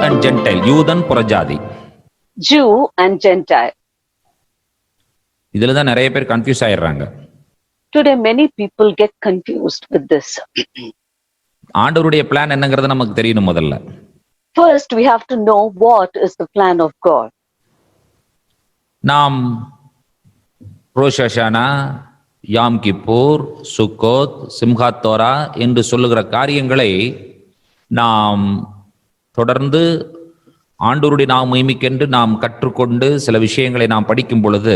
and Gentile, யூதன் புறஜாதி. Jew and Gentile. இதுல தான் நிறைய பேர் கன்ஃபியூஸ் ஆயிடுறாங்க. Today many people get confused with this. ஆண்டவருடைய பிளான் என்னங்கிறது நமக்கு தெரியணும் முதல்ல. First we have to know what is the plan of God. நாம் ரோஷ் ஹஷானா, யாம் கிப்பூர், சுக்கோத், சிம்ஹாத் தோரா என்று சொல்லுகிற காரியங்களை நாம் தொடர்ந்து ஆண்டவருடைய நாம் மகிமைக்கென்று நாம் கற்றுக்கொண்டு சில விஷயங்களை நாம் படிக்கும் பொழுது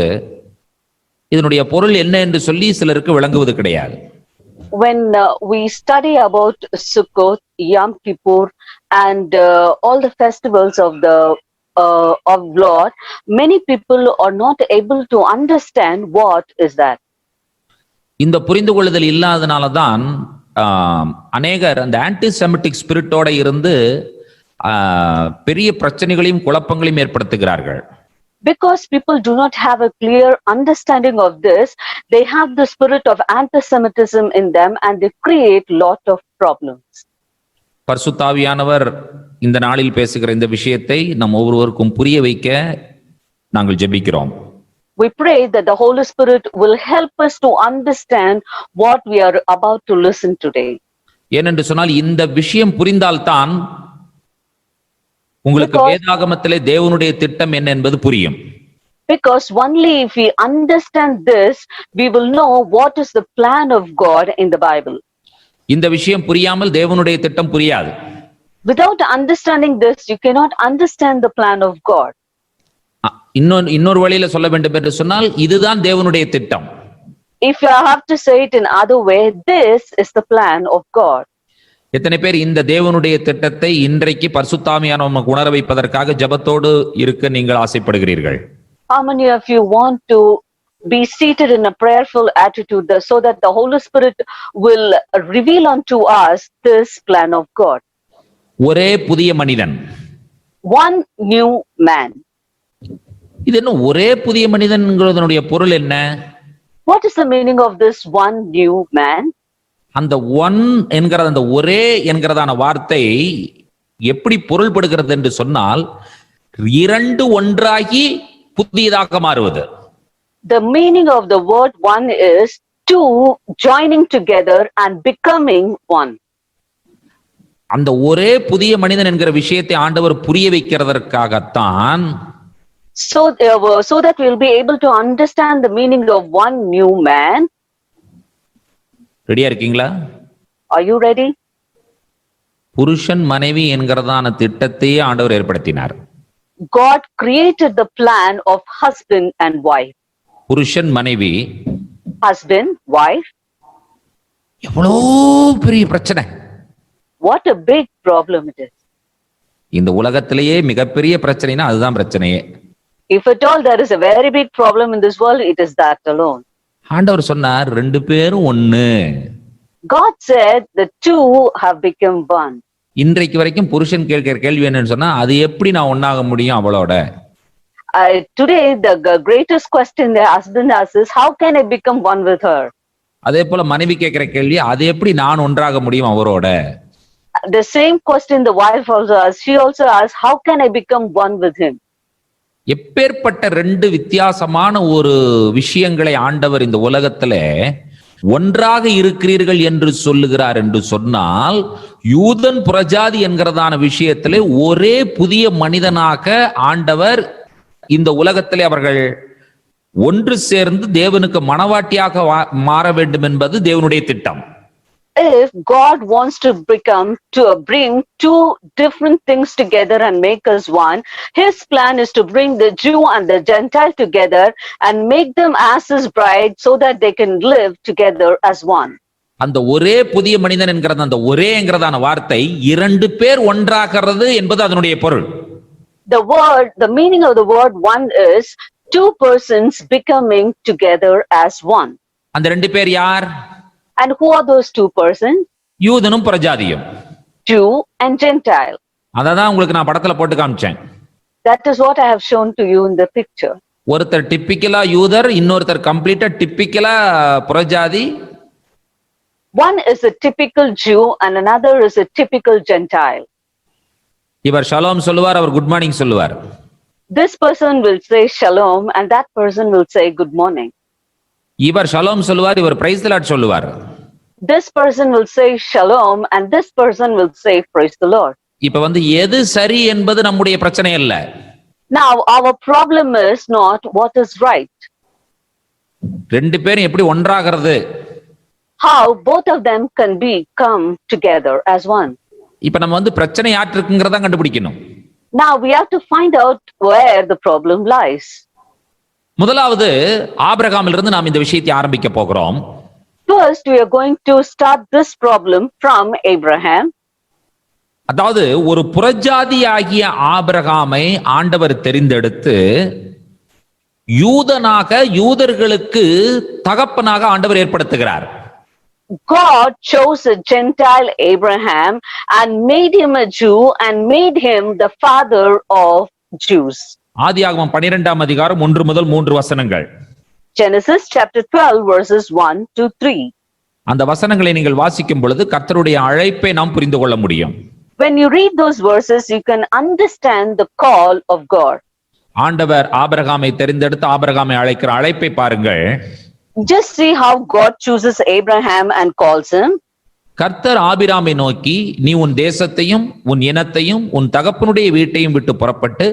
இதனுடைய பொருள் என்ன என்று சொல்லி சிலருக்கு விளங்குவது கிடையாது. When we study about Sukkot, Yom Kippur and all the festivals of the of Lord, many people are not able to understand what is that. இந்த புரிந்து கொள்ளுதல் இல்லாதனால தான் அநேகர் அந்த ஆன்டிசெமிட்டிக் ஸ்பிரிட்டோட இருந்து பெரிய பிரச்சனைகளையும் குழப்பங்களையும் ஏற்படுத்துகிறார்கள். Because people do not have a clear understanding of this, they have the spirit of anti-Semitism in them and they create lot of problems. பரிசுத்த ஆவியானவர் இந்த நாளில் பேசுகிற இந்த விஷயத்தை நம் ஒவ்வொருவருக்கும் புரிய வைக்க நாங்கள் ஜெபிக்கிறோம். We pray that the Holy Spirit will help us to understand what we are about to listen today. ஏனென்று சொன்னால் இந்த விஷயம் புரிந்தால்தான் உங்களுக்கு வேதாகமத்திலே தேவனுடைய திட்டம் என்ன என்பது புரியும். Because only if we understand this, we will know what is the plan of God in the Bible. இந்த விஷயம் புரியாமல் தேவனுடைய திட்டம் புரியாது. Without understanding this, you cannot understand the plan of God. இன்னொரு வழியில சொல்ல வேண்டும் என்று சொன்னால் இதுதான் தேவனுடைய திட்டம். If you have to say it in other way, this is the plan of God. எத்தனை பேர் இந்த தேவனுடைய திட்டத்தை இன்றைக்கு பரிசுத்த ஆவியானவர் நமக்கு உணர வைப்பதற்காக ஜெபத்தோடு இருக்க நீங்கள் ஆசைப்படுகிறீர்கள்? How many of you want to be seated in a prayerful attitude so that the Holy Spirit will reveal unto us this plan of God? ஒரே புதிய மனிதன். One new man. இது என்ன ஒரே புதிய மனிதன்ங்கிறதுடைய பொருள் என்ன? What is the meaning of this one new man? அந்த ஒன் என்கிற அந்த ஒரே என்கிறதான வார்த்தை எப்படி பொருள்படுகிறது என்று சொன்னால் இரண்டு ஒன்றாகி புதியதாக மாறுவது. The meaning of the word one is two joining together and becoming one. அந்த ஒரே புதிய மனிதன் என்கிற விஷயத்தை ஆண்டவர் புரிய வைக்கிறதற்காகத்தான் so that we'll be able to understand the meaning of one new man. ரெடியா இருக்கீங்களா? Are you ready? புருஷன் மனைவி என்கிறதான திட்டத்தையே ஆண்டவர் ஏற்படுத்தினார். God created the plan of husband and wife. புருஷன் மனைவி, husband, wife. எவ்வளோ பெரிய பிரச்சனை. What a big problem it is. இந்த உலகத்திலேயே மிகப்பெரிய பிரச்சனைனா அதுதான் பிரச்சனையே. If at all there is a very big problem in this world, it is that alone. ஆண்டவர் சொன்னார் ரெண்டு பேரும் ஒண்ணு. God said the two have become one. இன்றைக்கு வரைக்கும் புருஷன் கேட்கிற கேள்வி என்னன்னு சொன்னா அது எப்படி நான் ஒண்ணாக முடியும் அவளோட? Today the greatest question the husband asks is how can I become one with her? அதே போல மனைவி கேட்கிற கேள்வி அது எப்படி நான் ஒன்றாக முடியும் அவரோட? The same question the wife also asks. She also asks how can I become one with him? எப்பேற்பட்ட ரெண்டு வித்தியாசமான ஒரு விஷயங்களை ஆண்டவர் இந்த உலகத்துல ஒன்றாக இருக்கிறீர்கள் என்று சொல்லுகிறார் என்று சொன்னால் யூதன் புறஜாதி என்கிறதான விஷயத்திலே ஒரே புதிய மனிதனாக ஆண்டவர் இந்த உலகத்திலே அவர்கள் ஒன்று சேர்ந்து தேவனுக்கு மனவாட்டியாக மாற வேண்டும் என்பது தேவனுடைய திட்டம். If God wants to bring two different things together and make us one, his plan is to bring the Jew and the Gentile together and make them as his bride so that they can live together as one. அந்த ஒரே புதிய மனிதன் என்கிறது அந்த ஒரே என்கிறதான வார்த்தை இரண்டு பேர் ஒன்றாகிறது என்பது அதனுடைய பொருள். The meaning of the word one is two persons becoming together as one. அந்த ரெண்டு பேர் யார்? And who are those two persons? யூதனும் புறஜாதியும். Jew and Gentile. அததான் உங்களுக்கு நான் படத்துல போட்டு காமிச்சேன். That is what I have shown to you in the picture. ஒருத்தர் டிப்பிக்கலா யூதர், இன்னொருத்தர் கம்ப்ளீட்டா டிப்பிக்கலா புறஜாதி. One is a typical Jew and another is a typical Gentile. இவர் ஷலோம் சொல்லுவார், அவர் குட் மார்னிங் சொல்லுவார். This person will say shalom and that person will say good morning. இவர் shalom சொல்லுவார், இவர் பிரைஸ் தி லார்ட் சொல்லுவார். This person will say shalom and this person will say praise the Lord. இப்ப எது சரி என்பது நம்முடைய பிரச்சனை அல்ல. Now our problem is not what is right. ரெண்டு பேரும் எப்படி ஒன்றாகிறது? How both of them can come together as one. இப்ப நம்ம பிரச்சனை யார்ட்ட இருக்குங்கறத கண்டுபிடிக்கணும். Now we have to find out where the problem lies. முதலாவது ஆபிரகாமில் இருந்து நாம் இந்த விஷயத்தை ஆரம்பிக்க போகிறோம். First we are going to start this problem from Abraham. அதாவது ஒரு புறஜாதியாகிய ஆபிரகாமை ஆண்டவர் தெரிந்தெடுத்து யூதர்களுக்கு தகப்பனாக ஆண்டவர் ஏற்படுத்துகிறார். God chose a Gentile Abraham and made him a Jew and made him the father of Jews. ஆதியாகமம் 12ஆம் அதிகாரம் 1 முதல் 3 வசனங்கள். Genesis chapter 12 verses 1 to 3. அந்த வசனங்களை நீங்கள் வாசிக்கும் பொழுது கர்த்தருடைய அழைப்பை நாம் புரிந்து கொள்ள முடியும். When you read those verses, you can understand the call of God. ஆண்டவர் ஆபிரகாமை தெரிந்தெடுத்து ஆபிரகாமை அழைக்கிற அழைப்பை பாருங்கள். Just see how God chooses Abraham and calls him. கர்த்தர் ஆபிராமை நோக்கி, நீ உன் தேசத்தையும் உன் இனத்தையும் உன் தகப்பனுடைய வீட்டையும் விட்டு புறப்பட்டு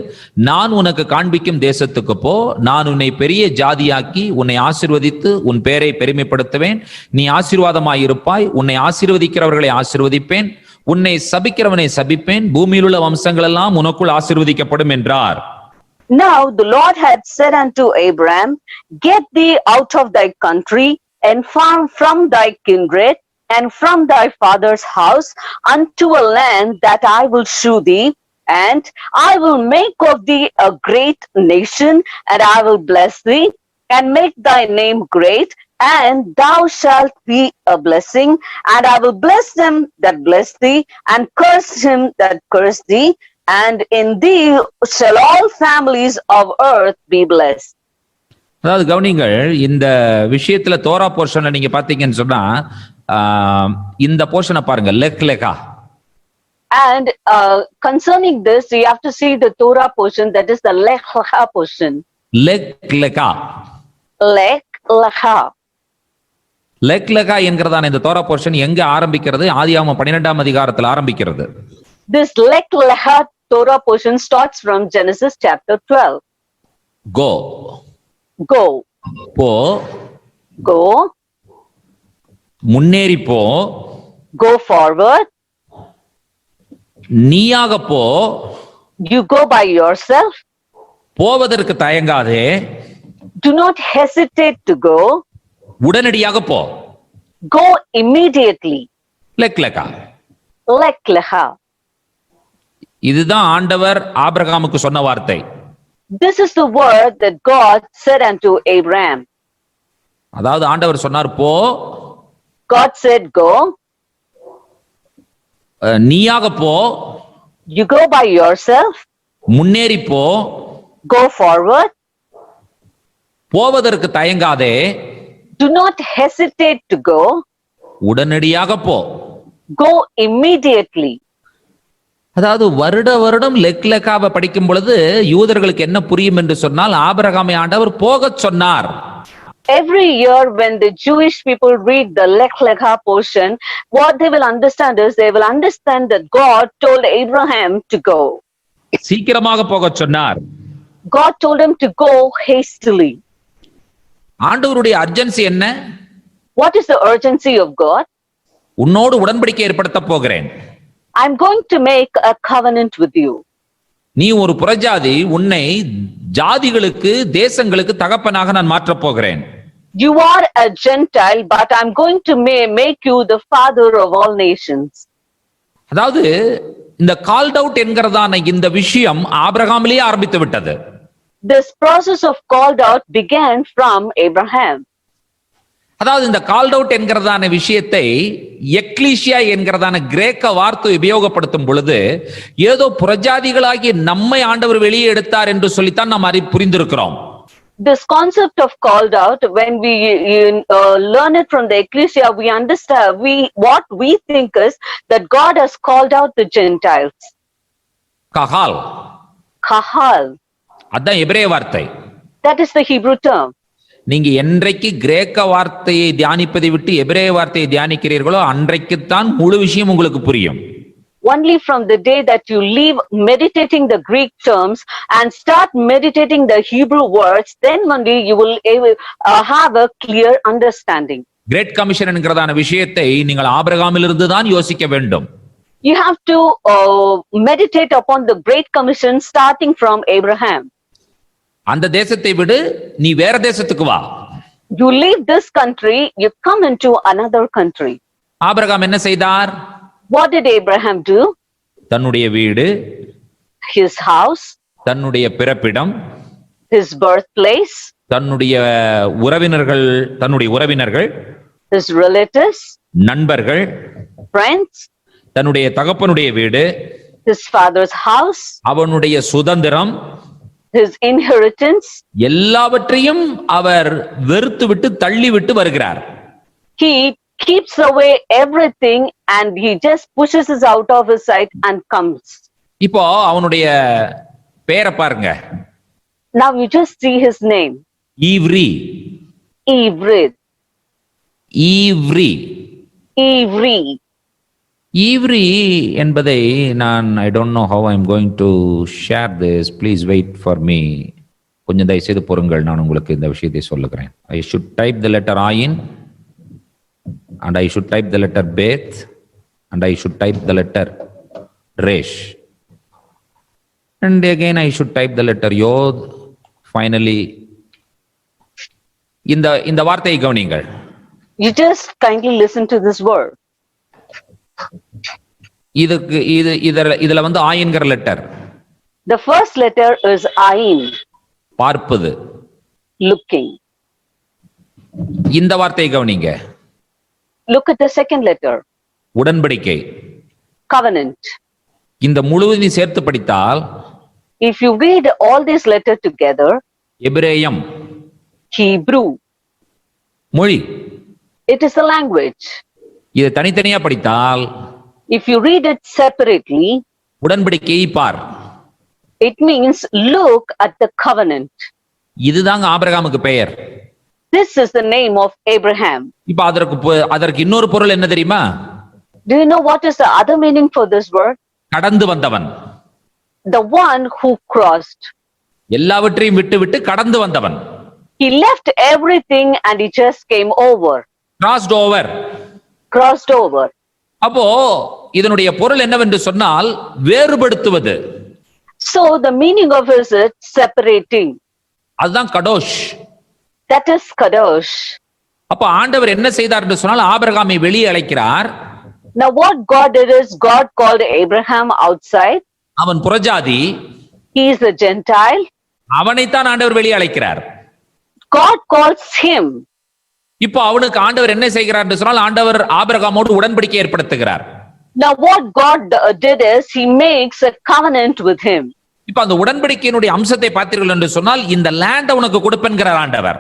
நான் உனக்கு காண்பிக்கும் தேசத்துக்கு போ. நான் உன்னை பெரிய ஜாதியாக்கி உன்னை ஆசீர்வதித்து உன் பேரை பெருமைப்படுத்துவேன். நீ ஆசீர்வாதமாயிருப்பாய். உன்னை ஆசீர்வதிக்கிறவர்களை ஆசீர்வதிப்பேன். உன்னை சபிக்கிறவனை சபிப்பேன். பூமியில் உள்ள வம்சங்கள் எல்லாம் உனக்குள் ஆசீர்வதிக்கப்படும் என்றார். Now the Lord had said unto Abraham, get thee out of thy country and from thy kindred and from thy father's house unto a land that I will shew thee, and I will make of thee a great nation, and I will bless thee and make thy name great, and thou shalt be a blessing, and I will bless them that bless thee, and curse him that curse thee, and in thee shall all families of earth be blessed. அதாவது கவனிங்கள், இந்த விஷயத்துல Torah போர்ஷன்ல நீங்க பாத்தீங்கன்னு சொன்னா இந்த போர்ஷனை பாருங்க, leg லெகா. And concerning this, you have to see the Torah portion, that is the Lech Lecha portion. Lech Lecha. Lech Lecha. Lech Lecha என்கிறதான இந்த தோரா போர்ஷன் எங்க ஆரம்பிக்கிறது? ஆதியாகமம் 12ஆம் அதிகாரத்தில் ஆரம்பிக்கிறது. This Lech Lecha Torah portion starts from Genesis chapter 12. Go. Go. போ. Go. முன்னேறி போ. Go forward. நீயாக போ. You go by yourself. போவதற்கு தயங்காதே. Do not hesitate to go. உடனடியாக போ. Go immediately. Lech Lecha. Lech Lecha. இதுதான் ஆண்டவர் ஆபிரகாமுக்கு சொன்ன வார்த்தை. This is the word that God said unto Abraham. அதாவது ஆண்டவர் சொன்னார் போ. God said go. நீயாக போ. You go by yourself. முன்னேறி போ. Go forward. போவதற்கு தயங்காதே. Do not hesitate to go. உடனடியாக போ. Go immediately. அதாவது வருடம் லெக் லெக்காவை படிக்கும் பொழுது யூதர்களுக்கு என்ன புரியும் என்று சொன்னால், ஆபிரகாமை ஆண்டவர் போகச் சொன்னார். Every year when the Jewish people read the Lech Lecha portion, what they will understand is, they will understand that God told Abraham to go. சீக்கிரமாக போகச் சொன்னார். God told him to go hastily. ஆண்டவருடைய urgency என்ன? What is the urgency of God? உன்னோடு உடன்படிக்கை ஏற்படுத்த போகிறேன். I'm going to make a covenant with you. நீ ஒரு புறஜாதி, உன்னை ஜாதிகளுக்கு தேசங்களுக்கு தகப்பனாக நான் மாற்றப் போகிறேன். You are a Gentile, but I'm going to make you the father of all nations. அதாவது இந்த கால்ட் அவுட் என்கிறதான இந்த விஷயம் ஆபிரகாமிலேயே ஆரம்பித்து விட்டது. This process of called out began from Abraham. அதாவது இந்த கால்ட் அவுட் என்கிறதான விஷயத்தை எக்லீசியா என்கிறதான கிரேக்க வார்த்தை உபயோகப்படுத்தும் பொழுது ஏதோ புறஜாதிகளாகி நம்மை ஆண்டவர் வெளியே எடுத்தார் என்று சொல்லித்தான் நாம் புரிந்திருக்கிறோம். This concept of called out, when we learn it from the ecclesia, we understand, what we think is that God has called out the Gentiles. கஹால். Kahal. அதான் எபிரேய வார்த்தை. That is the Hebrew term. நீங்க என்றைக்கு கிரேக்க வார்த்தையை தியானிப்பதை விட்டு எபிரேய வார்த்தையை தியானிக்கிறீர்களோ அன்றைக்குத்தான் முழு விஷயம் உங்களுக்கு புரியும். Only from the day that you leave meditating the Greek terms and start meditating the Hebrew words, then only you will have a clear understanding. Great commission என்கிறதான விஷயத்தை நீங்கள் ஆபிரகாமிலிருந்து தான் யோசிக்க வேண்டும். You have to meditate upon the Great Commission starting from Abraham. அந்த தேசத்தை விடு, நீ வேற தேசத்துக்கு வா. You leave this country, you come into another country. Abraham என்ன செய்தார்? What did Abraham do? தன்னுடைய வீடு, His house, தன்னுடைய பிறப்பிடம், his birthplace, தன்னுடைய உறவினர்கள், his relatives, நண்பர்கள், friends, தன்னுடைய தகப்பனுடைய வீடு, his father's house, அவனுடைய சுதந்திரம், his inheritance. எல்லாவற்றையும் அவர் வெறுத்துவிட்டு தள்ளிவிட்டு வருகிறார். He keeps away everything and he just pushes it out of his sight and comes. இப்போ அவனுடைய பெயரை பாருங்க. Now you just see his name. ஈவ்ரி. Ivrid. ஈவ்ரி. Ivri. ஈவ்ரி என்பதை நான் I don't know how I'm going to share this. Please wait for me. கொஞ்சம் தயவு செய்து பொறுங்கள், நான் உங்களுக்கு இந்த விஷயத்தை சொல்லுகிறேன். I should type the letter Ayin and I should type the letter Beth and I should type the letter Resh and again I should type the letter Yod. Finally இந்த வார்த்தையை கவனிங்கள். You just kindly listen to this word. இதுல வந்து ஆயின்கிற letter. The first letter is Ain. பார்ப்பது. Looking. இந்த வார்த்தையை கவனிங்க. Look at the second letter. உடன்படிக்கை. Covenant. இந்த முழுவதையும் சேர்த்து படித்தால், if you read all these letters together, எபிரேயம், Hebrew, மொழி, it is a language. இதை தனித்தனியா படித்தால், if you read it separately, உடன்படிக்கையை பார், it means look at the covenant. இதுதாங்க ஆபிரகாமுக்கு பெயர். This is the name of Abraham. இப்ப அதற்கு இன்னொரு பொருள் என்ன தெரியுமா? Do you know what is the other meaning for this word? கடந்து வந்தவன். The one who crossed. எல்லாவற்றையும் விட்டு கடந்து வந்தவன். He left everything and he just came over. Crossed over. Crossed over. அப்போ இதனுடைய பொருள் என்னவென்று சொன்னால் வேறுபடுத்துவது. So the meaning of it is separating. அதுதான் கடோஷ். That is kadosh. அப்ப ஆண்டவர் என்ன செய்தார் என்று சொன்னால் ஆபிரகாமை வெளியே அழைக்கிறார். Now what God did is God called Abraham outside. அவன் புறஜாதி. He is a Gentile. அவனைத்தான் ஆண்டவர் வெளியே அழைக்கிறார். God calls him. இப்போ அவனுக்கு ஆண்டவர் என்ன செய்கிறார் என்று சொன்னால் ஆண்டவர் ஆபிரகாமோடு உடன்படிக்கை ஏற்படுத்துகிறார். Now what God did is he makes a covenant with him. இப்போ அந்த உடன்படிக்கையினுடைய அம்சத்தை பார்த்தீர்கள் என்று சொன்னால் இந்த லேண்ட் உனக்கு கொடுப்பேன்கிறார் ஆண்டவர்.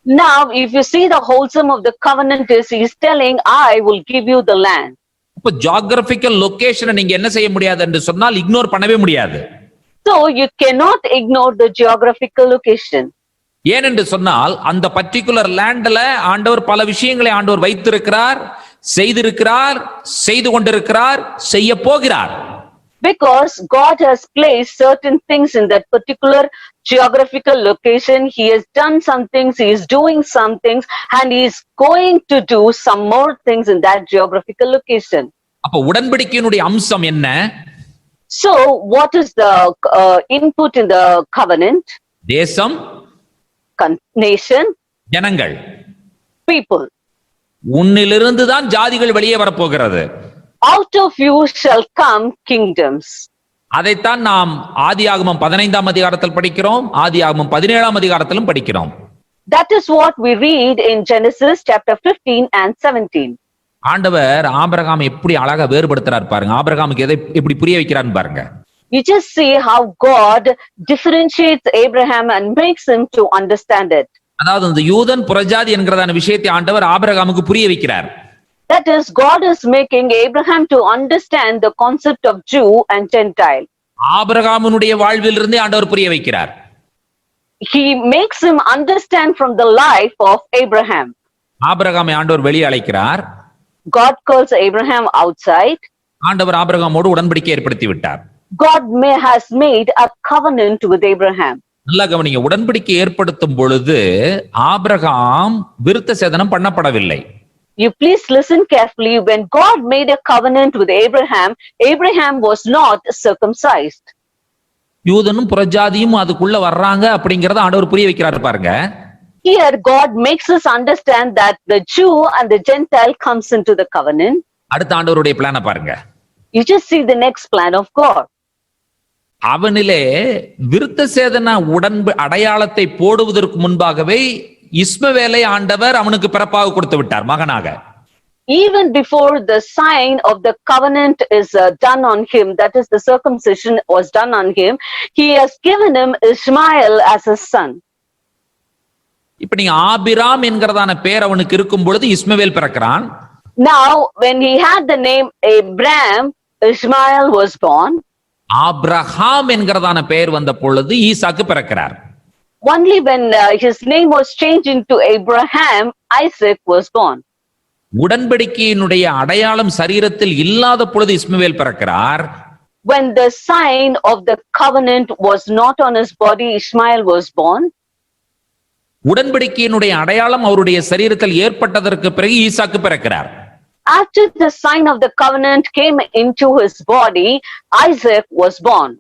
Now if you see the wholesome of the covenant is he is telling I will give you the land. இப்போ ஜியோகிராபிக்கல் லொகேஷனை நீங்க என்ன செய்ய முடியாது என்று சொன்னால் இக்னோர் பண்ணவே முடியாது. So you cannot ignore the geographical location. ஏனென்று சொன்னால் அந்த பர்టిక్యులர் லேண்ட்ல ஆண்டவர் பல விஷயங்களை ஆண்டவர் வைத்திருக்கிறார், செய்திருக்கிறார், செய்து கொண்டிருக்கிறார், செய்ய போகிறார். Because God has placed certain things in that particular geographical location. He has done some things, he is doing some things, and he is going to do some more things in that geographical location. அப்ப உடன்படிக்கையினுடைய அம்சம் என்ன? So what is the input in the covenant? தேசம், nation, ஜனங்கள், people. உன்னிலிருந்து தான் ஜாதிகள் வெளியே வரப்போகிறது. Out of you shall come kingdoms. அதைத்தான் நாம் ஆதியாகமம் 15ஆம் அதிகாரத்தில் படிக்கிறோம், ஆதியாகமம் 17ஆம் அதிகாரத்திலும் படிக்கிறோம். That is what we read in Genesis chapter 15 and 17. ஆண்டவர் ஆபிரகாம் எப்படி அழகா வேறுபடுத்துறார் பாருங்க. ஆபிரகாமுக்கு எதை எப்படி புரிய வைக்கிறான்னு பாருங்க. You just see how God differentiates Abraham and makes him to understand it. அதாவது இந்த யூதன் புறஜாதி என்கிறதான விஷயத்தை ஆண்டவர் ஆபிரகாமுக்கு புரிய வைக்கிறார். That is, God is making Abraham to understand the concept of Jew and Gentile. ஆபிரகாமுடைய வாழ்விலிருந்தே ஆண்டவர் புரிய வைக்கிறார். He makes him understand from the life of Abraham. ஆபிரகாமை ஆண்டவர் வெளியே அழைக்கிறார். God calls Abraham outside. ஆண்டவர் ஆபிரகாமோடு உடன்படிக்கை ஏற்படுத்தி விட்டார். God has made a covenant with Abraham. நல்லா கவனிங்க, உடன்படிக்கை ஏற்படுத்தும் பொழுது ஆபிரகாம் விருத்த சேதனம் பண்ணப்படவில்லை. You please listen carefully. When God made a covenant with Abraham, Abraham was not circumcised. யூதனும் புறஜாதியும் அதுக்குள்ள வர்றாங்க அப்படிங்கறத ஆண்டவர் புரிய வைக்கிறார் பாருங்க. Here God makes us understand that the Jew and the Gentile comes into the covenant. அடுத்த ஆண்டவருடைய பிளான பாருங்க. You just see the next plan of God. அவனிலே விருத்த சேதன அடையாளத்தை போடுவதற்கு முன்பாகவே இஸ்மவேலை ஆண்டவர் அவனுக்கு பிறப்பாக கொடுத்து விட்டார், மகனாக. Even before the sign of the covenant is done on him, that is the circumcision was done on him, he has given him Ishmael as his son. இப்ப நீங்க ஆபிராம் என்கிறதான பேர் அவனுக்கு இருக்கும் பொழுது இஸ்மவேல் பிறக்கிறான். Now when he had the name Abraham, Ishmael was born. Abraham என்கிறதான பெயர் வந்த பொழுது ஈசாக்கு பிறக்கிறார். Only when his name was changed into Abraham, Isaac was born. உடன்படிக்கையினுடைய அடையாளம் சரீரத்தில் இல்லாத பொழுது இஸ்மவேல் பிறக்கிறார். When the sign of the covenant was not on his body, Ishmael was born. உடன்படிக்கையினுடைய அடையாளம் அவருடைய சரீரத்தில் ஏற்பட்டதற்கு பிறகு ஈசாக்கு பிறக்கிறார். After the sign of the covenant came into his body, Isaac was born.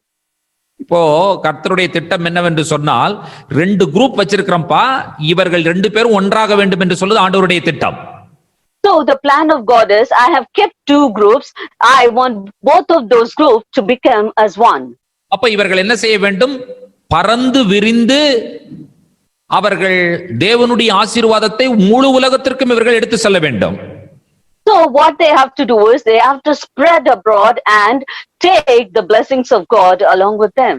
இப்போ கர்த்தருடைய திட்டம் என்னவென்று சொன்னால், ரெண்டு குரூப் வச்சிருக்கிறோம்ப்பா, இவர்கள் ரெண்டு பேரும் ஒன்றாக வேண்டும் என்று சொல்லுது ஆண்டவருடைய திட்டம். So the plan of God is, I have kept two groups. I want both of those groups to become as one. அப்ப இவர்கள் என்ன செய்ய வேண்டும்? பறந்து விரிந்து அவர்கள் தேவனுடைய ஆசீர்வாதத்தை முழு உலகத்திற்கும் இவர்கள் எடுத்து செல்ல வேண்டும். So what they have to do is, they have to spread abroad and take the blessings of God along with them.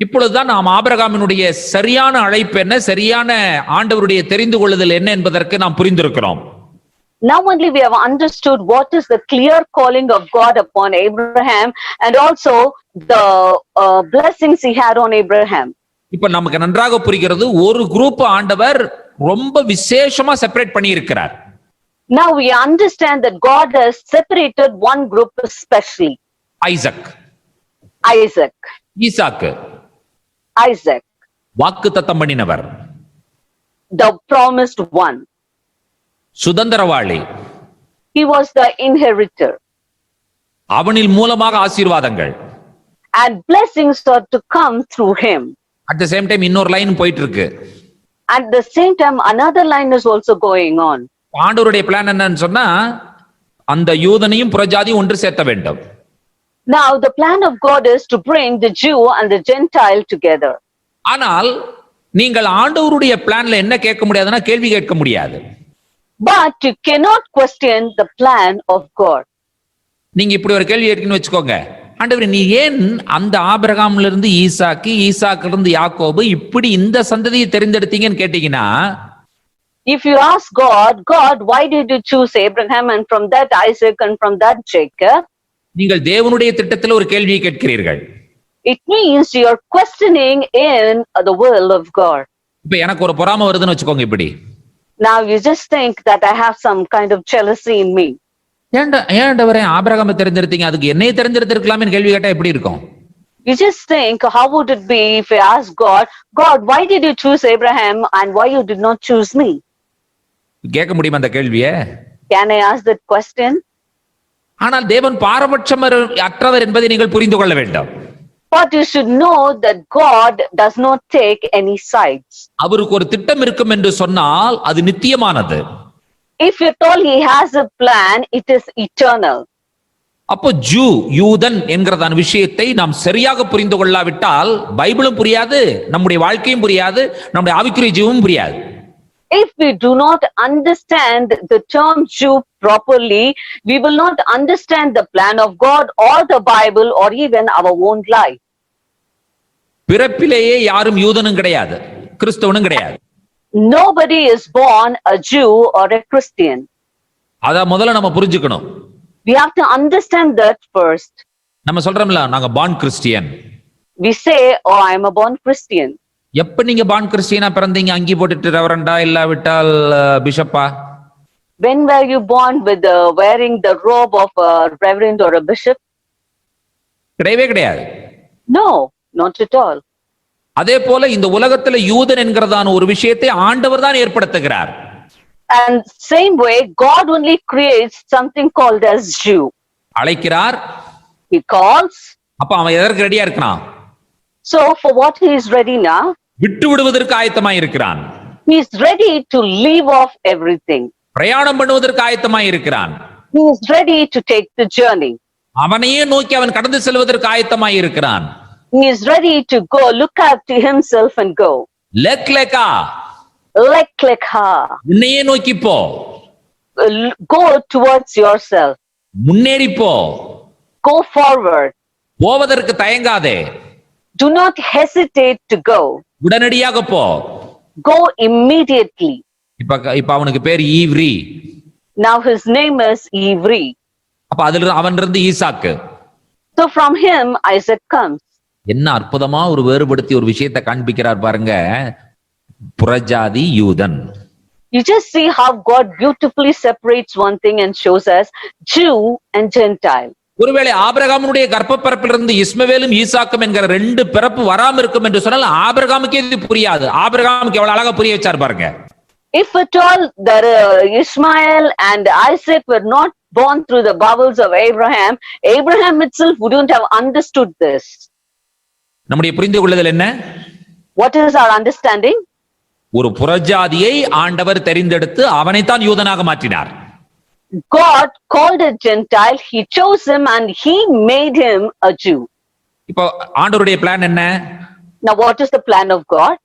இப்பொழுதுதான் நாம் ஆபிரகாமினுடைய சரியான அழைப்பு என்ன, சரியான ஆண்டவருடைய தெரிந்து கொள்ளுதல் என்ன என்பதற்கு நாம் புரிந்திருக்கிறோம். Now only we have understood what is the clear calling of God upon Abraham and also the blessings he had on Abraham. இப்ப நமக்கு நன்றாக புரிகிறது, ஒரு குரூப் ஆண்டவர் ரொம்ப விசேஷமா செப்பரேட் பண்ணி இருக்கிறார். Now we understand that God has separated one group especially. Isaac, Isaac, வாக்குத்தத்தம் பண்ணினவர், the promised one. சுதந்திரவாளி, He was the inheritor. அவனில் மூலமாக ஆசீர்வாதங்கள். And blessings are to come through him. At the same time இன்னொரு line போயிட்டு இருக்கு. At the same time another line is also going on. ஆண்டவருடைய plan என்னன்னு சொன்னா, அந்த யூதனையும் புறஜாதியும் ஒன்று சேர்த்த வேண்டும். Now the plan of God is to bring the Jew and the Gentile together. ஆனால் நீங்கள் ஆண்டவருடைய பிளான்ல என்ன கேட்க முடியாதுன்னா, கேள்வி கேட்க முடியாது. But you cannot question the plan of God. நீங்க இப்படி ஒரு கேள்வி கேட்கணும்னு வச்சுக்கோங்க, ஆண்டவரே நீ ஏன் அந்த ஆபிரகாம்ல இருந்து ஈசாக்கு, ஈசாக்குல இருந்து யாக்கோபு இப்படி இந்த சந்ததியை தெரிந்தெடுத்தீங்கன்னு கேட்டீங்கன்னா, if you ask God, why did you choose Abraham and from that Isaac and from that Jacob? நீங்கள் தேவனுடைய திட்டத்தில் ஒரு கேள்வியை கேட்கிறீர்கள். It means you are questioning in the will of God. இப்ப எனக்கு ஒரு பொறாமை வருதுன்னு வச்சுக்கோங்க. இப்படி now you just think that I have some kind of jealousy in me. ஏன்டவரே ஆபிரகாமை தெரிஞ்சிருத்தீங்க, அதுக்கு என்னைய தெரிஞ்சிருக்கலாம்னு கேள்வி கேட்டா எப்படி இருக்கும்? You just think, how would it be if I ask God, why did you choose Abraham and why you did not choose me? கேட்க முடியுமா அந்த கேள்வியை? Can I ask that question? ஆனால் தேவன் பாரபட்சம் அற்றவர் என்பதை நீங்கள் புரிந்து கொள்ள வேண்டும். But you should know that God does not take any sides. அவருக்கு ஒரு திட்டம் இருக்கும் என்று சொன்னால் அது நித்தியமானது. If you told he has a plan, it is eternal. அப்போ யூதன் என்கிறதான விஷயத்தை நாம் சரியாக புரிந்து கொள்ளாவிட்டால் பைபிளும் புரியாது, நம்முடைய வாழ்க்கையும் புரியாது, நம்முடைய ஆவிக்குரிய ஜீவமும் புரியாது. If we do not understand the term Jew properly, we will not understand the plan of God or the Bible or even our own life. பிறப்பிலேயே யாரும் யூதனும் கிடையாது, கிறிஸ்தவனும் கிடையாது. Nobody is born a Jew or a Christian. அத முதல்ல நம்ம புரிஞ்சுக்கணும். We have to understand that first. நம்ம சொல்றோம்ல நாங்க born Christian. We say, oh, I am a born Christian. எப்ப நீங்க பார்ன் கிறிஸ்டியனா பிறந்தீங்க? அங்கி போட்டுட்டு ரெவரண்டா இல்லாவிட்டால் பிஷப்பா? When were you born with wearing the robe of a reverend or a bishop? கிடையவே கிடையாது. No, not at all. அதே போல இந்த உலகத்துல யூதன் என்கிறதான ஒரு விஷயத்தை ஆண்டவர் தான் ஏற்படுத்துகிறார். And same way, God only creates something called as Jew. அழைக்கிறார். He calls. அப்ப அவன் எதற்கு ரெடியா இருக்கிறான்? So for what he is ready now? விட்டு விடுவதற்கு ஆயத்தமாய் இருக்கிறான். He is ready to leave off everything. பிரயாணம் பண்ணுவதற்கு ஆயத்தமாய் இருக்கிறான். He is ready to take the journey. அவனையே நோக்கி அவன் கடந்து செல்வதற்கு ஆயத்தமாய் இருக்கிறான். He is ready to go look after himself and go. லெக்லெகா, Lekha. உன்னையே நோக்கி போ. Go towards yourself. முன்னேறி போ. Go forward. போவதற்கு தயங்காதே. Do not hesitate to go. உடனடியாக போ. Go immediately. இப்ப அவனுக்கு பேர் ஈவ்ரி. Now his name is Ivri. அப்ப அதுல அவன் இருந்து ஈசாக்கு. So from him Isaac comes. என்ன அற்புதமா ஒரு வேறுபடுத்தி ஒரு விஷயத்தை காண்பிக்கிறார் பாருங்க. புறஜாதி யூதன். You just see how God beautifully separates one thing and shows us Jew and Gentile. ஒருவேளை ஆபிரகாமுடைய கர்ப்பப்பிறப்பிலிருந்து இஸ்மவேலும் ஈசாக்கும் என்கிற ரெண்டு பிறப்பு வராம இருக்கும் என்று சொன்னால் ஆபிரகாமுக்கே இது புரியாது. ஆபிரகாமுக்கு எவ்வளவு அழகா புரிய வச்சார் பாருங்க. If at all that Ishmael and Isaac were not born through the bowels of Abraham, Abraham itself wouldn't have understood this. நம்முடைய புரிந்து கொள்ளுதல் என்ன? What is our understanding? ஒரு புறஜாதியை ஆண்டவர் தெரிந்தெடுத்து அவனைத்தான் யூதனாக மாற்றினார். God called a Gentile, he chose him and he made him a Jew. இப்போ ஆண்டவருடைய பிளான் என்ன? Now what is the plan of God?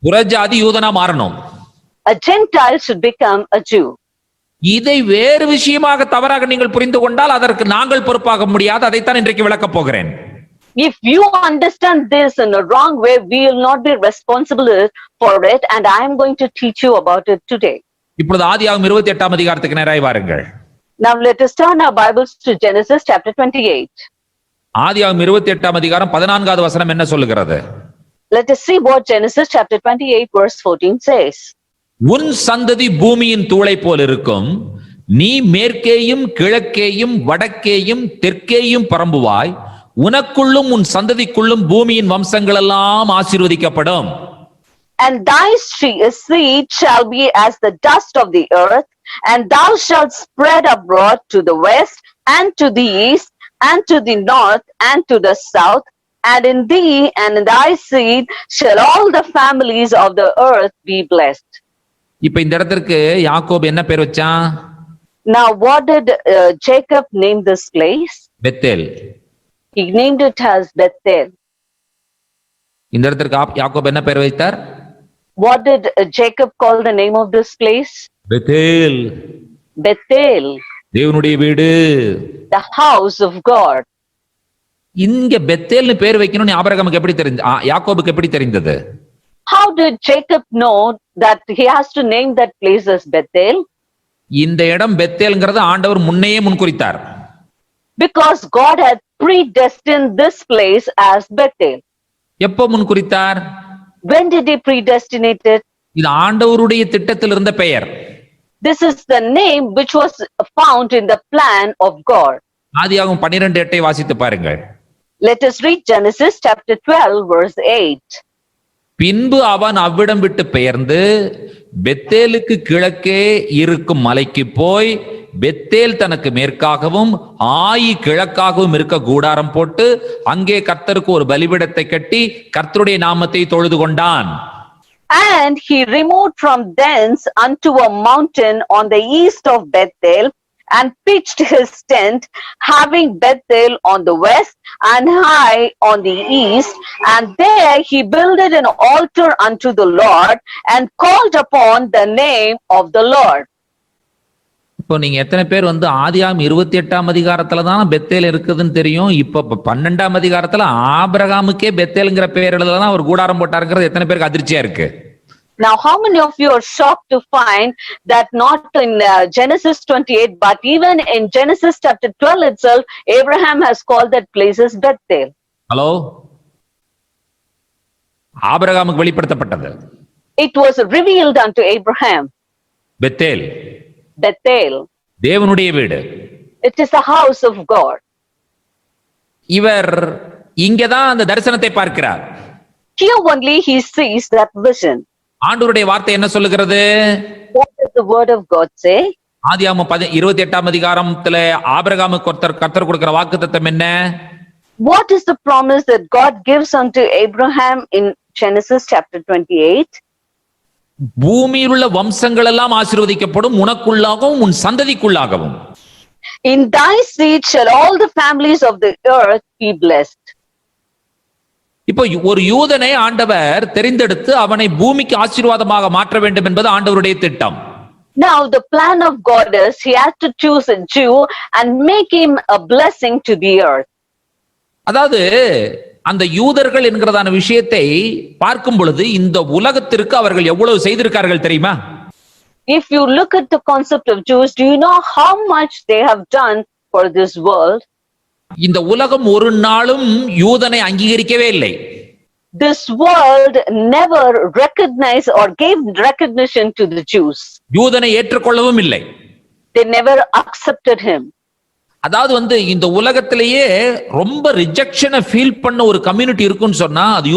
புறஜாதி யூதனா மாறணும். A Gentile should become a Jew. இதை வேறு விஷயமாக தவறாக நீங்கள் புரிந்து கொண்டால் அதற்கு நாங்கள் பொறுப்பாக முடியாது. அதைத்தான் இன்றைக்கு விளக்கப் போகிறேன். If you understand this in a wrong way, we will not be responsible for it, and I am going to teach you about it today. இப்பொழுது ஆதியாகமம் 28ஆம் அதிகாரத்துக்கு நேராய் வாருங்கள். Now let us turn our Bibles to Genesis chapter 28. ஆதியாகமம் 28ஆம் அதிகாரம் 14வது வசனம் என்ன சொல்லுகிறது? Let us see what Genesis chapter 28 verse 14 says. உன் சந்ததி பூமியின் தூளை போல் இருக்கும். நீ மேற்கேயும் கிழக்கேயும் வடக்கேயும் தெற்கேயும் பரம்புவாய். உனக்குள்ளும் உன் சந்ததிக்குள்ளும் பூமியின் வம்சங்கள் எல்லாம் ஆசீர்வதிக்கப்படும். And thy seed shall be as the dust of the earth, and thou shalt spread abroad to the west and to the east and to the north and to the south, and in thee and in thy seed shall all the families of the earth be blessed. இப்ப இந்த இடத்திற்கு யாக்கோபு என்ன பேர் வச்சான்? Now what did Jacob name this place? Bethel. He named it as Bethel. இந்த இடத்திற்கு யாக்கோபு என்ன பேர் வைத்தார்? What did Jacob call the name of this place? Bethel. Bethel. தேவனுடைய வீடு. The house of God. இங்க பெத்தேல்னு பேர் வைக்கணும்னு ஆபிரகாமுக்கு எப்படி தெரிஞ்சது? யாக்கோபுக்கு எப்படி தெரிந்தது? How did Jacob know that he has to name that place as Bethel? இந்த இடம் பெத்தேல்ங்கிறது ஆண்டவர் முன்னையே முன்குறித்தார். Because God had predestined this place as Bethel. எப்போ முன்குறித்தார்? When did he predestinate it? இது ஆண்டவருடைய திட்டத்தில் இருந்த பெயர். This is the name which was found in the plan of God. ஆதியாகமம் 12:8 வாசித்து பாருங்கள். Let us read Genesis chapter 12 verse 8. பின்பு அவன் அவ்விடம் விட்டு பெயர்ந்து பெத்தேலுக்கு கிழக்கே இருக்கும் மலைக்கு போய் பெத்தேல் தனக்கு மேற்காகவும் ஆயி கிழக்காகவும் இருக்க கூடாரம் போட்டு அங்கே கர்த்தருக்கு ஒரு பலிபீடத்தை கட்டி கர்த்தருடைய நாமத்தை தொழுது கொண்டான். And he removed from thence unto a mountain on the east of Bethel, and pitched his tent, having Bethel on the west and Hai on the east, and there he builded an altar unto the Lord, and called upon the name of the Lord. இப்போ நீங்க எத்தனை பேர் ஆதியாகமம் 28ஆம் அதிகாரத்துல தான் Bethel இருக்குதுன்னு தெரியும். இப்ப 12ஆம் அதிகாரத்துல ஆபிரகாமுக்கே பெத்தேல்ங்கிற பேர் எழுதலாம் ஒரு கூடாரம் போட்டாருங்கிறது எத்தனை பேருக்கு அதிர்ச்சியா இருக்கு? Now, how many of you are shocked to find that not in Genesis 28, but even in Genesis chapter 12 itself, Abraham has called that place as Bethel. Hello, ஆபிரகாமுக்கு வெளிப்படுத்தப்பட்டது It was revealed unto Abraham, Bethel Bethel. தேவனுடைய வீடு. It is the house of God. இவர் இங்கதான் அந்த தரிசனத்தை பார்க்கிறார். Here only he sees that vision. ஆண்டவருடைய வார்த்தை என்ன சொல்லுகிறது? What does the word of God say? ஆதியாகமம் 28ஆம் அதிகாரத்துல ஆபிரகாமுக்கு கர்த்தர் கொடுக்கிற வாக்குத்தத்தம் என்ன? What is the promise that God gives unto Abraham in Genesis chapter 28? பூமியில் உள்ள வம்சங்கள் எல்லாம் ஆசீர்வதிக்கப்படும், உனக்குள்ளாகவும் உன் சந்ததிக்குள்ளாகவும். In thy seed shall all the families of the earth be blessed. இப்போ ஒரு யூதனை ஆண்டவர் தெரிந்தெடுத்து அவனை பூமிக்கு ஆசீர்வாதமாக மாற்ற வேண்டும் என்பது ஆண்டவருடைய திட்டம். Now the plan of God is he has to choose a Jew and make him a blessing to the earth. அதாவது அந்த யூதர்கள் என்கிறதான விஷயத்தை பார்க்கும் பொழுது இந்த உலகத்திற்கு அவர்கள் எவ்வளவு செய்திருக்கார்கள் தெரியுமா? If you look at the concept of Jews, do you know how much they have done for this world? இந்த உலகம் ஒரு நாளும் யூதனை அங்கீகரிக்கவே இல்லை. This world never recognized or gave recognition to the Jews. யூதனை ஏற்றுக்கொள்ளவும் இல்லை. They never accepted him. அதாவது இந்த உலகத்திலேயே ரொம்ப ரிஜெக்ஷனை ஃபீல் பண்ண ஒரு கம்யூனிட்டி இருக்குன்னு சொன்னா அது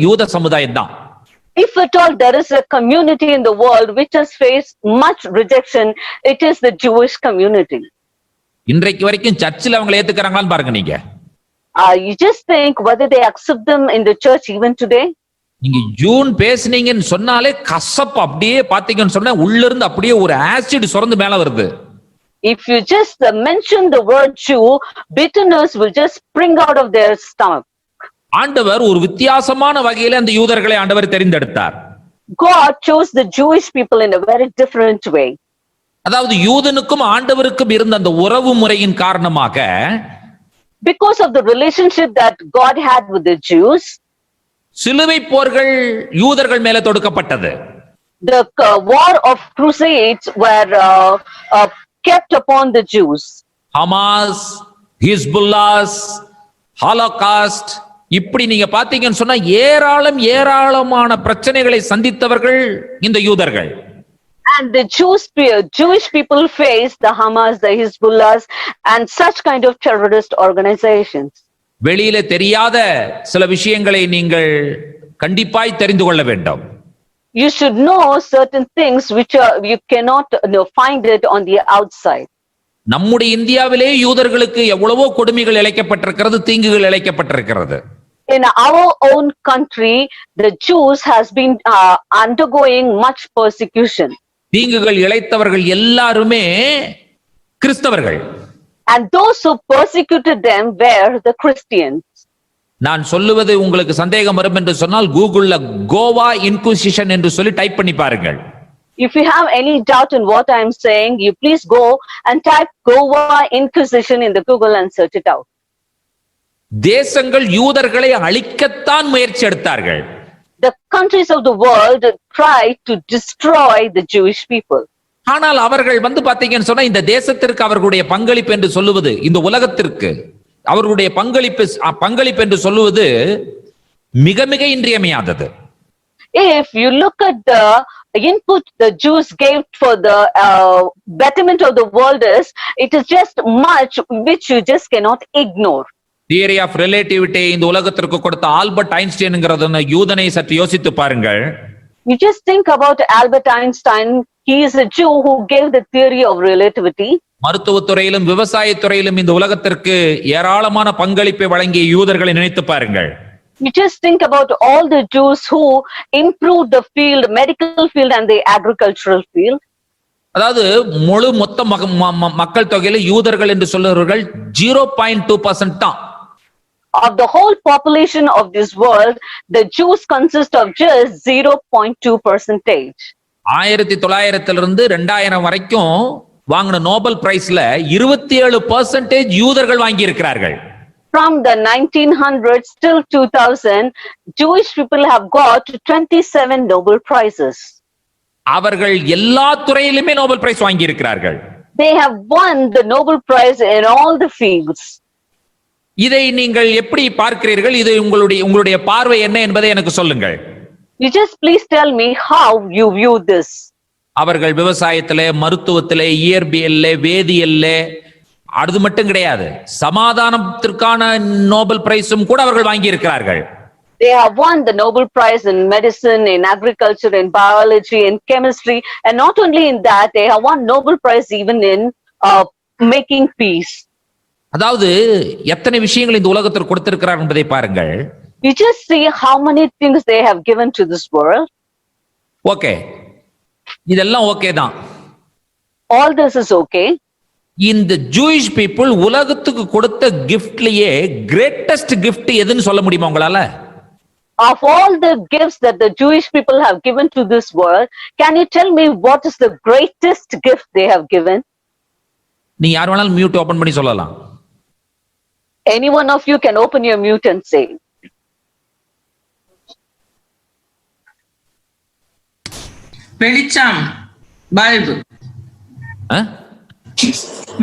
யூத சமுதாயம் தான். If at all there is a community in the world which has faced much rejection, it is the Jewish community. இன்றைக்கு வரைக்கும் சர்ச்சில் அவங்களை ஏத்துக்கறாங்களான்னு பாருங்க நீங்க. You just think whether they accept them in the church even today. நீங்க June பேசுனீங்கன்னு சொன்னாலே கசப்பு அப்படியே பாத்தீங்கன்னு சொன்னா உள்ள இருந்து அப்படியே ஒரு ஆசிட் சுரந்து மேல வருது. If you just mention the word Jew, bitterness will just spring out of their stomach. ஆண்டவர் ஒரு வித்தியாசமான வகையில அந்த யூதர்களை ஆண்டவர் தெரிந்தெடுத்தார். God chose the Jewish people in a very different way. அதாவது யூதனுக்கும் ஆண்டவருக்கும் இருந்த அந்த உறவு முறையின் காரணமாக, because of the relationship that God had with the Jews, சிலுவை போர்கள் யூதர்கள் மேல தொடுக்கப்பட்டது. The war of crusades were kept upon the Jews. Hamas, Hezbollahs, Holocaust, இப்படி நீங்க பாத்தீங்கன்னு சொன்னா ஏராளமான பிரச்சனைகளை சந்தித்தவர்கள் இந்த யூதர்கள். And the Jewish people faced the Hamas, the Hezbollahs, and such kind of terrorist organizations. வெளியில தெரியாத சில விஷயங்களை நீங்கள் கண்டிப்பாய் தெரிந்து கொள்ள வேண்டும். You should know certain things which you cannot find it on the outside. நம்முடைய இந்தியாவிலே யூதர்களுக்கு எவ்வளவோ கொடுமைகள் இழைக்கப்பட்டிருக்கிறது, தீங்குகள் இழைக்கப்பட்டிருக்கிறது. In our own country, the Jews has been undergoing much persecution. தீங்குகள் இழைத்தவர்கள் எல்லாருமே கிறிஸ்தவர்கள். And those who persecuted them were the Christians. நான் சொல்லுவது உங்களுக்கு சந்தேகம் வரும் என்று சொன்னால் கூகுள்ல கோவா இன்குசிஷன் என்று சொல்லி டைப் பண்ணி பாருங்கள். If you have any doubt in what I am saying, you please go and type Goa Inquisition in the Google and search it out. தேசங்கள் யூதர்களை அழிக்கத்தான் முயற்சி எடுத்தார்கள். The countries of the world tried to destroy the Jewish people. ஆனால் அவர்கள் பாத்தீங்கன்னு சொன்னா இந்த தேசத்திற்கு அவர்களுடைய பங்களிப்பு என்று சொல்லுவது, இந்த உலகத்திற்கு அவர்களுடைய பங்களிப்பு என்று சொல்லுவது மிக மிக இன்றியமையாதது. If you look at the input the Jews gave for the betterment of the world it is just much which you just cannot ignore. Theory of relativity இந்த உலகத்திற்கு கொடுத்த ஆல்பர்ட் ஐன்ஸ்டைன்ங்கிறது யூதனை சற்று யோசித்து பாருங்கள். You just think about Albert Einstein. He is a Jew who gave the theory of relativity. மருத்துவத்துறையிலும் விவசாயத்துறையிலும் இந்த உலகத்திற்கு ஏராளமான பங்களிப்பை வழங்கிய யூதர்களை நினைத்து பாருங்கள். You just think about all the Jews who improved the field, medical field and the agricultural field. அதாவது முழு மொத்த மக்கள் தொகையில யூதர்கள் என்று சொல்லுறவர்கள் 0.2% தான். Of the whole population of this world, the Jews consist of just 0.2%. 1900 2000 வரைக்கும் வாங்கின நோபல் பிரைஸ்ல 27% யூதர்கள் வாங்கி இருக்கிறார்கள். From the 1900s till 2000, Jewish people have got 27 Nobel Prizes. அவர்கள் எல்லா துறையிலுமே நோபல் பிரைஸ் வாங்கி இருக்கிறார்கள். They have won the Nobel Prize in all the fields. இதை நீங்கள் எப்படி பார்க்கிறீர்கள்? இது உங்களுடைய பார்வை என்ன என்பதை எனக்கு சொல்லுங்கள். You just please tell me how you view this. அவர்கள் விவசாயத்திலே, மருத்துவத்திலே, இயற்பியல்ல, வேதியியல்ல, அது மட்டும் கிடையாது, சமாதானத்திற்கான நோபல் பிரைஸும் கூட அவர்கள் வாங்கி இருக்கிறார்கள். They have won the Nobel Prize in medicine, in agriculture, in biology, in chemistry, and not only in that, they have won Nobel Prize even in making peace. அதாவது எத்தனை விஷயங்கள் இந்த உலகத்திற்கு கொடுத்திருக்கிறார் என்பதை பாருங்கள். You just see how many things they have given to this world. Okay, இதெல்லாம் okay தான். All this is okay. இந்த ஜூயிஷ் பீப்புள் உலகத்துக்கு கொடுத்த கிஃப்ட்லயே கிரேட்டஸ்ட் கிஃப்ட் எதுன்னு சொல்ல முடியுமா உங்களால? Of all the gifts that the Jewish people have given to this world, can you tell me what is the greatest gift they have given? நீ யார் வேணாலும் மியூட் ஓபன் பண்ணி சொல்லலாம். Any one of you can open your mute and say. வெளிச்சம், bulb.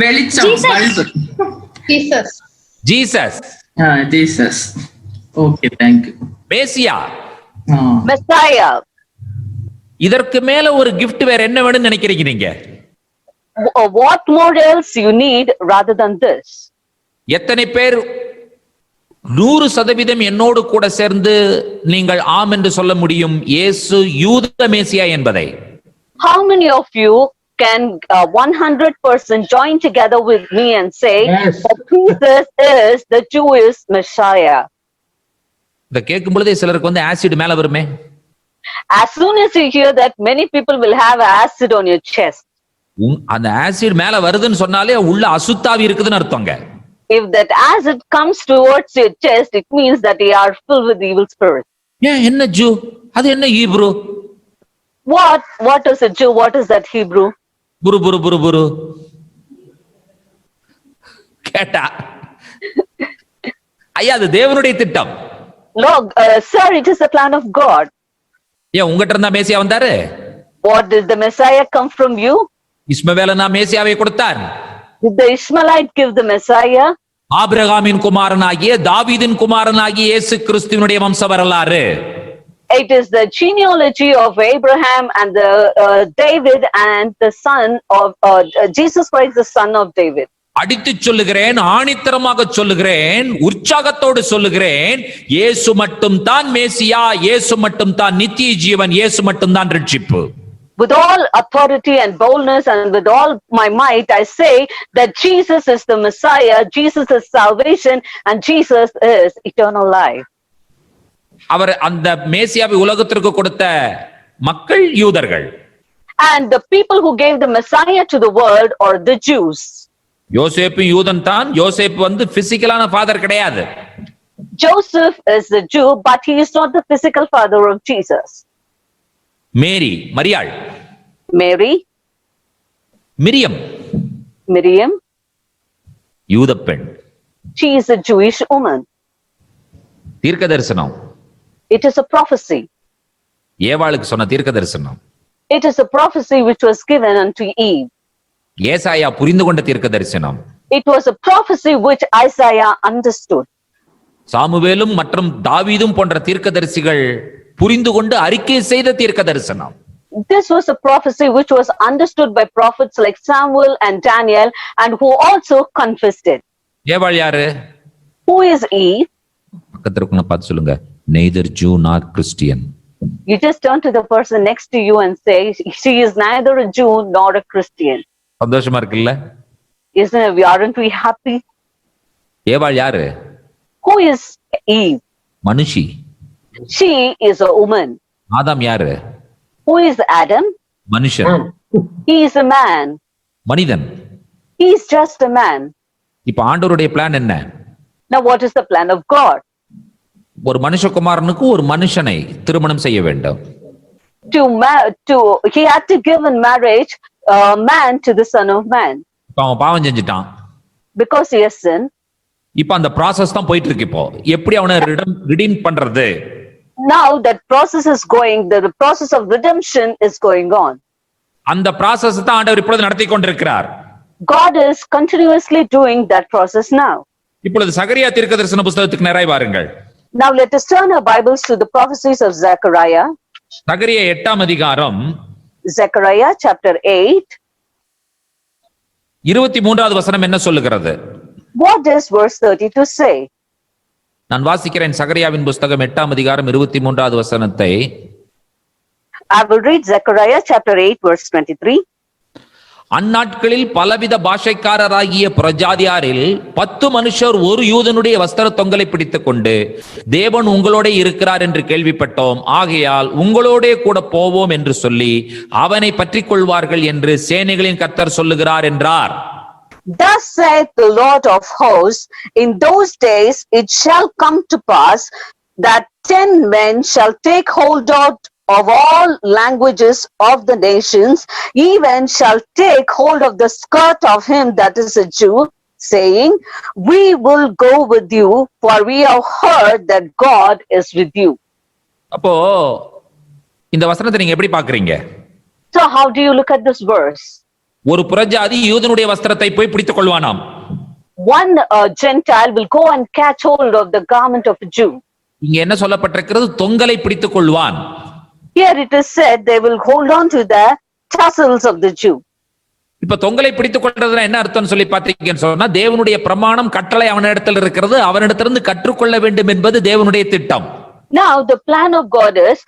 வெளிச்சம், bulb. Jesus. Jesus. Jesus. Okay, thank you. Messiah. Messiah. இதற்கு மேல ஒரு gift வேற என்ன வேணும்னு நினைக்கிறீங்க நீங்க? What more else you need rather than this? எத்தனை பேர் 100% என்னோடு கூட சேர்ந்து நீங்கள் ஆம் என்று சொல்ல முடியும் இயேசு யூத மேசியா என்பதை? How many of you can 100% join together with me and say that Jesus is the Jewish Messiah? இத கேட்கும் பொழுதே சிலருக்கு வந்து ஆசிட் மேல வருமே. As soon as you hear that, many people will have acid on your chest. அந்த acid மேல வருதுன்னு சொன்னாலே உள்ள அசுத்தாவி இருக்குதுன்னு அர்த்தங்க. If that acid comes towards your chest, it means that you are filled with evil spirits. ஏன் என்ன zoo? அது என்ன Hebrew? What is a Jew? What is that Hebrew? புரு புரு புரு புரு கேட்டா ஐயா அது தேவனுடைய திட்டம். Lord, sir, it is the plan of God. ஏன் உங்ககிட்ட இருந்தா மேசியா வந்தாரு? What did the Messiah come from you? இஸ்மவேலனா மேசியாவை கொடுத்தார். Did the Ishmaelite give the Messiah? ஆபிரகாமின் குமாரனாகிய தாவீதின் குமாரனாகிய இயேசு கிறிஸ்துவினுடைய வம்ச வரலாறு. It is the genealogy of Abraham and the David and the son of Jesus Christ, the son of David. அடித்து சொல்லுகிறேன், ஆணித்தரமாக சொல்லுகிறேன், உற்சாகத்தோடு சொல்லுகிறேன், இயேசு மட்டும் தான் மேசியா, இயேசு மட்டும் தான் நித்திய ஜீவன், இயேசு மட்டும் தான் ரட்சிப்பு. With all authority and boldness and with all my might, I say that Jesus is the Messiah, Jesus is salvation, and Jesus is eternal life. அவர் அந்த மேசியாவை உலகத்திற்கு கொடுத்த மக்கள் யூதர்கள். And the people who gave the Messiah to the world are the Jews. யோசேப்பு யூதன் தான். யோசேப்பு வந்து பிசிக்கலான ஃபாதர் கிடையாது. Joseph is the Jew, but he is not the physical father of Jesus. மேரி, மரியாள். Mary, மிரியம், Miriam, யூத பெண். she is a Jewish woman. தீர்க்க தரிசனம். It is a prophecy. ஏவாளுக்கு சொன்ன தீர்க்க தரிசனம். It is a prophecy which was given unto Eve. ஏசாயா புரிந்து கொண்ட தீர்க்க தரிசனம். It was a prophecy which Isaiah understood. சாமுவேலும் மற்றும் தாவீதும் போன்ற தீர்க்கதரிசிகள் புரிந்து கொண்டு அறிக்கை செய்த தீர்க்க தரிசனம். This was a prophecy which was understood by prophets like Samuel and Daniel and who also confessed it. ஏவாள் யாரு? Who is Eve? பக்கத்துல இருக்கவங்க பார்த்து சொல்லுங்க, neither Jew nor Christian. You just turn to the person next to you and say, she is neither a Jew nor a Christian. சந்தோஷமா இருக்குல்ல? Aren't we happy? ஏவாள் யாரு? Who is Eve? மனுஷி. She is a woman. ஆதாம் யாரு? Who is Adam? மனுஷன். He is a man. மனிதன். He is just a man. இப்ப ஆண்டவருடைய பிளான் என்ன? Now what is the plan of God? ஒரு மனுஷகுமாரனுக்கு ஒரு மனுஷனை திருமணம் செய்ய வேண்டும். He had to give in marriage man to the son of man. அவன் பாவம் செஞ்சுட்டான். Because he has sinned. இப்ப அந்த ப்ராசஸ் தான் போயிட்டு இருக்கு. இப்போ எப்படி அவனை ரிடீம் பண்றது? Now that process is going, the process of redemption is going on. அந்த ப்ராசஸ் தான் ஆண்டவர் இப்பொழுது நடத்தி கொண்டிருக்கிறார். God is continuously doing that process now. இப்பொழுது சகரியா தீர்க்கதரிசன புத்தகத்துக்கு நேராய் வாருங்கள். Now let us turn our Bibles to the prophecies of Zechariah. சகரியா 8ஆம் அதிகாரம் Zechariah chapter 8. 23வது வசனம் என்ன சொல்லுகிறது? What does verse 32 say? நான் வாசிக்கிறேன் சகரியாவின் புத்தகம் 8ஆம் அதிகாரம் 23வது வசனத்தை. I will read Zechariah chapter 8 verse 23. அந்நாட்களில் பலவித பாஷைக்காரராகிய புறஜாதியாரில் 10 மனுஷர் ஒரு யூதனுடைய வஸ்திர தொங்கலை பிடித்துக் கொண்டு தேவன் உங்களோட இருக்கிறார் என்று கேள்விப்பட்டோம், ஆகையால் உங்களோட கூட போவோம் என்று சொல்லி அவனை பற்றிக் கொள்வார்கள் என்று சேனைகளின் கர்த்தர் சொல்லுகிறார் என்றார். Thus saith the Lord of hosts, in those days it shall come to pass that 10 men shall take hold of all languages of the nations, even shall take hold of the skirt of him that is a Jew, saying, we will go with you, for we have heard that God is with you. அப்போ இந்த வசனத்தை நீங்க எப்படி பாக்குறீங்க? So how do you look at this verse? ஒரு புறஜாதி யூதனுடைய வஸ்திரத்தை போய் பிடித்துக் கொள்வானாம். One Gentile will go and catch hold of the garment of a Jew. இங்க என்ன சொல்லப்பட்டிருக்கிறது? தொங்கலை பிடித்துக் கொள்வான். Here it is said they will hold on to the tassels of the Jew. இப்ப தொங்கலை பிடித்துக் கொள்றதுனா என்ன அர்த்தம் சொல்லி பாத்தீங்கன்னு சொன்னா, தேவனுடைய பிரமாணம் கட்டளை அவனிடத்தில் இருக்கிறது, அவனிடத்திலிருந்து கற்றுக்கொள்ள வேண்டும் என்பது தேவனுடைய திட்டம். Now the plan of God is,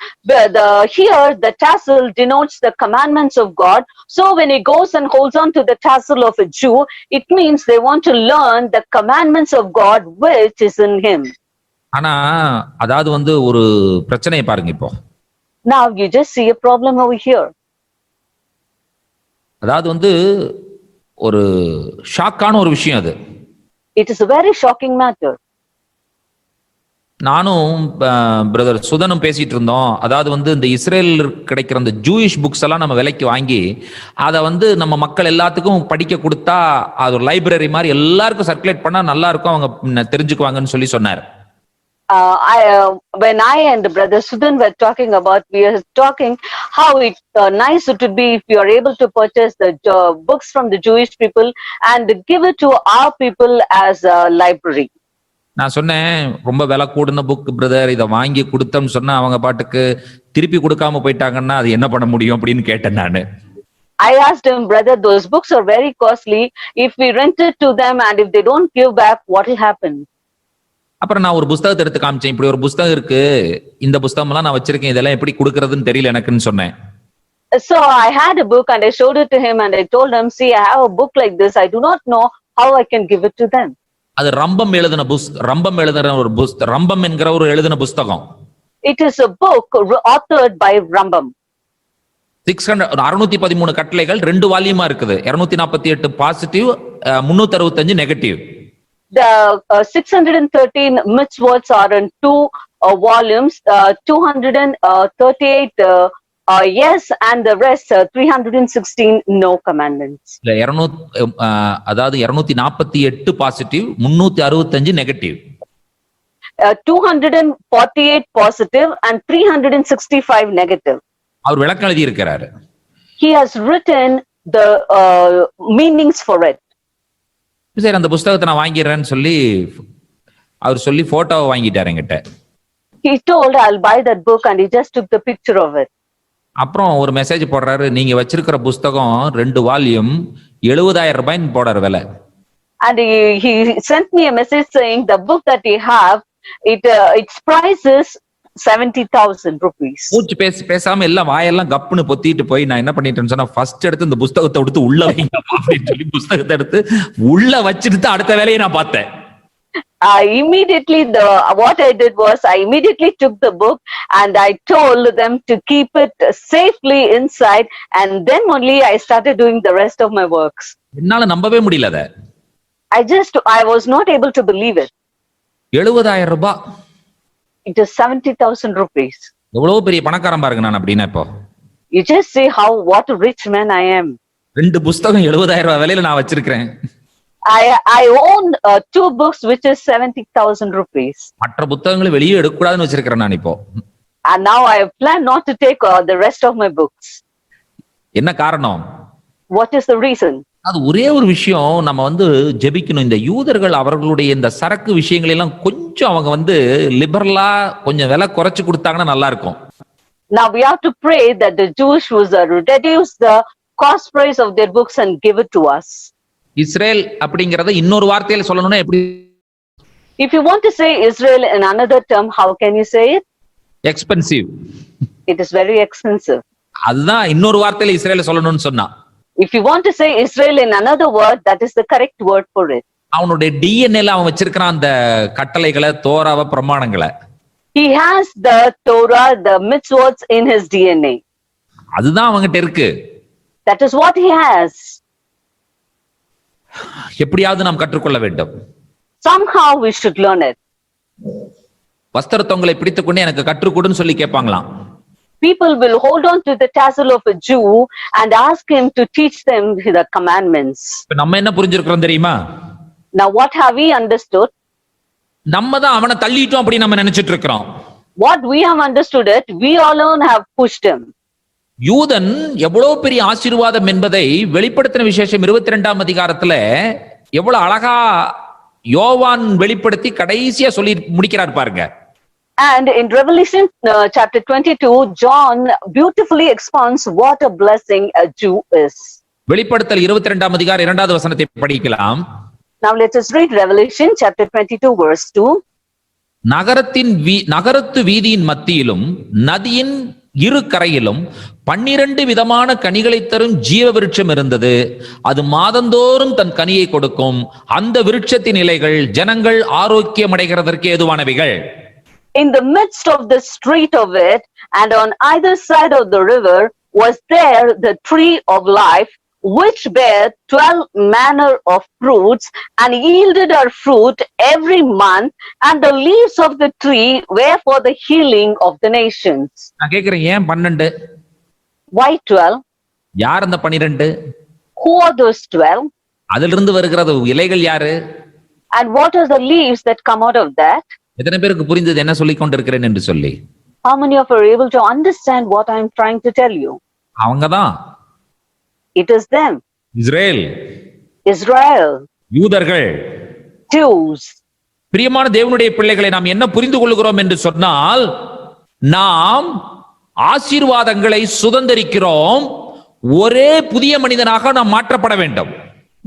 here the tassel denotes the commandments of God. So when he goes and holds on to the tassel of a Jew, it means they want to learn the commandments of God which is in him. ஆனா அதாவது ஒரு பிரச்சனையை பாருங்க. இப்போ Now you just see a problem over here. அதாவது ஒரு ஷாக்கான ஒரு விஷயம் அது. It is a very shocking matter. நானும் பிரதர் சுதனும் பேசிட்டு இருந்தோம். அதாவது இந்த இஸ்ரேல் கிடைக்கிற அந்த ஜூயிஷ் புக்ஸ் எல்லாம் நம்ம விலைக்கு வாங்கி அதை நம்ம மக்கள் எல்லாத்துக்கும் படிக்க கொடுத்தா அது ஒரு லைப்ரரி மாதிரி எல்லாருக்கும் சர்க்குலேட் பண்ணா நல்லா இருக்கும், அவங்க தெரிஞ்சுக்குவாங்கன்னு சொல்லி சொன்னார். When I and brother Sudan were talking about, we are talking how it nice it would be if you are able to purchase the books from the Jewish people and give it to our people as a library. நான் சொன்னேன், ரொம்ப விலை கூடுன book brother, இதை வாங்கி கொடுத்தோம்னு சொன்னா அவங்க பாட்டுக்கு திருப்பி கொடுக்காம போயிட்டாங்கன்னா அது என்ன பண்ண முடியும் அப்படின்னு கேட்டேன் நானு. I asked him, brother, those books are very costly. If we rent it to them and if they don't give back, what will happen? அப்புறம் நான் ஒரு புத்தகத்தை எடுத்து காமிச்சேன். இப்படி ஒரு புத்தகம் இருக்கு, இந்த புத்தகம் எல்லாம் நான் வச்சிருக்கேன், இதெல்லாம் எப்படி கொடுக்கறதுன்னு தெரியல எனக்குன்னு சொன்னேன். So I had a book and I showed it to him and I told him, see, I have a book like this. I do not know how I can give it to them. அது ரம்பம் எழுதின ஒரு ரம்பம் என்கிற ஒரு எழுதின புத்தகம். It is a book authored by Rambam. 613 கட்டளைகள் 2 வால்யூமா இருக்குது. 248 positive, 365 negative. The 613 mitzvot are in 2 volumes, 238 yes, and the rest 316 no commandments. அதாவது 248 positive, 365 negative. 248 positive and 365 negative. அவர் விளக்கம் எழுதி இருக்கிறார். He has written the meanings for it. சரி, அந்த புத்தகத்தை நான் வாங்கிடுறேன்னு சொல்லி அவர் சொல்லி போட்டோவை வாங்கிட்டாரு என்கிட்ட. He told I'll buy that book and he just took the picture of it. அப்புறம் ஒரு மெசேஜ் போடுறாரு, நீங்க வச்சிருக்கிற புத்தகம் 2 வால்யூம் 70,000 ரூபாய்ன்னு போடுற விலை. And he sent me a message saying the book that he have, its price is 70,000 rupees. மூச்சு பேசாம எல்லாம் வாயெல்லாம் கப்புன்னு பொத்திட்டு போய் நான் என்ன பண்ணிட்டேன்னு சொன்னா, ஃபர்ஸ்ட் எடுத்து இந்த புத்தகத்தை எடுத்து உள்ள வைங்க அப்படின்னு சொல்லி புத்தகத்தை எடுத்து உள்ள வச்சிட்டு அடுத்த வேலையை நான் பார்த்தேன். Immediately what I did was I immediately took the book and I told them to keep it safely inside, and then only I started doing the rest of my works. என்னால நம்பவே முடியல அத. I was not able to believe it. 70,000 ரூபாய். It is 70,000 rupees. எவ்வளவு பெரிய பணக்காரன் பாருங்க நான் அப்படின்னா. இப்போ you just see what a rich man I am. 2 புத்தகம் 70,000 ரூபாய் விலையில நான் வச்சிருக்கிறேன். I own 2 books which is 70,000 rupees. மற்ற புத்தகங்களை வெளியே எடுக்கக்கூடாதுன்னு வச்சிருக்கிறேன் நான் இப்போ. And now I plan not to take the rest of my books. என்ன காரணம்? What is the reason? அது ஒரே ஒரு விஷயம், நம்ம ஜெபிக்கணும். இந்த யூதர்கள் அவர்களுடைய இந்த சரக்கு விஷயங்களை எல்லாம் கொஞ்சம் அவங்க லிபரலா கொஞ்சம் விலை குறைச்சு கொடுத்தாங்கன்னா நல்லா இருக்கும். Now we have to pray that the Jews should reduce the cost price of their books and give it to us. Israel அப்படிங்கறத இன்னொரு வார்த்தையில சொல்லணும்னா எப்படி? If you want to say Israel in another term, how can you say it? Expensive. It is very expensive. அதுதான் இன்னொரு வார்த்தையில இஸ்ரேல சொல்லணும்னு சொன்னா. If you want to say Israel in another word, that is the correct word for it. அவனுடைய டிஎன்ஏல அவன் வச்சிருக்கான் அந்த கட்டளைகளை, தோராவ, பிரமாணங்களை. He has the Torah, the mitzvot in his DNA. அதுதான் அவங்கிட்ட இருக்கு. That is what he has. எப்படியாவது நாம் கற்றுக்கொள்ள வேண்டும். Somehow we should learn it. வஸ்திர தொங்கலை பிடித்துக்கொண்டு எனக்கு கற்றுக்கொடுன்னு சொல்லி கேட்பாங்களாம். People will hold on to the tassel of a Jew and ask him to teach them the commandments. நம்ம என்ன புரிஞ்சிருக்கிறோம் தெரியுமா? Now what have we understood? நம்ம தான் அவனை தள்ளிட்டோம் அப்படி நம்ம நினைச்சிட்டு இருக்கிறோம். What we have understood it, we alone have pushed him. யூதன் எவ்வளவு பெரிய ஆசீர்வாதம் என்பதை வெளிப்படுத்தின விசேஷம் 22ஆம் அதிகாரத்துல எவ்வளவு அழகா யோவான் வெளிப்படுத்தி கடைசியா சொல்லி முடிக்கிறார் பாருங்க. And in Revelation chapter 22, John beautifully expounds what a blessing a Jew is. வெளிப்படுத்தல் 22ஆம் அதிகாரம் 2வது வசனத்தை படிக்கலாம். Now let us read Revelation chapter 22 verse 2. நகரத்து வீதியின் மத்தியிலும் நதியின் இரு கரையிலும் 12 விதமான கனிகளை தரும் ஜீவ விருட்சம் இருந்தது. அது மாதந்தோறும் தன் கனியை கொடுக்கும். அந்த விருட்சத்தின் இலைகள் ஜனங்கள் ஆரோக்கியம் அடைகிறதற்கு ஏதுவானவைகள். In the midst of the street of it, and on either side of the river, was there the tree of life, which bare 12 manner of fruits, and yielded her fruit every month, and the leaves of the tree were for the healing of the nations. நான் கேக்குறேன், ஏன் 12? Why 12? யார் அந்த 12? Who are those 12? அதிலிருந்து வருகிறது இலைகள் யாரு? And what are the leaves that come out of that? எத்தனை பேருக்கு புரிந்தது என்ன சொல்லிக் கொண்டிருக்கிறேன் என்று சொல்லி? How many of you are able to understand what I am trying to tell you? அவங்கதான். It is them. Israel. Israel. யூதர்கள். Jews. பிரியமான தேவனுடைய பிள்ளைகளை நாம் என்ன புரிந்து கொள்கிறோம் என்று சொன்னால், நாம் ஆசீர்வாதங்களை சுதந்தரிக்கிறோம். ஒரே புதிய மனிதனாக நாம் மாற்றப்பட வேண்டும்.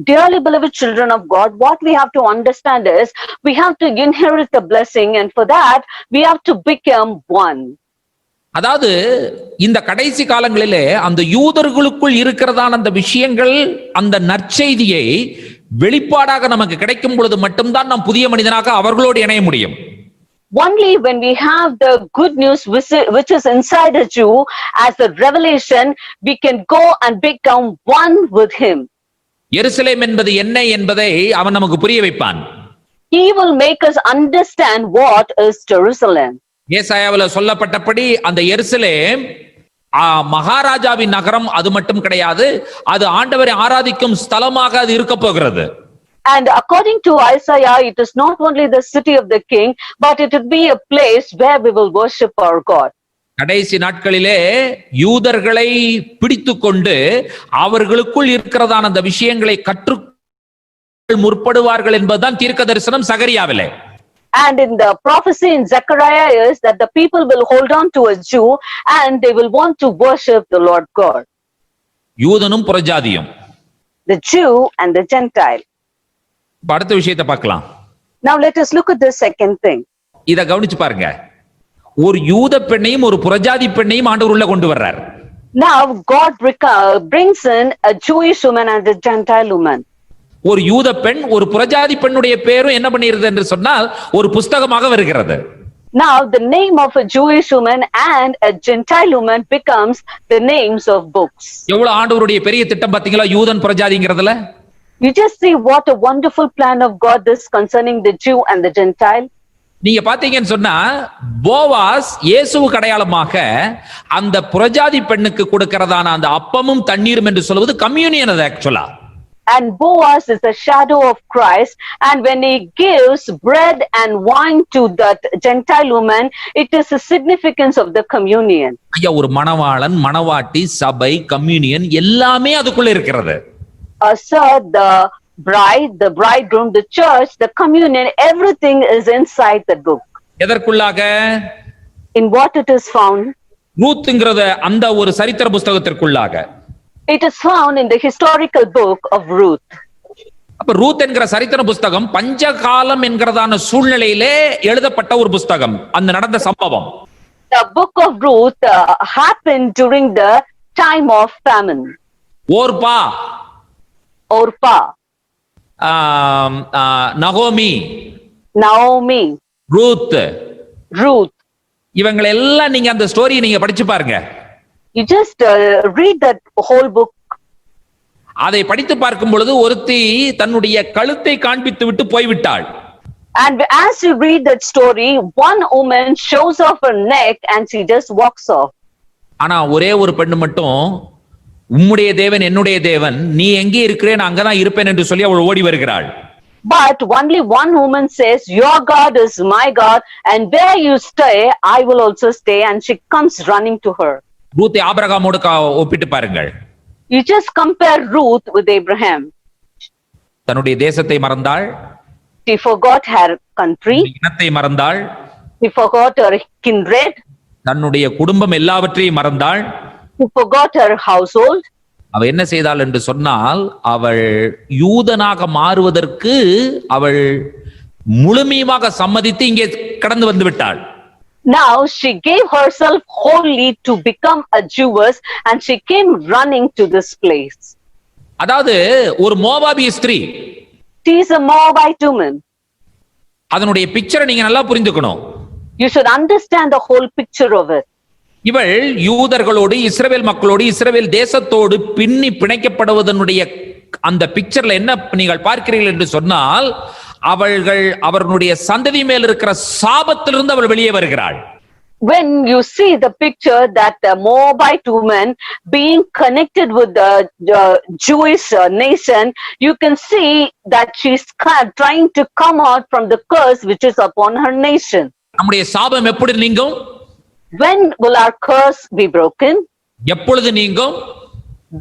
Dearly beloved children of God, what we have to understand is we have to inherit the blessing, and for that we have to become one. அதாவது இந்த கடைசி காலங்களிலே அந்த யூதர்களுக்குள் இருக்கிறதான அந்த விஷயங்கள், அந்த நற்செய்தியை வெளிப்பாடாக நமக்கு கிடைக்கும் பொழுது மட்டும்தான் நாம் புதிய மனிதனாக அவர்களோடு இணைய முடியும். Only when we have the good news which is inside a Jew as the revelation, we can go and become one with him. எருசலேம் என்பது என்ன என்பதை அவன் நமக்கு புரிய வைப்பான். He will make us understand what is Jerusalem. ஏசாயாவில சொல்லப்பட்டபடி அந்த எருசலேம் மகாராஜாவின் நகரம் அது மட்டும் கிடையாது, அது ஆண்டவரை ஆராதிக்கும் ஸ்தலமாக அது இருக்க போகிறது. And according to Isaiah, it is not only the city of the king, but it will be a place where we will worship our God. கடைசி நாட்களிலே யூதர்களை பிடித்துக்கொண்டு அவர்களுக்குள் இருக்கிறதான அந்த விஷயங்களை கற்று முற்படுவார்கள் என்பதுதான் தீர்க்க தரிசனம் சகரியாவிலே. And in the prophecy in Zechariah is that the people will hold on to a Jew and they will want to worship the Lord God. யூதனும் புறஜாதியும். The Jew and the Gentile. அடுத்த விஷயத்தை பார்க்கலாம். Now let us look at the second thing. இத கவனிச்சு பாருங்க. ஒரு யூத பெண்ணையும் ஒரு புறஜாதி பெண்ணையும் ஆண்டவர் உள்ள கொண்டு வர்றார். Now God brings in a Jewish woman and a Gentile woman. ஒரு யூத பெண் ஒரு புறஜாதி பெண்ணுடைய பேரும் என்ன பண்ணிருது என்று சொன்னால் ஒரு புஸ்தகமாக வருகிறது. Now the name of a Jewish woman and a Gentile woman becomes the names of books. எவ்வளவு ஆண்டவருடைய பெரிய திட்டம் பாத்தீங்களா யூதன் புறஜாதிங்கிறதுல? You just see what a wonderful plan of God is concerning the Jew and the Gentile. நீங்க பாத்தீங்கன்னு சொன்னா Boaz இயேசுவுக்கு அடையாளமாக அந்த புறஜாதி பெண்ணுக்கு கொடுக்கிறதான அந்த அப்பமும் தண்ணீரும் என்று சொல்வது கம்யூனியன். அது ஆக்சுவலா And Boaz is a shadow of Christ. And when he gives bread and wine to that Gentile woman, it is a significance of the communion. ஐயா, ஒரு மணவாளன், மணவாட்டி, சபை, கம்யூனியன் எல்லாமே அதுக்குள்ள இருக்கிறது. Sir, the bride, the bridegroom, the church, the communion, everything is inside the book. எதற்குள்ளாக? In what it is found? ரூத்ங்கிறத அந்த ஒரு சரித்திர புஸ்தகத்திற்குள்ளாக. It is found in the historical book of Ruth. அப்ப ரூத் என்கிற சரித்திர புஸ்தகம் பஞ்சகாலம் என்கிறதான சூழ்நிலையிலே எழுதப்பட்ட ஒரு புஸ்தகம், அந்த நடந்த சம்பவம். The book of Ruth happened during the time of famine. ஓர்பா, Orpah, நகோமி, Naomi, ரூத், Ruth. இவங்களை எல்லாம் நீங்க அந்த ஸ்டோரியை நீங்க படிச்சு பாருங்க. You just read that whole book. அதை படித்து பார்க்கும் பொழுது ஒருத்தி தன்னுடைய கழுத்தை காண்பித்து விட்டு போய்விட்டாள். And as you read that story, one woman shows off her neck and she just walks off. ஆனா ஒரே ஒரு பெண்ணு மட்டும், உம்முடைய தேவன் என்னுடைய தேவன், நீ எங்கே இருக்கிறே நான் அங்கதான் இருப்பேன் என்று சொல்லி அவள் ஓடி வருகிறாள். But only one woman says, your God is my God, and where you stay, I will also stay. And she comes running to her. ரூத்தை ஆபிரகாமோடு ஒப்பிட்டு பாருங்கள். You just compare Ruth with Abraham. தன்னுடைய தேசத்தை மறந்தாள், She forgot her country. இனத்தை மறந்தாள், She forgot her kindred. தன்னுடைய குடும்பம் எல்லாவற்றையும் மறந்தாள். She forgot her household. அவள் என்ன செய்தாள் என்று சொன்னால், அவள் யூதனாக மாறுவதற்கு அவள் முழுமையாக சம்மதித்து இங்கே கடந்து வந்து விட்டாள். Now she gave herself wholly to become a Jewess, and she came running to this place. அதாவது ஒரு மோவாபிய ஸ்திரீ. She is a Moabite woman. அதனுடைய பிக்சரை நீங்க நல்லா புரிந்துக்கணும். You should understand the whole picture of it. இவள் யூதர்களோடு, இஸ்ரவேல் மக்களோடு, இஸ்ரவேல் தேசத்தோடு பின்னி பிணைக்கப்படுவதனுடைய அந்த பிக்சர்ல என்ன நீங்கள் பார்க்கிறீர்கள் என்று சொன்னால், அவர்களுடைய சந்ததி மேல் இருக்கிற சாபத்திலிருந்து அவள் வெளியே வருகிறாள். When you see the picture that the Moabite woman being connected with the Jewish nation, you can see that she's trying to come out from the curse which is upon her nation. நம்முடைய சாபம் எப்படி நீங்கும்? When will our curse be broken? எப்பொழுது நீங்கும்?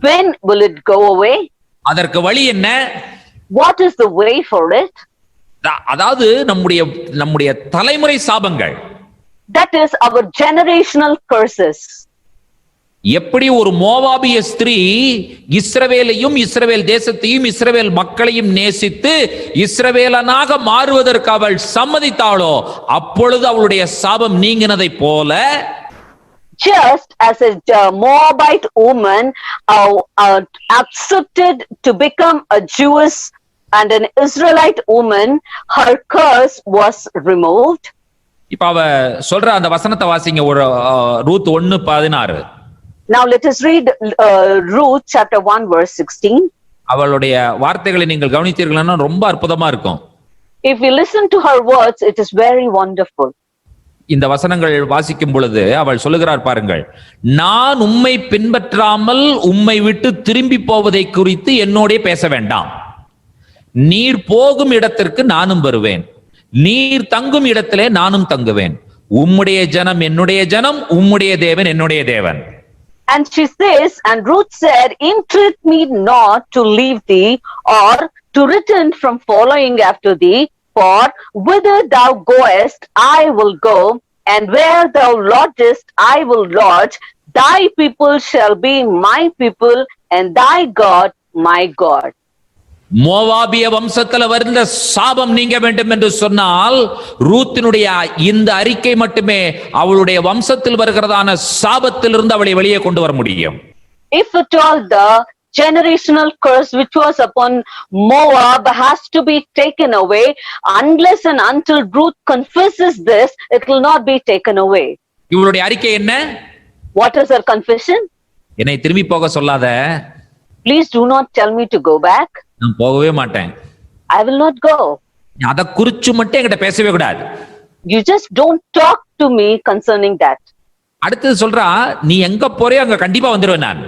When will it go away? அதற்கு வழி என்ன? What is the way for it? அதாவது நம்முடைய தலைமுறை சாபங்கள். That is our generational curses. எப்படி ஒரு மோவாபிய ஸ்திரீ இஸ்ரவேலையும், இஸ்ரவேல் தேசத்தையும், இஸ்ரவேல் மக்களையும் நேசித்து இஸ்ரவேலனாக மாறுவதற்கு அவள் சம்மதித்தாளோ, அப்பொழுது அவளுடைய சாபம் நீங்கினதை போல, just as a Moabite woman accepted to become a Jewish and an Israelite woman, her curse was removed. இப்ப அவ சொல்ற அந்த வசனத்தை வாசிங்க, ஒரு Ruth 1:16. Now let us read Ruth chapter 1 verse 16. அவளுடைய வார்த்தைகளை நீங்கள் கவனித்தீர்கள்னா ரொம்ப அற்புதமா இருக்கும். If we listen to her words, it is very wonderful. இந்த வசனங்கள் வாசிக்கும் பொழுது அவள் சொல்லுகிறார் பாருங்கள், நான் உம்மை பின்பற்றாமல் உம்மை விட்டு திரும்பி போவதை குறித்து என்னோடே பேச வேண்டாம். நீர் போகும் இடத்திற்கு நானும் வருவேன், நீர் தங்கும் இடத்திலே நானும் தங்குவேன். உம்முடைய ஜனம் என்னுடைய ஜனம், உம்முடைய தேவன் என்னுடைய தேவன். And she says, and Ruth said, entreat me not to leave thee or to return from following after thee, for whither thou goest, I will go, and where thou lodgest, I will lodge. Thy people shall be my people, and thy God my God. மோவாபிய வம்சத்துல வருந்த சாபம் நீங்க வேண்டும் என்று சொன்னால், ரூத்தினுடைய இந்த அறிக்கை மட்டுமே அவளுடைய வம்சத்தில் வருகிறதான சாபத்திலிருந்து அவளை வெளியே கொண்டு வர முடியும். If at all the generational curse which was upon Moab has to be taken away, unless and until Ruth confesses this, it will not be taken away. இவளுடைய அறிக்கை என்ன? What is her confession? என்னை திரும்பி போக சொல்லாத. Please do not tell me to go back. நான் போகவே மாட்டேன். I will not go. அத குறிச்சு மட்டும் என்கிட்ட பேசவே கூடாது. You just don't talk to me concerning that. அடுத்து சொல்றா, நீ எங்க போறியோ அங்க கண்டிப்பா வந்துருவேன் நான்.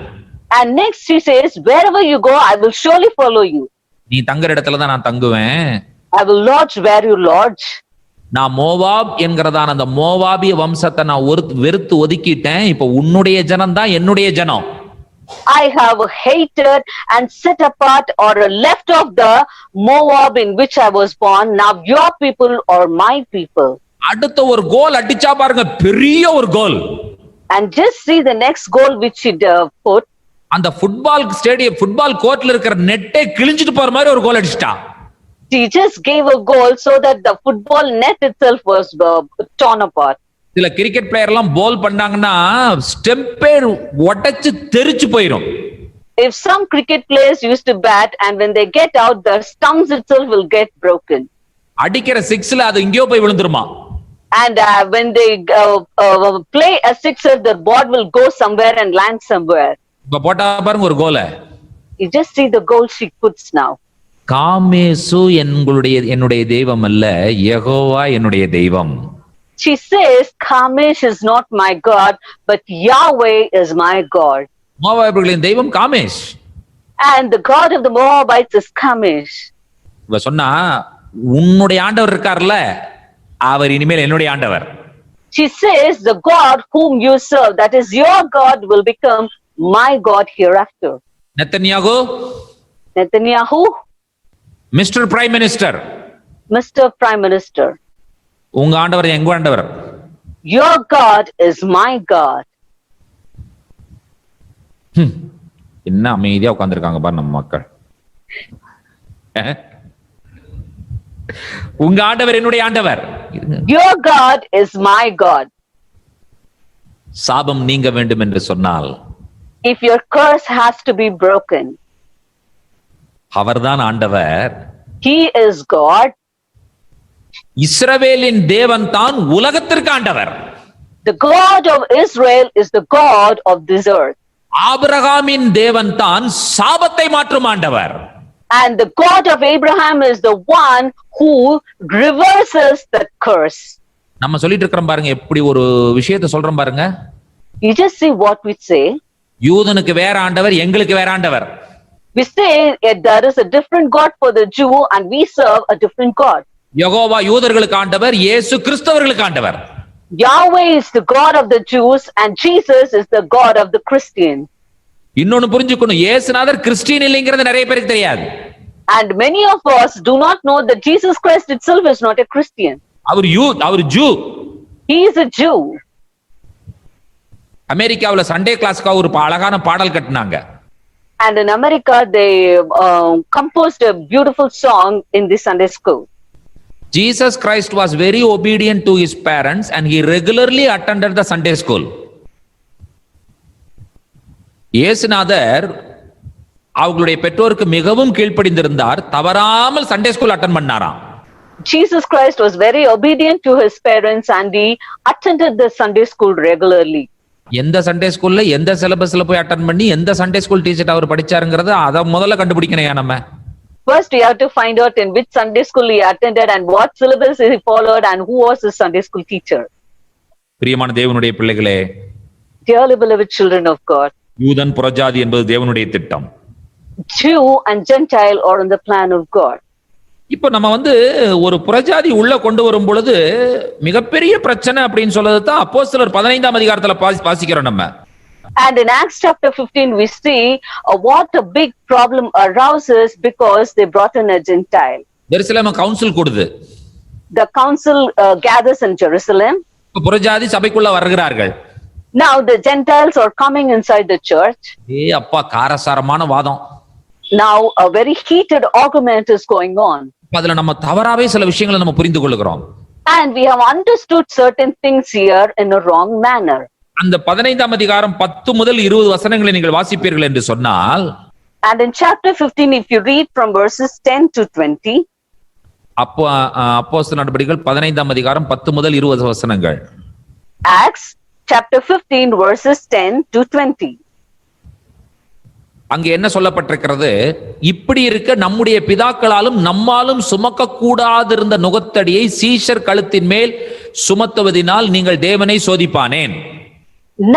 And next he says, wherever you go, I will surely follow you. நீ தங்குற இடத்துல தான் நான் தங்குவேன். I will lodge where you lodge. நான் மோவாப் என்கிறதான அந்த மோவாபிய வம்சத்தை நான் வெறுத்து ஒதுக்கிட்டேன். இப்ப உன்னுடைய ஜனம் தான் என்னுடைய ஜனம். I have hated and set apart or left off the Moab in which I was born. Now your people are my people. அடுத்த ஒரு கோல் அடிச்சா பாருங்க, பெரிய ஒரு கோல். And just see the next goal which he put. அந்த football கோர்ட்ல இருக்கிற நெட்டை கிழிஞ்சிட்டு போற மாதிரி ஒரு கோல் அடிச்சிட்டான். He just gave a goal so that the football net itself was torn apart. சில கிரிக்கெட் பிளேயர் எல்லாம் பால் பண்ணாங்கன்னா ஸ்டெம்பே உடைச்சு தெரிச்சு போயிடும். If some cricket players used to bat and when they get out, the stumps itself will get broken. அடிக்கிற சிக்ஸ்ல அது எங்கேயோ போய் விழுந்துருமா. And when they play a sixer, the ball will go somewhere and land somewhere. இப்ப போட்டா பாருங்க ஒரு கோல. You just see the goal she puts now. காமேசு என்னுடைய தெய்வம் அல்ல, யெகோவா என்னுடைய தெய்வம். She says, Kamesh is not my God, but Yahweh is my God. மோவாபியர்களின் தெய்வம் Kamesh. And the God of the Moabites is Kamesh. இவ சொன்னா உன்னுடைய ஆண்டவர் இருக்கார்ல, அவர் இனிமேல் என்னுடைய ஆண்டவர். She says, the God whom you serve, that is your God, will become my God hereafter. Netanyahu, mister prime minister, Mr. Prime Minister, உங்க ஆண்டவர் எங்க ஆண்டவர்? your God is my God. என்ன அமைதியா உட்கார்ந்திருக்காங்க பாரு நம்ம மக்கள். உங்க ஆண்டவர் என்னுடைய ஆண்டவர். Your God is my God. சாபம் நீங்க வேண்டும் என்று சொன்னால், If your curse has to be broken, அவர்தான் ஆண்டவர். He is God. இஸ்ரவேலின் தேவன் தான் உலகத்திற்கு ஆண்டவர். The God of Israel is the God of this earth. ஆபிரகாமின் தேவன் தான் சாபத்தை மாற்றும் ஆண்டவர். And the God of Abraham is the one who reverses the curse. நம்ம சொல்லிட்டு இருக்கோம் பாருங்க, எப்படி ஒரு விஷயத்தை சொல்றோம் பாருங்க. You just see what we say. யூதனுக்கு வேற ஆண்டவர், எங்களுக்கு வேற ஆண்டவர். We say there is a different God for the Jew and we serve a different God. Jehovah யூதர்களுக்கு ஆண்டவர், இயேசு கிறிஸ்தவர்களுக்கு ஆண்டவர். Yahweh is the God of the Jews and Jesus is the God of the Christian. இன்னொன்னு புரிஞ்சுக்கணும், இயேசுநாதர் Christian இல்லைங்கிறது நிறைய பேருக்கு தெரியாது. And many of us do not know that Jesus Christ itself is not a Christian. அவர் Jew. He is a Jew. அமெரிக்காவுல Sunday கிளாஸ்க்கு ஒரு அழகான பாடல் கட்டினாங்க. And in America they composed a beautiful song in the Sunday school. Jesus Christ was very obedient to his parents and he regularly attended the Sunday school. இயேசுநாதர் அவங்களுடைய பெற்றோருக்கு மிகவும் கீழ்ப்படிந்திருந்தார், தவறாமல் சண்டே ஸ்கூல் அட்டெண்ட் பண்ணாராம். Jesus Christ was very obedient to his parents and he attended the Sunday school regularly. எந்த Sunday ஸ்கூல்ல எந்த சிலபஸ்ல போய் அட்டெண்ட் பண்ணி எந்த சண்டே ஸ்கூல் டீச்சர் அவர் படிச்சாருங்கறத அத முதல்ல கண்டுபிடிக்கணும். நம்ம first we have to find out in which Sunday school he attended and what syllabus he followed and who was his Sunday school teacher. பிரியமான தேவனுடைய பிள்ளைகளே, Dearly beloved children of God, யூதன் புறஜாதி என்பது தேவனுடைய திட்டம். Jew and Gentile are in the plan of God. இப்போ நம்ம ஒரு புறஜாதி உள்ள கொண்டு வரும் பொழுது மிகப்பெரிய பிரச்சனை அப்படின்னு சொல்றது தான் அப்போஸ்தலர் 15ஆம் அதிகாரத்துல வாசிக்கிறோம் நம்ம. And in Acts chapter 15 we see what a big problem arises because they brought in a Gentile. Jerusalem council கூடுது. The council gathers in Jerusalem. புறஜாதி சபைக்குள்ள வருகிறார்கள். Now the Gentiles are coming inside the church. அப்பா காரசாரமான வாதம். Now a very heated argument is going on. அதுல நம்ம தவறாவே சில விஷயங்களை நம்ம புரிந்து கொள்கிறோம். And we have understood certain things here in a wrong manner. அந்த 15ஆம் அதிகாரம் 10 முதல் 20 வசனங்களை நீங்கள் வாசிப்பீர்கள் என்று சொன்னால், and in chapter 15 if you read from verses 10 to 20, அப்போஸ்தலர் நடபடிகள் 15ஆம் அதிகாரம் 10 முதல் 20 வசனங்கள். Acts chapter 15 verses 10 to 20. அங்க என்ன சொல்லப்பட்டிருக்கிறது? இப்படி இருக்க நம்முடைய பிதாக்களாலும் நம்மாலும் சுமக்க கூடாதிருந்த நுகத்தடியை சீஷர் கழுத்தின் மேல் சுமத்துவதினால் நீங்கள் தேவனை சோதிப்பானேன்.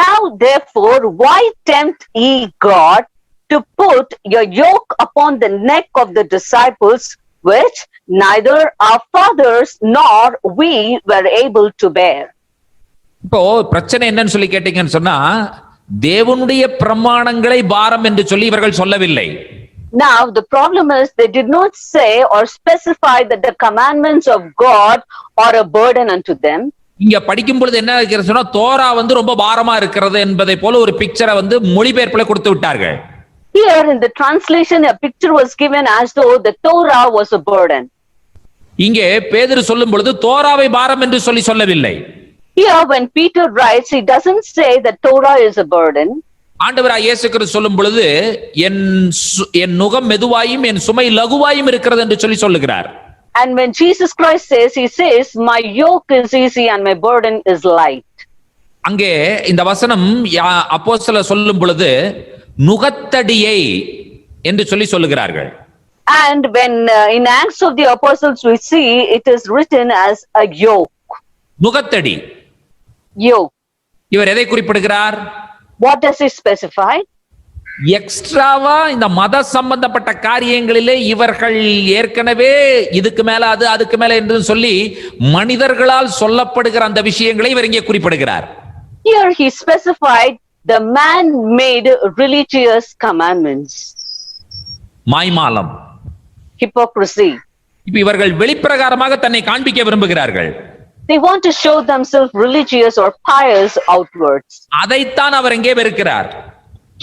Now therefore, why tempt ye God to put your yoke upon the neck of the disciples, which neither our fathers nor we were able to bear? இப்போ பிரச்சனை என்னன்னு சொல்லி கேட்டீங்கன்னு சொன்னா, தேவனுடைய பிரமாணங்களை பாரம் என்று சொல்லி இவர்கள் சொல்லவில்லை. Now the problem is they did not say or specify that the commandments of God are a burden unto them. இங்க படிக்கும் பொழுது என்ன இருக்கிறது சொன்னா, தோரா வந்து ரொம்ப பாரமா இருக்கிறது என்பதை போல ஒரு பிக்சரை வந்து மொழிபெயர்ப்புல கொடுத்து விட்டார்கள். Here in the translation, a picture was given as though the Torah was a burden. இங்கே பேதுரு சொல்லும் பொழுது தோராவை பாரம் என்று சொல்லி சொல்லவில்லை. Here when Peter writes, he doesn't say that Torah is a burden. ஆண்டவராய் இயேசு கிறிஸ்து சொல்லும் பொழுது என் நுகம் மெதுவாயும் என் சுமை லகுவாயும் இருக்கிறது என்று சொல்லி சொல்லுகிறார். And when Jesus Christ says, he says, my yoke is easy and my burden is light. அங்கே இந்த வசனம் அப்போஸ்தலர் சொல்லும் பொழுது நுகத்தடியை என்று சொல்லி சொல்லுகிறார்கள். And when in Acts of the Apostles we see it is written as a yoke. நுகத்தடி. Yoke. இவர் எதை குறிப்பிடுகிறார்? What does he specify? எக்ஸ்ட்ராவா இந்த மத சம்பந்தப்பட்ட காரியங்களிலே இவர்கள் ஏற்கனவே இதுக்கு மேல அது அதுக்கு மேல என்று சொல்லி மனிதர்களால் சொல்லப்படுகிற அந்த விஷயங்களை இவர் இங்கே குறிப்பிடுகிறார். Here he specified the man-made religious commandments. மாய்மாலம். Hypocrisy. இப்ப இவர்கள் வெளிப்பிரகாரமாக தன்னை காண்பிக்க விரும்புகிறார்கள். They want to show themselves religious or pious outwards. அதைத்தான் அவர் இங்கே வெறுக்கிறார்.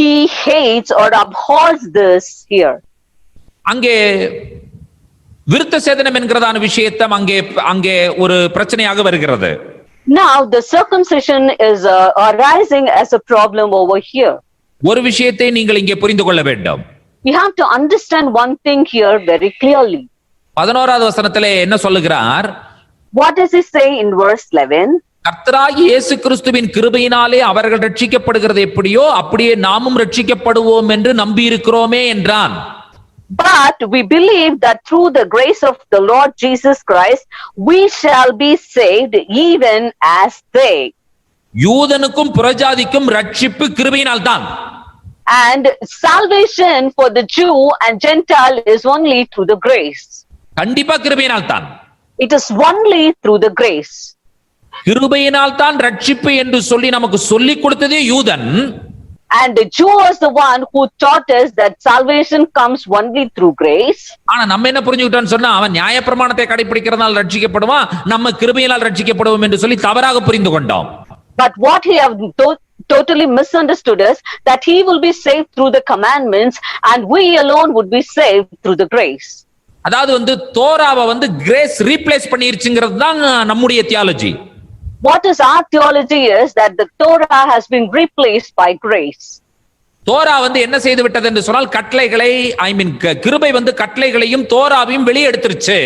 He hates or abhors this here. அங்கே விருத்த சேதனம் என்கிறதான விஷயத்தை அங்கே ஒரு பிரச்சனையாக வருகிறது. Now the circumcision is arising as a problem over here. ஒரு விஷயத்தை நீங்கள் இங்கே புரிந்து கொள்ள வேண்டும். We have to understand one thing here very clearly. 11வது வசனத்திலே என்ன சொல்லுகிறார்? What does he say in verse 11? கர்த்தராகிய இயேசு கிறிஸ்துவின் கிருபையினாலே அவர்கள் ரட்சிக்கப்படுகிறது எப்படியோ அப்படியே நாமும் ரட்சிக்கப்படுவோம் என்று நம்பி இருக்கிறோமே என்றான். But we believe that through the grace of the Lord Jesus Christ we shall be saved even as they. யூதனுக்கும் புறஜாதிக்கும் ரட்சிப்பு கிருபையினால் தான். And salvation for the Jew and Gentile is only through the grace. கண்டிப்பா கிருபையினால் தான். It is only through the grace. கிருபையினால் தான் ரட்சிப்பு என்று சொல்லி நமக்கு சொல்லிக் கொடுத்ததே யூதன். And the Jew was the one who taught us that salvation comes only through grace. ஆனா நம்ம என்ன புரிஞ்சுக்கிட்டோம்னு சொன்னா, அவன் நியாயப்பிரமாணத்தை கடைபிடிக்கிறதால் ரட்சிக்கப்படுவான், நம்ம கிருபையினால் ரட்சிக்கப்படுவோம் என்று சொல்லி தவறாக புரிந்து கொண்டோம். But what he have totally misunderstood is that he will be saved through the commandments and we alone would be saved through the grace. அதாவது வந்து தோராவை வந்து கிரேஸ் ரீப்ளேஸ் பண்ணிருச்சுங்கிறது தான் நம்முடைய theology. What is our theology is that the Torah has been replaced by grace. Torah வந்து என்ன செய்து விட்டது என்று சொன்னால், கட்டளைகளை கிருபை வந்து கட்டளைகளையும் தோராவையும் வெளியே எடுத்துருச்சு.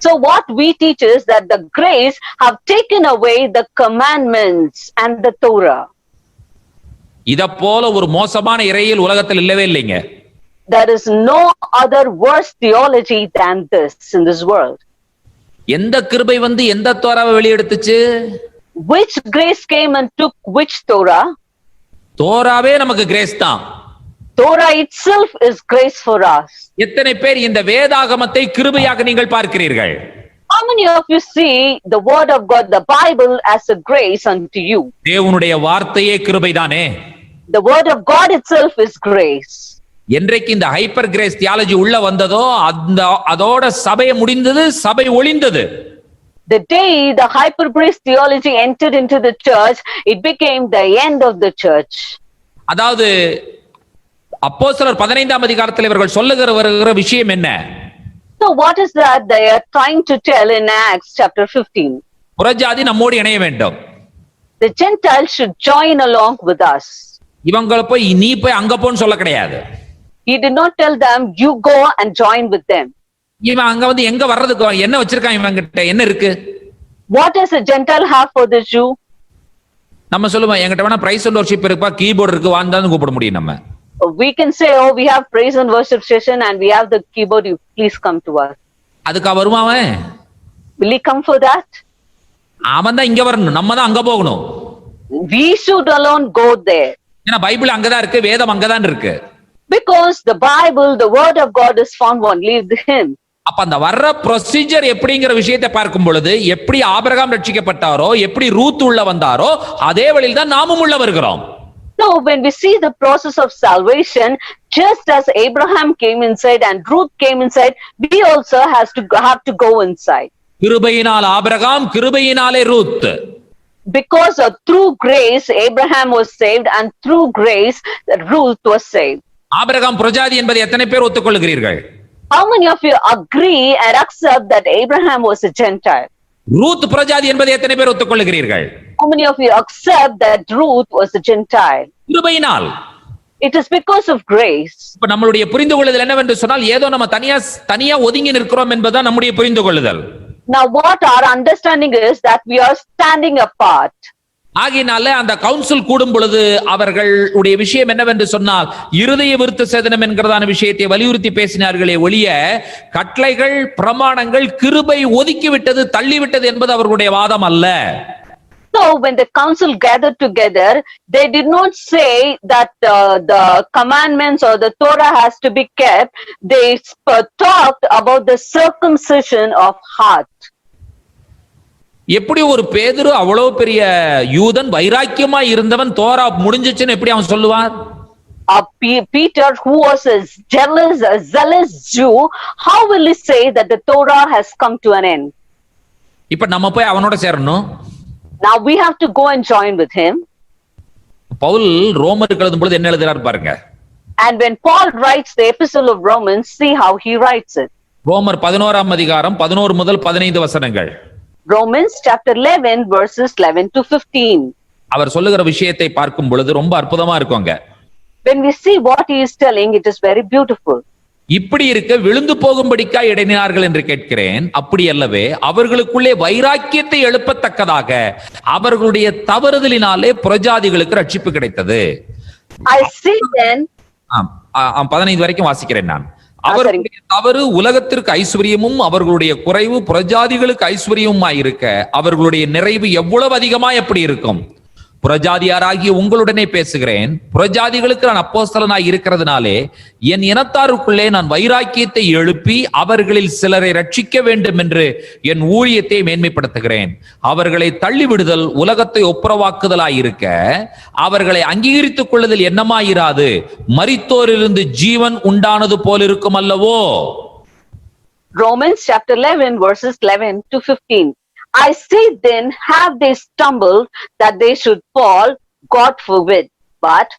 So what we teach is that the grace have taken away the commandments and the Torah. இத போல ஒரு மோசமான இறையியல் உலகத்தில் இல்லவே இல்லைங்க. There is no other worse theology than this in this world. எந்த கிருபை வந்து எந்த தோராவை வெளியெடுத்துச்சு? Which grace came and took which Torah? தோராவே நமக்கு கிரேஸ் தான். Torah itself is grace for us. எத்தனை பேர் இந்த வேதாகமத்தை கிருபையாக நீங்கள் பார்க்கிறீர்கள்? How many of you see the word of God, the Bible, as a grace unto you? தேவனுடைய வார்த்தையே கிருபைதானே. The word of God itself is grace. என்றைக்கு இந்த ஹைப்பர் கிரேஸ் தியாலஜி உள்ள வந்ததோ அதோட சபை முடிந்தது, சபை ஒளிந்தது. The day the hyper grace theology entered into the church, it became the end of the church. அதாவது அப்போஸ்தலர் 15ஆம் அதிகாரத்தில் இவர்கள் சொல்லுகிற விஷயம் என்ன? So what is that they are trying to tell in Acts chapter 15? புறஜாதி நம்மோடு இணைய வேண்டும். The Gentiles should join along with us. இவங்களை போய் நீ போய் அங்க போன்னு சொல்ல கிடையாது. He did not tell them you go and join with them. இவன் அங்க வந்து எங்க வர்றதுக்கு என்ன வச்சிருக்கான், இவங்கிட்ட என்ன இருக்கு? What does a Gentile have for the Jew? நம்ம சொல்லுவோம், எங்கிட்ட வேணா பிரைஸ் அண்ட் வொர்ஷிப் இருக்குப்பா, கீபோர்டு இருக்கு, வாந்தான்னு கூப்பிட முடியும் நம்ம. We can say, oh, we have praise and worship session and we have the keyboard, you please come to us. அதுக்கு வருவான்? Will he come for that? அவன் தான் இங்க வரணும், நம்ம தான் அங்க போகணும். we should alone go there. ஏன்னா பைபிள் அங்கதான் இருக்கு, வேதம் அங்கதான் இருக்கு. Because the Bible, the word of God is found only with him. அப்ப அந்த வர்ற ப்ரொசீஜர் எப்படிங்கிற விஷயத்தை பார்க்கும் பொழுது, எப்படி ஆபிரகாம் ரட்சிக்கப்பட்டாரோ, எப்படி ரூத் உள்ள வந்தாரோ, அதே வழியில் தான் நாமும் உள்ள வருகிறோம். So when we see the process of salvation, just as Abraham came inside and Ruth came inside, we also have to go inside. கிருபையினால் ஆபிரகாம், கிருபையினாலே Ruth. Because through grace Abraham was saved, and through grace Ruth was saved. Abraham பிரஜாதி என்பதை எத்தனை பேர் ஒத்துக்கொள்கிறீர்கள்? How many of you agree and accept that Abraham was a Gentile? Ruth பிரஜாதி என்பதை எத்தனை பேர் ஒத்துக்கொள்கிறீர்கள்? How many of you accept that Ruth was a Gentile? கிருபையினால். It is because of grace. இப்ப நம்மளுடைய புரிந்து கொள்ளுதல் என்னவென்று சொன்னால், ஏதோ நம்ம தனியா ஒதுங்கி நிற்கிறோம் என்பதுதான் நம்முடைய புரிந்து கொள்ளுதல். Now what our understanding is that we are standing apart. ஆகையினால அந்த கவுன்சில் கூடும் பொழுது அவர்களுடைய விஷயம் என்னவென்று சொன்னால், இருதய விருத்த சேதனம் என்கிறதான விஷயத்தை வலியுறுத்தி பேசினார்களே ஒழிய, கட்டளைகள் பிரமாணங்கள் கிருபை ஒதுக்கிவிட்டது, தள்ளிவிட்டது என்பது அவர்களுடைய வாதம் அல்ல. So when the council gathered together, they did not say that the commandments or the Torah has to be kept. They talked about the circumcision of heart. எப்படி ஒரு பேதுரு அவ்வளவு பெரிய யூதன், வைராக்கியமா இருந்தவன், தோரா முடிஞ்சிச்சுன்னு எப்படி அவன் சொல்லுவார்? Peter, who was a zealous Jew, how will he say that the Torah has come to an end? இப்ப நம்ம போய் அவனோட சேரணும். Now we have to go and join with him. Pavul ரோமருக்கு எழுதும் பொழுது என்ன எழுதுறார் பாருங்க. And when Paul writes the epistle of Romans, see how he writes it. ரோமர் 11ஆம் அதிகாரம் 11 முதல் 15 வசனங்கள். Romans chapter 11 verses 11 to 15. அவர் சொல்லுகிற விஷயத்தை பார்க்கும் பொழுது ரொம்ப அற்புதமா இருக்குங்க. When we see what he is telling, it is very beautiful. இப்படி இருக்க விழுந்து போகும்படிக்கா இடைநினார்கள் என்று கேட்கிறேன். அப்படி அல்லவே அவர்களுக்குள்ளே வைராக்கியத்தை எழுப்பத்தக்கதாக அவர்களுடைய தவறுதலினாலே புறஜாதிகளுக்கு ரட்சிப்பு கிடைத்தது. I see then 15 வரைக்கும் வாசிக்கிறேன் நான். அவர்களுடைய தவறு உலகத்திற்கு ஐஸ்வர்யமும் அவர்களுடைய குறைவு புறஜாதிகளுக்கு ஐஸ்வர்யமுமாய் இருக்க அவர்களுடைய நிறைவு எவ்வளவு அதிகமாய் எப்படி இருக்கும்? புறஜாதியாராகிய உங்களுடனே பேசுகிறேன். புறஜாதிகளுக்கு நான் அப்போஸ்தலனாய் இருக்கிறதுனாலே என் இனத்தாருக்குள்ளே நான் வைராக்கியத்தை எழுப்பி அவர்களில் சிலரை ரட்சிக்க வேண்டும் என்று என் ஊழியத்தை மேன்மைப்படுத்துகிறேன். அவர்களை தள்ளிவிடுதல் உலகத்தை ஒப்புரவாக்குதலாய் இருக்க அவர்களை அங்கீகரித்துக் கொள்ளுதல் என்னமாயிராது, மரித்தோரிலிருந்து ஜீவன் உண்டானது போல் இருக்கும் அல்லவோ? Romans chapter 11 verses 11 to 15. I say then, have they stumbled that they should fall? God forbid. But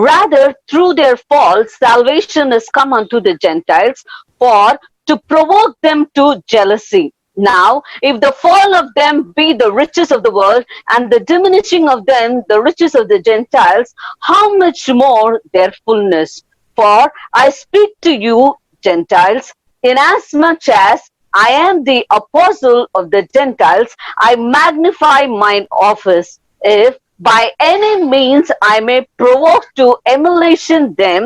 rather through their fall, salvation is come unto the Gentiles, for to provoke them to jealousy. Now, if the fall of them be the riches of the world, and the diminishing of them the riches of the Gentiles, how much more their fullness? For I speak to you, Gentiles, inasmuch as I am the apostle of the Gentiles, I magnify mine office, if by any means I may provoke to emulation them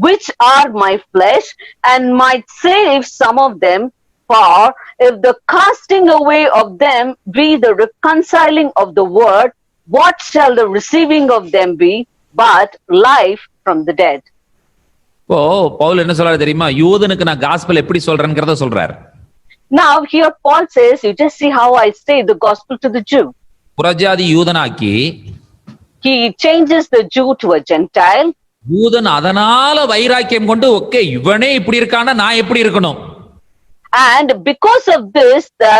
which are my flesh, and might save some of them. For if the casting away of them be the reconciling of the word, what shall the receiving of them be but life from the dead? இப்போ பவுல் என்ன சொல்றாரு தெரியுமா? யூதனுக்கு நான் gospel எப்படி சொல்றேன்ங்கறத சொல்றார். Now here Paul says, you just see how I say the gospel to the Jew. புறஜாதி யூதனாக்கி He changes the Jew to a Gentile. யூதன் அதனால வைராக்கியம் கொண்டு, ஓகே இவனே இப்படி இருக்கானா நான் எப்படி இருக்கணும்? And because of this, the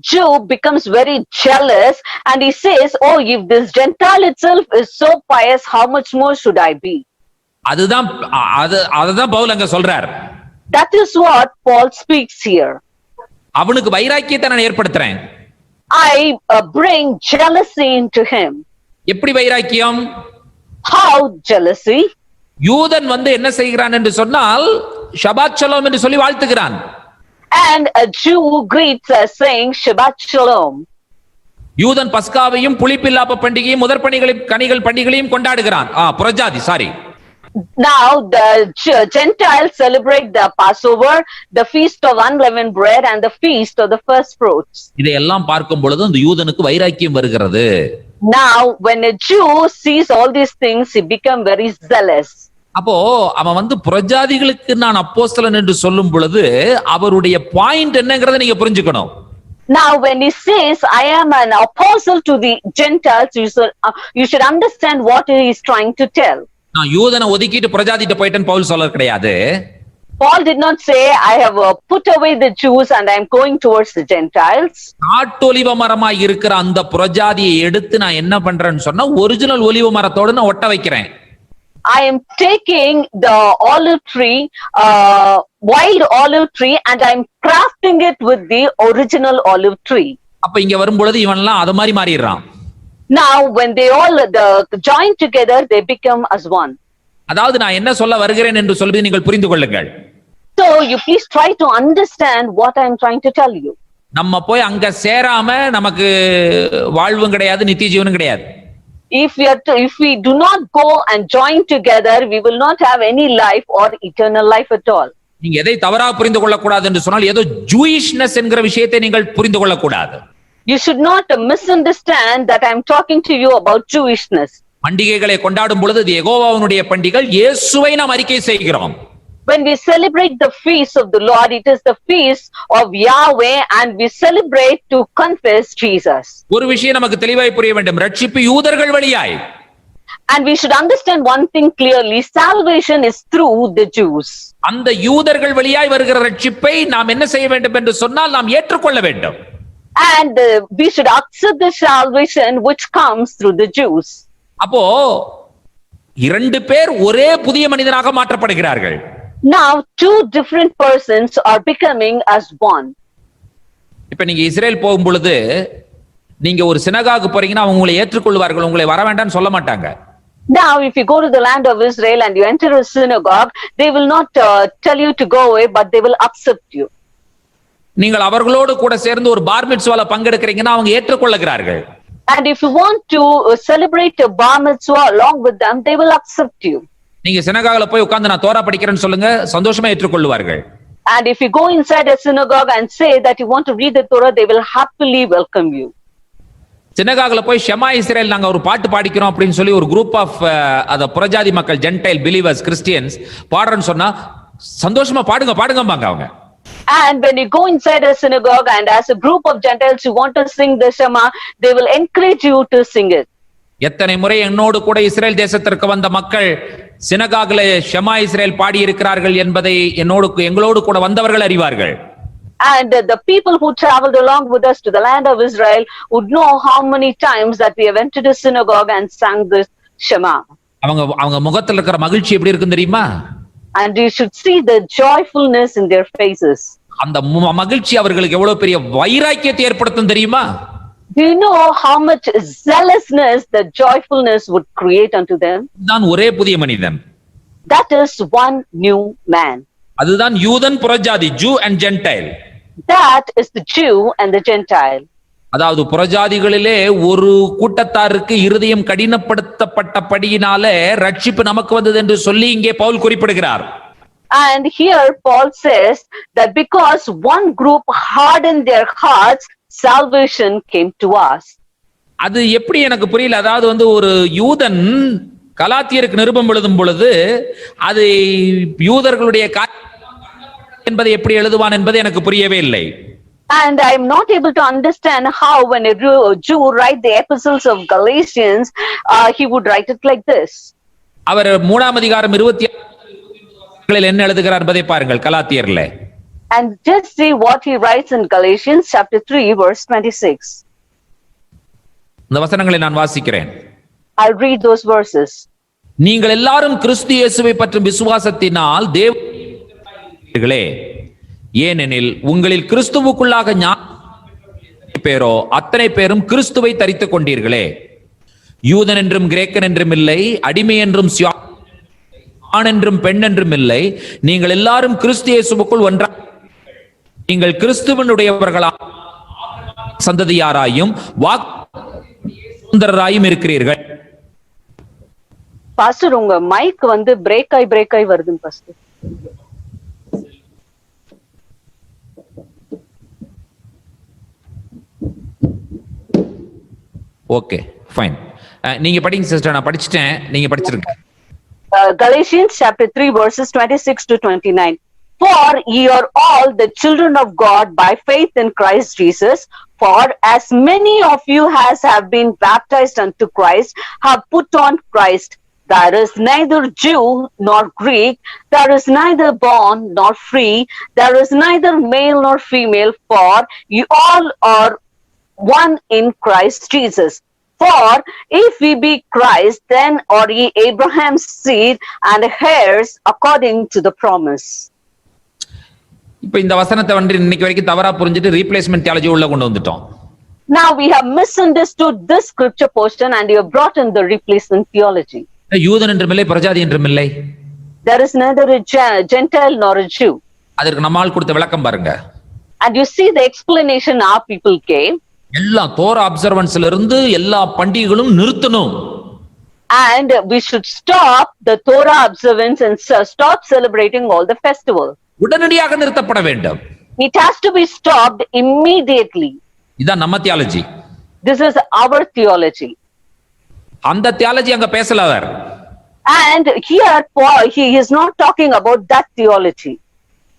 Jew becomes very jealous, and he says, oh, if this Gentile itself is so pious, how much more should I be? அதுதான் பவுல் அங்க சொல்றார். That is what Paul speaks here. அவனுக்கு வைராக்கியத்தை நான் ஏற்படுத்துறேன். I bring jealousy into him. எப்படி வைராக்கியம்? How jealousy? யூதன் என்ன செய்கிறான் என்று சொன்னால், ஷபாத் ஷலோம் என்று சொல்லி வாழ்த்துகிறான். And a Jew greets us saying Shabbat Shalom. யூதன் பஸ்காவையும் புளிப்பில்லாப்ப பண்டிகையும் முதற்பணிகளையும் கனிகள் பண்டிகைகளையும் கொண்டாடுகிறான். புறஜாதி sorry. Now the Gentiles celebrate the Passover, the feast of unleavened bread, and the feast of the first fruits. இதையெல்லாம் பார்க்கும் பொழுது அந்த யூதனுக்கு வைராக்கியம் வருகிறது. Now, when a Jew sees all these things, he becomes very zealous. அப்போ அவன் வந்து புறஜாதிகளுக்கு நான் அப்போஸ்தலன் என்று சொல்லும் பொழுது அவருடைய பாயிண்ட் என்னங்கறத நீங்க புரிஞ்சுக்கணும். Now, when he says, I am an apostle to the Gentiles, you should understand what he is trying to tell. நான் யூதனை ஒதுக்கிட்டு புறஜாதிட்ட போயிட்டேன்னு பவுல் சொல்ல கிடையாது. Paul did not say, I have put away the Jews and I am going towards the Gentiles. காட்டொலிவ மரமாய் இருக்கிற அந்த புறஜாதியை எடுத்து நான் என்ன பண்றேன்னு சொன்னா ஒரிஜினல் ஒலிவ மரத்தோடு நான் ஒட்ட வைக்கிறேன். I am taking the olive tree, wild olive tree, and I am crafting it with the original olive tree. அப்ப இங்க வரும்பொழுது இவன்லாம் அது மாதிரி மாறிடுறான். Now, when they all join together, they become as one. அதாவது நான் என்ன சொல்ல வருகிறேன் என்று சொல்வதை நீங்கள் புரிந்து கொள்ளுங்கள். So, you please try to understand what I am trying to tell you. நம்ம போய் அங்க சேராம நமக்கு வாழ்வும் கிடையாது, நித்திய ஜீவனும் கிடையாது. If we do not go and join together, we will not have any life or eternal life at all. நீங்க எதை தவறா புரிந்து கொள்ளக்கூடாது என்று சொன்னால் ஏதோ ஜூயிஷ்னஸ் என்கிற விஷயத்தை நீங்கள் புரிந்து கொள்ளக்கூடாது. You should not misunderstand that I am talking to you about Jewishness. பண்டிகைகளை கொண்டாடும் பொழுது இது யெகோவாவுடைய பண்டிகைகள், இயேசுவை நாம் அறிக்கை செய்கிறோம். When we celebrate the feast of the Lord, it is the feast of Yahweh and we celebrate to confess Jesus. ஒரு விஷயம் நமக்கு தெளிவாய் புரிய வேண்டும், ரட்சிப்பு யூதர்கள் வழியாய். And we should understand one thing clearly, salvation is through the Jews. அந்த யூதர்கள் வழியாய் வருகிற ரட்சிப்பை நாம் என்ன செய்ய வேண்டும் என்று சொன்னால் நாம் ஏற்றுக்கொள்ள வேண்டும். And we should accept the salvation which comes through the Jews. அப்போ இரண்டு பேர் ஒரே புதிய மனிதனாக மாற்றப்படுகிறார்கள். Now two different persons are becoming as one. இப்ப நீங்க இஸ்ரேல் போகும் பொழுது நீங்க ஒரு சினகாகு போறீங்கன்னா அவங்க உங்களை ஏற்றுக்கொள்வார்கள், உங்களை வர வேண்டாம்னு சொல்ல மாட்டாங்க. Now if you go to the land of Israel and you enter a synagogue, they will not tell you to go away, but they will accept you. நீங்கள் அவர்களோடு கூட சேர்ந்து ஒரு பார் மிட்ஸ்வால பங்கெடுக்கிறீங்கன்னா அவங்க ஏற்றுக்கொள்ளுகிறார்கள். And if you want to celebrate a bar mitzvah along with them, they will accept you. நீங்க சினகாகுல போய் உட்கார்ந்து நான் தோரா படிக்கிறேன்னு சொல்லுங்க, சந்தோஷமா ஏற்றுக்கொள்வார்கள். And if you go inside a synagogue and say that you want to read the Torah, they will happily welcome you. சினகாகுல போய் ஷெமா Israel நாங்க ஒரு பாட்டு பாடிக்கிறோம் அப்படின்னு சொல்லி ஒரு குரூப் ஆஃப் அத புறஜாதி மக்கள், ஜென்டைல் பிலீவர்ஸ், கிறிஸ்டியன்ஸ் பாடுறேன்னு சொன்னா சந்தோஷமா பாடுங்கம்பாங்க அவங்க. And when you go inside a synagogue and as a group of Gentiles you want to sing the Shema, they will encourage you to sing it. எத்தனை முறை என்னோடு கூட இஸ்ரேல் தேசத்திற்கு வந்த மக்கள் சினகாகுல ஷெமா இஸ்ரேல் பாடி இருக்கிறார்கள் என்பதை எங்களோடு கூட வந்தவர்கள் அறிவார்கள். And the people who traveled along with us to the land of Israel would know how many times that we have entered a synagogue and sang the Shema. அவங்க முகத்துல இருக்கிற மகிழ்ச்சி எப்படி இருக்குன்னு தெரியுமா? And you should see the joyfulness in their faces. அந்த மகிழ்ச்சி அவர்களுக்கு எவ்வளவு பெரிய வைராக்கியத்தை ஏற்படுத்தும் தெரியுமா? Do you know how much zealousness the joyfulness would create unto them? தான் ஒரே புதிய மனிதன். That is one new man. அதுதான் யூதன் புறஜாதி, Jew and gentile. That is the Jew and the Gentile. அதாவது புறஜாதிகளிலே ஒரு கூட்டத்தாருக்கு இருதயம் கடினப்படுத்தப்பட்டபடியினாலே ரட்சிப்பு நமக்கு வந்தது என்று சொல்லி இங்கே பவுல் குறிப்பிடுகிறார். And here Paul says that because one group hardened their hearts, salvation came to us. அது எப்படி எனக்கு புரியல. அதாவது ஒரு யூதன் கலாத்தியருக்கு நிருபம் எழுதும் பொழுது அது யூதர்களுடைய என்பதை எப்படி எழுதுவான் என்பது எனக்கு புரியவே இல்லை. And I am not able to understand how when a Jew write the epistles of Galatians, he would write it like this. அவர் 3ஆம் அதிகாரம் 26 என்ன எழுதுகிறார் என்பதை பாருங்கள் கலாத்தியர்ல. And just see what he writes in Galatians chapter 3 verse 26. இந்த வசனங்களை நான் வாசிக்கிறேன். I'll read those verses. நீங்கள் எல்லாரும் கிறிஸ்து இயேசுவை பற்றும் விசுவாசத்தினால் தேவர்களே, ஏனெனில் உங்களில் கிறிஸ்துவுக்குள்ளாக பேரோ அத்தனை பேரும் கிறிஸ்துவை தரித்துக் கொண்டீர்களே. யூதன் என்றும் கிரேக்கன் என்றும் இல்லை, அடிமை என்றும் ஆண் என்றும் பெண் என்றும் இல்லை, நீங்கள் எல்லாரும் கிறிஸ்து இயேசுவுக்குள் ஒன்றாக நீங்கள் கிறிஸ்துவனுடையவர்களா சந்ததியாராயும் வாக்குந்தரராயும் இருக்கிறீர்கள். பாஸ்டர் உங்க மைக் பிரேக் ஆயி வருது பாஸ்டர். Okay fine. நீங்க படிங்க சிஸ்டர், நான் படிச்சிட்டேன், நீங்க படிச்சிருங்க. Galatians chapter 3 verses 26 to 29. For ye are all the children of God by faith in Christ Jesus. For as many of you as have been baptized unto Christ have put on Christ. There is neither Jew nor Greek, there is neither bond nor free, there is neither male nor female, for you all are one in Christ Jesus. For if we be Christ, then are ye Abraham's seed and heirs according to the promise. இப்ப இந்த வசனத்தை வந்து இன்னைக்கு வரைக்கும் தவறா புரிஞ்சுட்டு replacement theology உள்ள கொண்டு வந்துட்டோம். Now we have misunderstood this scripture portion and you have brought in the replacement theology. யூதன் என்றுமில்லை, பிரஜாதி என்றுமில்லை. There is neither a Gentile nor a Jew. அதற்கு நம்மால் கொடுத்த விளக்கம் பாருங்க. And you see the explanation our people gave. எல்லா Torah அப்சர்வன்ஸ்ல இருந்து எல்லா பண்டிகைகளும் நிறுத்தணும். And we should stop the Torah observance and stop celebrating all the festivals. உடனடியாக நிறுத்தப்பட வேண்டும். It has to be stopped immediately. இதான் நம்ம theology. This is our theology. அந்த தியாலஜி அங்க பேசல அவர். And here Paul, he is not talking about that theology.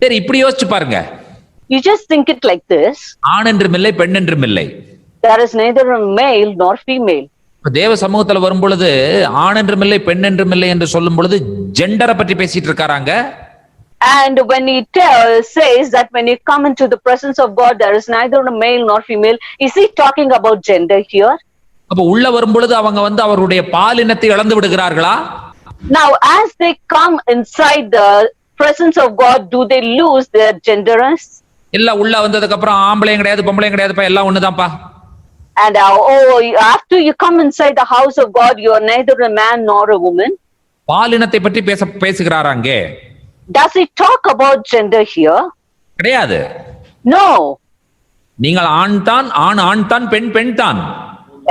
சரி, இப்படி யோசிச்சு பாருங்க. You just think it like this. ஆண் என்றுமில்லை, பெண் என்றுமில்லை. There is neither a male nor female. தேவ சமூகத்துல வரும் பொழுது ஆண் என்றுமில்லை, பெண் என்றுமில்லை என்று சொல்லும் பொழுது ஜெண்டரை பற்றி பேசிட்டு இருக்காங்க. And when he says that when you come into the presence of God, there is neither a male nor female, is he talking about gender here? அப்ப உள்ள வரும் பொழுது அவங்க வந்து அவருடைய பாலினத்தை இழந்து விடுகிறார்களா? Now, as they come inside the presence of God, do they lose their genderness? இல்ல, உள்ள வந்ததுக்கு அப்புறம் ஆம்பளையும் கிடையாது பொம்பளையும் கிடையாதுப்பா, எல்லாம் ஒண்ணுதான்ப்பா. And after you come inside the house of God, you are neither a man nor a woman. பாலினத்தை பற்றி பேசுகிறாராங்க. Does he talk about gender here? கிடையாது. No. நீங்கள் ஆண் தான், ஆண் தான், பெண் பெண் தான்.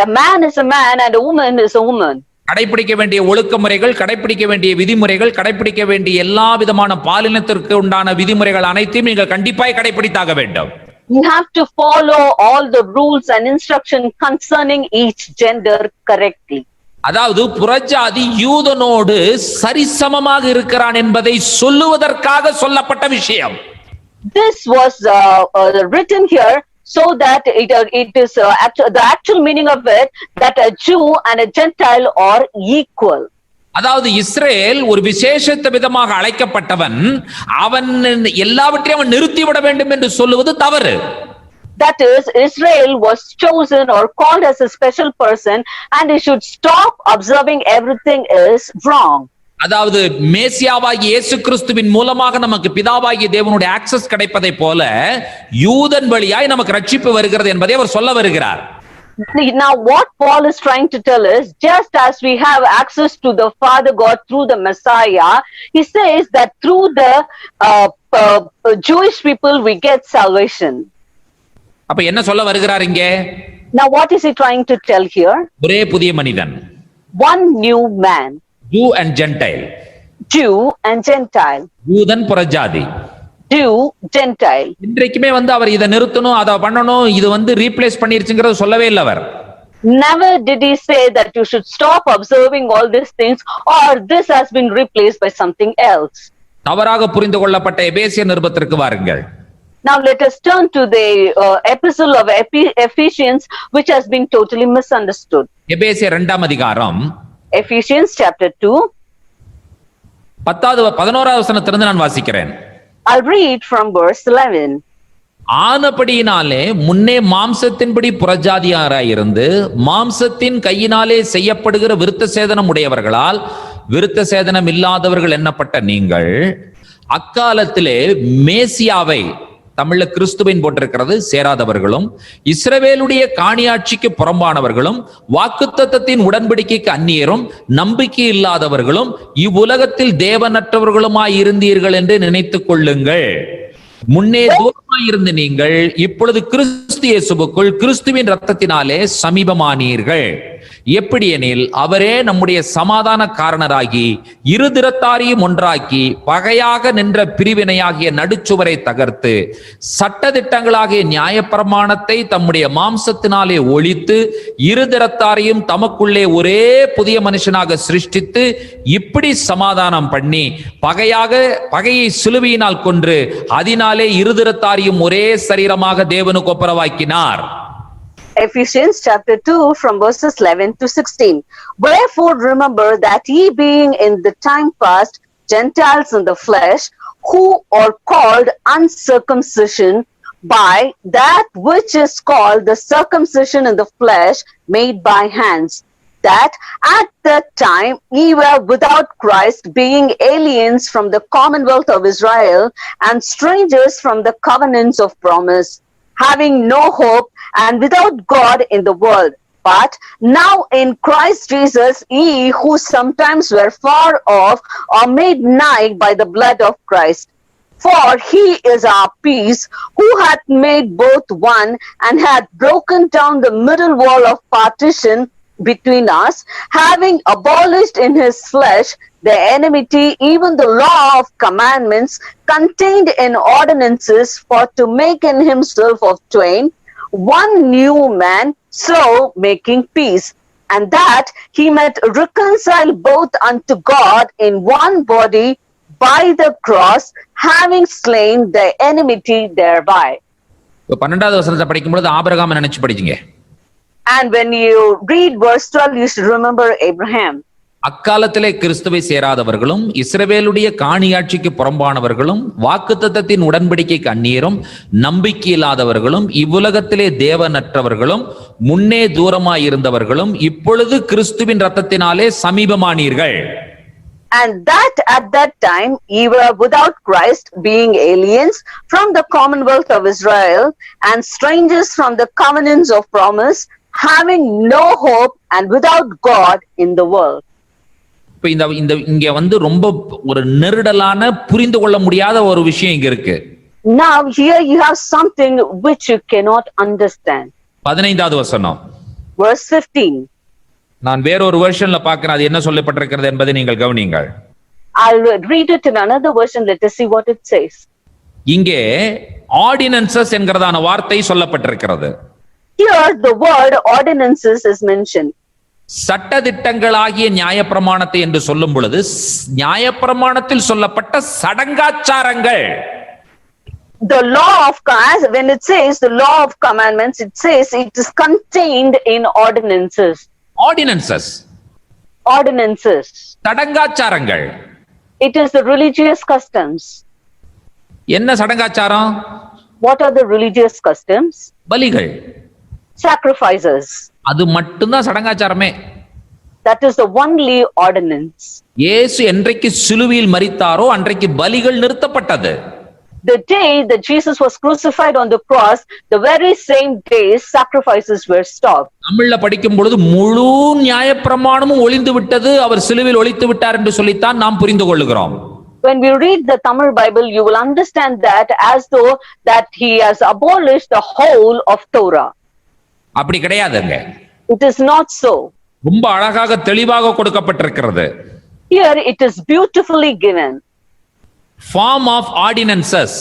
A man is a man and a woman is a woman. கடைபிடிக்க வேண்டிய ஒழுக்க முறைகள், கடைபிடிக்க வேண்டிய விதிமுறைகள், கடைபிடிக்க வேண்டிய எல்லா விதமான பாலினத்திற்கு உண்டான விதிமுறைகள் அனைத்தையும் நீங்கள் கண்டிப்பாய் கடைபிடித்தாக வேண்டும். You have to follow all the rules and instruction concerning each gender correctly. அதாவது புறஜாதி யூதனோடு சரிசமமாக இருக்கிறான் என்பதை சொல்லுவதற்காக சொல்லப்பட்ட விஷயம். This was written here so that it is the actual meaning of it, that a Jew and a Gentile are equal. அதாவது Israel ஒரு விசேஷத்த விதமாக அழைக்கப்பட்டவன், அவன் எல்லாவற்றையும் அவன் நிறுத்திவிட வேண்டும் என்று சொல்லுவது தவறு. That is, Israel was chosen or called as a special person and he should stop observing everything is wrong. அதாவது மேசியாவாகிய இயேசு கிறிஸ்துவின் மூலமாக நமக்கு பிதாவாகிய தேவனுடைய ஆக்சஸ் கிடைப்பதை போல யூதன் வழியாய் நமக்கு ரட்சிப்பு வருகிறது என்பதை அவர் சொல்ல வருகிறார். Now what Paul is trying to tell is, just as we have access to the Father God through the Messiah, he says that through the Jewish people we get salvation. அப்ப என்ன சொல்ல வருகிறார் இங்கே? Now what is he trying to tell here? ஒரே புதிய மனிதன். One new man. Jew and Gentile. Jew and Gentile. யூதன் புறஜாதி. Jew, Gentile. இன்றைக்குமே வந்து அவர் இதை நிறுத்தணும், அதை பண்ணணும், இது வந்து ரீப்ளேஸ் பண்ணிருச்சுங்கிறது சொல்லவே இல்லை அவர். Never did he say that you should stop observing all these things or this has been replaced by something else. தவறாக புரிந்து கொள்ளப்பட்ட எபேசியர் நிருபத்திற்கு வாருங்கள். Now let us turn to the epistle of Ephesians, which has been totally misunderstood. எபேசியர் 2ஆம் அதிகாரம். Ephesians chapter 2. 11வது வசனத்திலிருந்து நான் வாசிக்கிறேன். I'll read from verse 11. ஆனபடியினாலே முன்னே மாம்சத்தின்படி புறஜாதியாராயிருந்து மாம்சத்தின் கையினாலே செய்யப்படுகிற விருத்த சேதனம் உடையவர்களால் விருத்த சேதனம் இல்லாதவர்கள் எண்ணப்பட்ட நீங்கள் அக்காலத்திலே மேசியாவை, தமிழ்ல கிறிஸ்துவின் போட்டிருக்கிறது, சேராதவர்களும் இஸ்ரவேலுடைய காணியாட்சிக்கு புறம்பானவர்களும் வாக்குத்தத்தத்தின் உடன்படிக்கைக்கு அந்நியரும் நம்பிக்கை இல்லாதவர்களும் இவ்வுலகத்தில் தேவனற்றவர்களுமாய் இருந்தீர்கள் என்று நினைத்துக் கொள்ளுங்கள். முன்னே தூரமாக இருந்த நீங்கள் இப்பொழுது கிறிஸ்து இயேசுவுக்குள் கிறிஸ்துவின் இரத்தத்தினாலே சமீபமானீர்கள். எப்படி எனில் அவரே நம்முடைய சமாதான காரணராகி இருதிறத்தாரையும் ஒன்றாக்கி பகையாக நின்ற பிரிவினையாகிய நடுச்சுவரை தகர்த்து சட்டதிட்டங்களாகிய நியாயப்பிரமாணத்தை தம்முடைய மாம்சத்தினாலே ஒழித்து இருதிறத்தாரையும் தமக்குள்ளே ஒரே புதிய மனுஷனாக சிருஷ்டித்து இப்படி சமாதானம் பண்ணி பகையை சிலுவையினால் கொன்று அதனாலே இருதிறத்தாரையும் ஒரே சரீரமாக தேவனுக்கு ஒப்புரவாக்கினார். Ephesians chapter 2 from verses 11 to 16. Wherefore remember that ye being in the time past Gentiles in the flesh, who are called uncircumcision by that which is called the circumcision in the flesh made by hands, that at that time ye were without Christ, being aliens from the commonwealth of Israel and strangers from the covenants of promise, having no hope and without God in the world. But now in Christ Jesus, ye who sometimes were far off are made nigh by the blood of Christ. For he is our peace, who hath made both one, and hath broken down the middle wall of partition between us, having abolished in his flesh the enmity, even the law of commandments contained in ordinances, for to make in himself of twain one new man, so making peace, and that he might reconcile both unto God in one body by the cross, having slain the enmity thereby. 12வது வசனத்தை படிக்கும் பொழுது ஆபிரகாமை நினைச்சு படிச்சீங்க. And when you read verse 12, you should remember Abraham. அக்காலத்திலே கிறிஸ்துவை சேராதவர்களும் இஸ்ரவேலுடைய காணியாட்சிக்கு புறம்பானவர்களும் வாக்குத்தத்தத்தின் உடன்படிக்கைக்கு அந்நியரும் நம்பிக்கையில்லாதவர்களும் இவ்வுலகத்திலே தேவனற்றவர்களும் முன்னே தூரமாயிருந்தவர்களும் இப்பொழுது கிறிஸ்துவின் இரத்தத்தினாலே சமீபமானீர்கள். And that at that time ye were without Christ, being aliens from the commonwealth of Israel and strangers from the covenants of promise, having no hope and without God in the world. இப்ப இங்க ரொம்ப ஒரு நெருடலான புரிந்து கொள்ள முடியாத ஒரு விஷயம் இங்க இருக்கு. Now here you have something which you cannot understand. 15வது வசனம். Verse 15. நான் வேறொரு வெர்ஷன்ல பார்க்கிறேன், அது என்ன சொல்லப்பட்டிருக்கிறது என்பதை நீங்கள் கவனியுங்கள். I'll read it in another version. Let us see what it says. இங்கே ஆர்டினன்சஸ் என்கிறதான வார்த்தை சொல்லப்பட்டிருக்கிறது. Here the word ordinances is mentioned. சட்டதிட்டங்களாகிய நியாயப்பிரமாணத்தை என்று சொல்லும் பொழுது நியாயப்பிரமாணத்தில் சொல்லப்பட்ட சடங்காச்சாரங்கள். The law of, when it says the law of commandments, it says it is contained in ordinances. Ordinances. Ordinances. சடங்காச்சாரங்கள். It is the religious customs. என்ன சடங்காச்சாரம்? What are the religious customs? பலிகள். Sacrifices. அது மட்டும்தான் சடங்காச்சாரமே. That is the only ordinance. இயேசு என்றைக்கு சிலுவையில் மரித்தாரோ அன்றைக்கு பலிகள் நிறுத்தப்பட்டது. The day that Jesus was crucified on the cross, the very same day sacrifices were stopped. தமிழ்ல படிக்கும் பொழுது முழு நியாயப்பிரமாணமும் ஒளிந்து விட்டது, அவர் சிலுவையில் ஒளித்து விட்டார் என்று சொல்லித்தான் நாம் புரிந்து கொள்கிறோம். When we read the Tamil Bible, you will understand that as though that he has abolished the whole of Torah. அப்படி கிடையாதுங்க. It is not so. ரொம்ப அழகாக தெளிவாக கொடுக்கப்பட்டிருக்கிறது. Here it is beautifully given. Form of ordinances.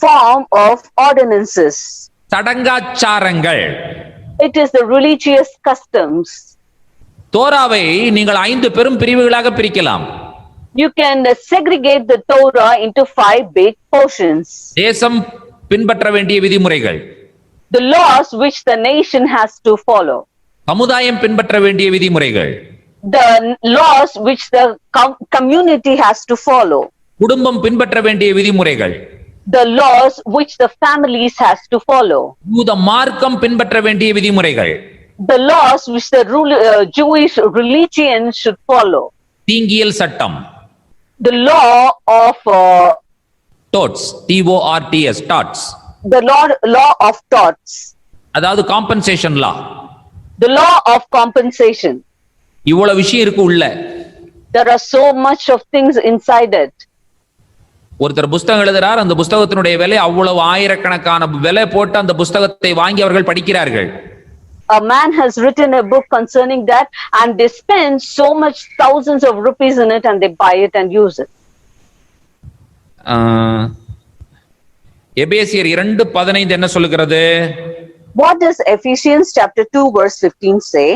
Form of ordinances. சடங்காச்சாரங்கள். It is the religious customs. தோராவை நீங்கள் 5 பெரும் பிரிவுகளாக பிரிக்கலாம். You can segregate the Torah into 5 big portions. தேசம் பின்பற்ற வேண்டிய விதிமுறைகள். The laws which the nation has to follow. சமுதாயம் பின்பற்ற வேண்டிய விதிமுறைகள். The laws which the community has to follow. குடும்பம் பின்பற்ற வேண்டிய விதிமுறைகள். The laws which the families has to follow. யூத மார்க்கம் பின்பற்ற வேண்டிய விதிமுறைகள். The laws which the Jewish religion should follow. தீங்கியல் சட்டம். The law of torts, TORTS, torts. The law of torts. அதாவது compensation law. The law of compensation. இவ்வளவு விஷயம் இருக்கு உள்ள. There are so much of things inside it. ஒருத்தர் புஸ்தகம் எழுதுறார், அந்த புஸ்தகத்தினுடைய விலை அவ்வளவு ஆயிரக்கணக்கான விலை போட்டு அந்த புஸ்தகத்தை வாங்கி அவர்கள் படிக்கிறார்கள். A man has written a book concerning that, and they spend so much thousands of rupees in it, and they buy it and use it. எபேசியர் 2:15 என்ன சொல்லுகிறது? What does Ephesians chapter 2 verse 15 say?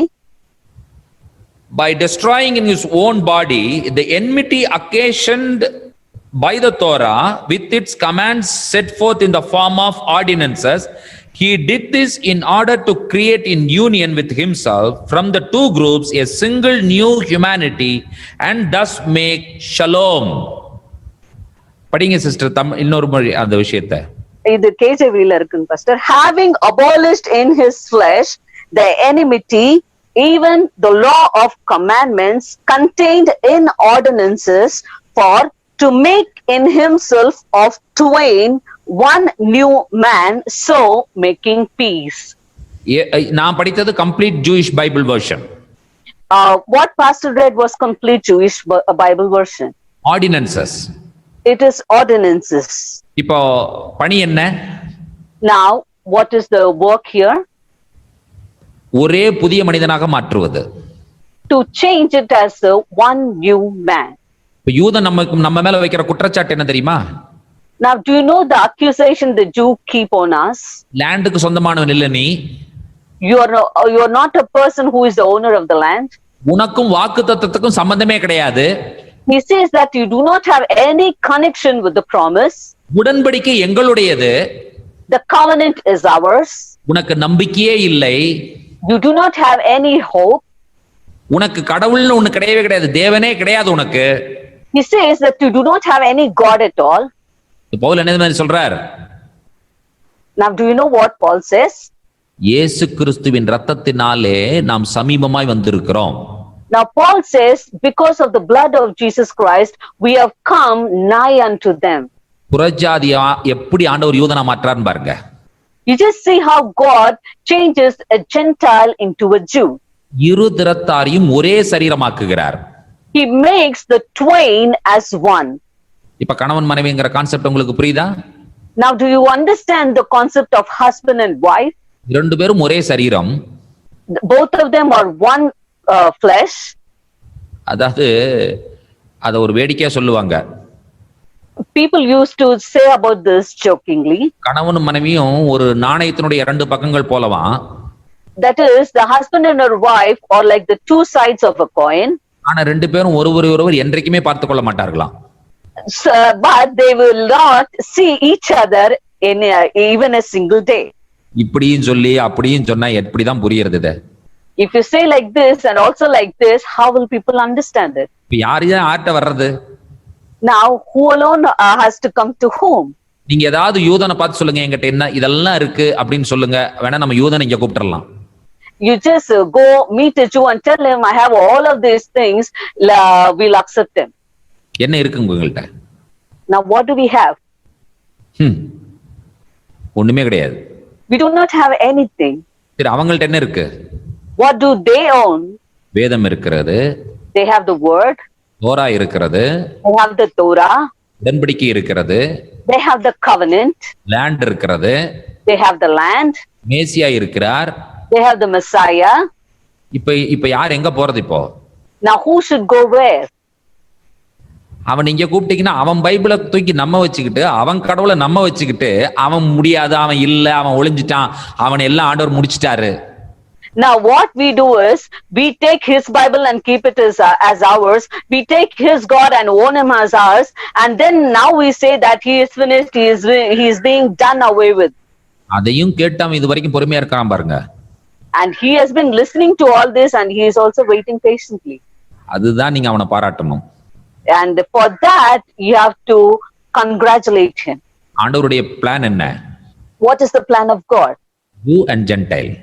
By destroying in his own body the enmity occasioned by the Torah with its commands set forth in the form of ordinances, he did this in order to create in union with himself from the two groups a single new humanity and thus make shalom. படிங்க sister, இன்னொரு மொழி அந்த விஷயத்தை. இது கேஜேவில இருக்குங்க pastor. Having abolished in his flesh the enmity, even the law of commandments contained in ordinances, for to make in himself of twain one new man, so making peace. நான் படித்தது complete Jewish Bible version. What pastor read was complete Jewish Bible version. Ordinances. It is ordinances. இப்போ பணி என்ன? Now what is the work here? ஒரே புதிய மனிதனாக மாற்றுவது. To change it as a one new man. இப்ப யூதன் நம்ம மேல வைக்கிற குற்றச்சாட்டு என்ன தெரியுமா? Now do you know the accusation the Jew keep on us? லேண்டுக்கு சொந்தமானவன் இல்ல நீ. You are not a person who is the owner of the land. உனக்கும் வாக்குத்தத்தத்துக்கும் சம்பந்தமே கிடையாது. He says that you do not have any connection with the promise. உடன்படிக்கை எங்களுடையது. The covenant is ours. உனக்கு நம்பிக்கையே இல்லை. You do not have any hope. உனக்கு கடவுள்னு ஒண்ணு கிடையவே கிடையாது, தேவனே கிடையாது உனக்கு. He says that you do not have any God at all. Pavul என்ன சொல்றார்? Now do you know what Paul says? இயேசு கிறிஸ்துவின் இரத்தத்தினாலே நாம் சமீபமாய் வந்திருக்கிறோம். Now Paul says, because of the blood of Jesus Christ, we have come nigh unto them. புறஜாதியா எப்படி ஆண்டவர் யூதனா மாற்றார்னு பாருங்க. You just see how God changes a Gentile into a Jew. இரு திறத்தாரையும் ஒரே சரீரமாக்குகிறார். He makes the twain as one. இப்ப கணவன் மனைவிங்கிற concept உங்களுக்கு புரியுதா? Now do you understand the concept of husband and wife? ரெண்டு பேரும் ஒரே சரீரம். Both of them are one flesh. அதாவது அத ஒரு வேடிக்கையா சொல்லுவாங்க. People used to say about this jokingly. கணவனும் மனைவியும் ஒரு நாணயத்தினுடைய இரண்டு பக்கங்கள் போலவா. That is, the husband and her wife are like the two sides of a coin. ஆனா ரெண்டு பேரும் ஒருவர் என்றைக்குமே பார்த்து கொள்ள மாட்டார்களாம். But they will not see each other in even a single day. இப்படியும் சொல்லி அப்படியும் சொன்னா எப்படிதான் புரியுறது இது? If you say like this and also like this, how will people understand it? இப்ப யாரையும் ஆட்ட வர்றது? Now who alone has to come to whom? நீங்க ஏதாவது யூதனை பார்த்து சொல்லுங்க, என்கிட்ட என்ன இதெல்லாம் இருக்கு அப்படின்னு சொல்லுங்க, வேணா நம்ம யூதனை இங்க கூப்பிட்டுறலாம். You just go meet a Jew and tell him, I have all of these things, we'll accept him. என்ன இருக்கு உங்கள்கிட்ட? Now what do we have? ஒண்ணுமே கிடையாது. We do not have anything. சரி, அவங்கள்ட்ட என்ன இருக்கு? What do they own? வேதம் இருக்கிறது. They have the word. Torah இருக்கிறது. They have the Torah. உடன்படிக்கை இருக்கிறது. They have the covenant. Land இருக்கிறது. They have the land. மேசியா இருக்கிறார். They have the Messiah. இப்ப யார் எங்க போறது இப்போ? Now who should go where? அவன் இங்க கூப்பிட்டீங்கன்னா அவன் பைபிளை தூக்கி நம்ம வச்சுக்கிட்டு, அவன் கடவுளை நம்ம வச்சுக்கிட்டு, அவன் முடியாது, அவன் இல்ல, அவன் ஒளிஞ்சிட்டான், அவன் எல்லாம் ஆண்டவர் முடிச்சிட்டாரு. Now what we do is, we take his Bible and keep it as ours. We take his God and own him as ours. And then now we say that he is finished, he is being done away with. அதையும் கேட்டாம இது வரைக்கும் பொறுமையா இருக்கான் பாருங்க. And he has been listening to all this and he is also waiting patiently. அதுதான் நீங்க அவனை பாராட்டணும். And for that you have to congratulate him. ஆண்டவருடைய பிளான் என்ன? What is the plan of God? Jew and Gentile.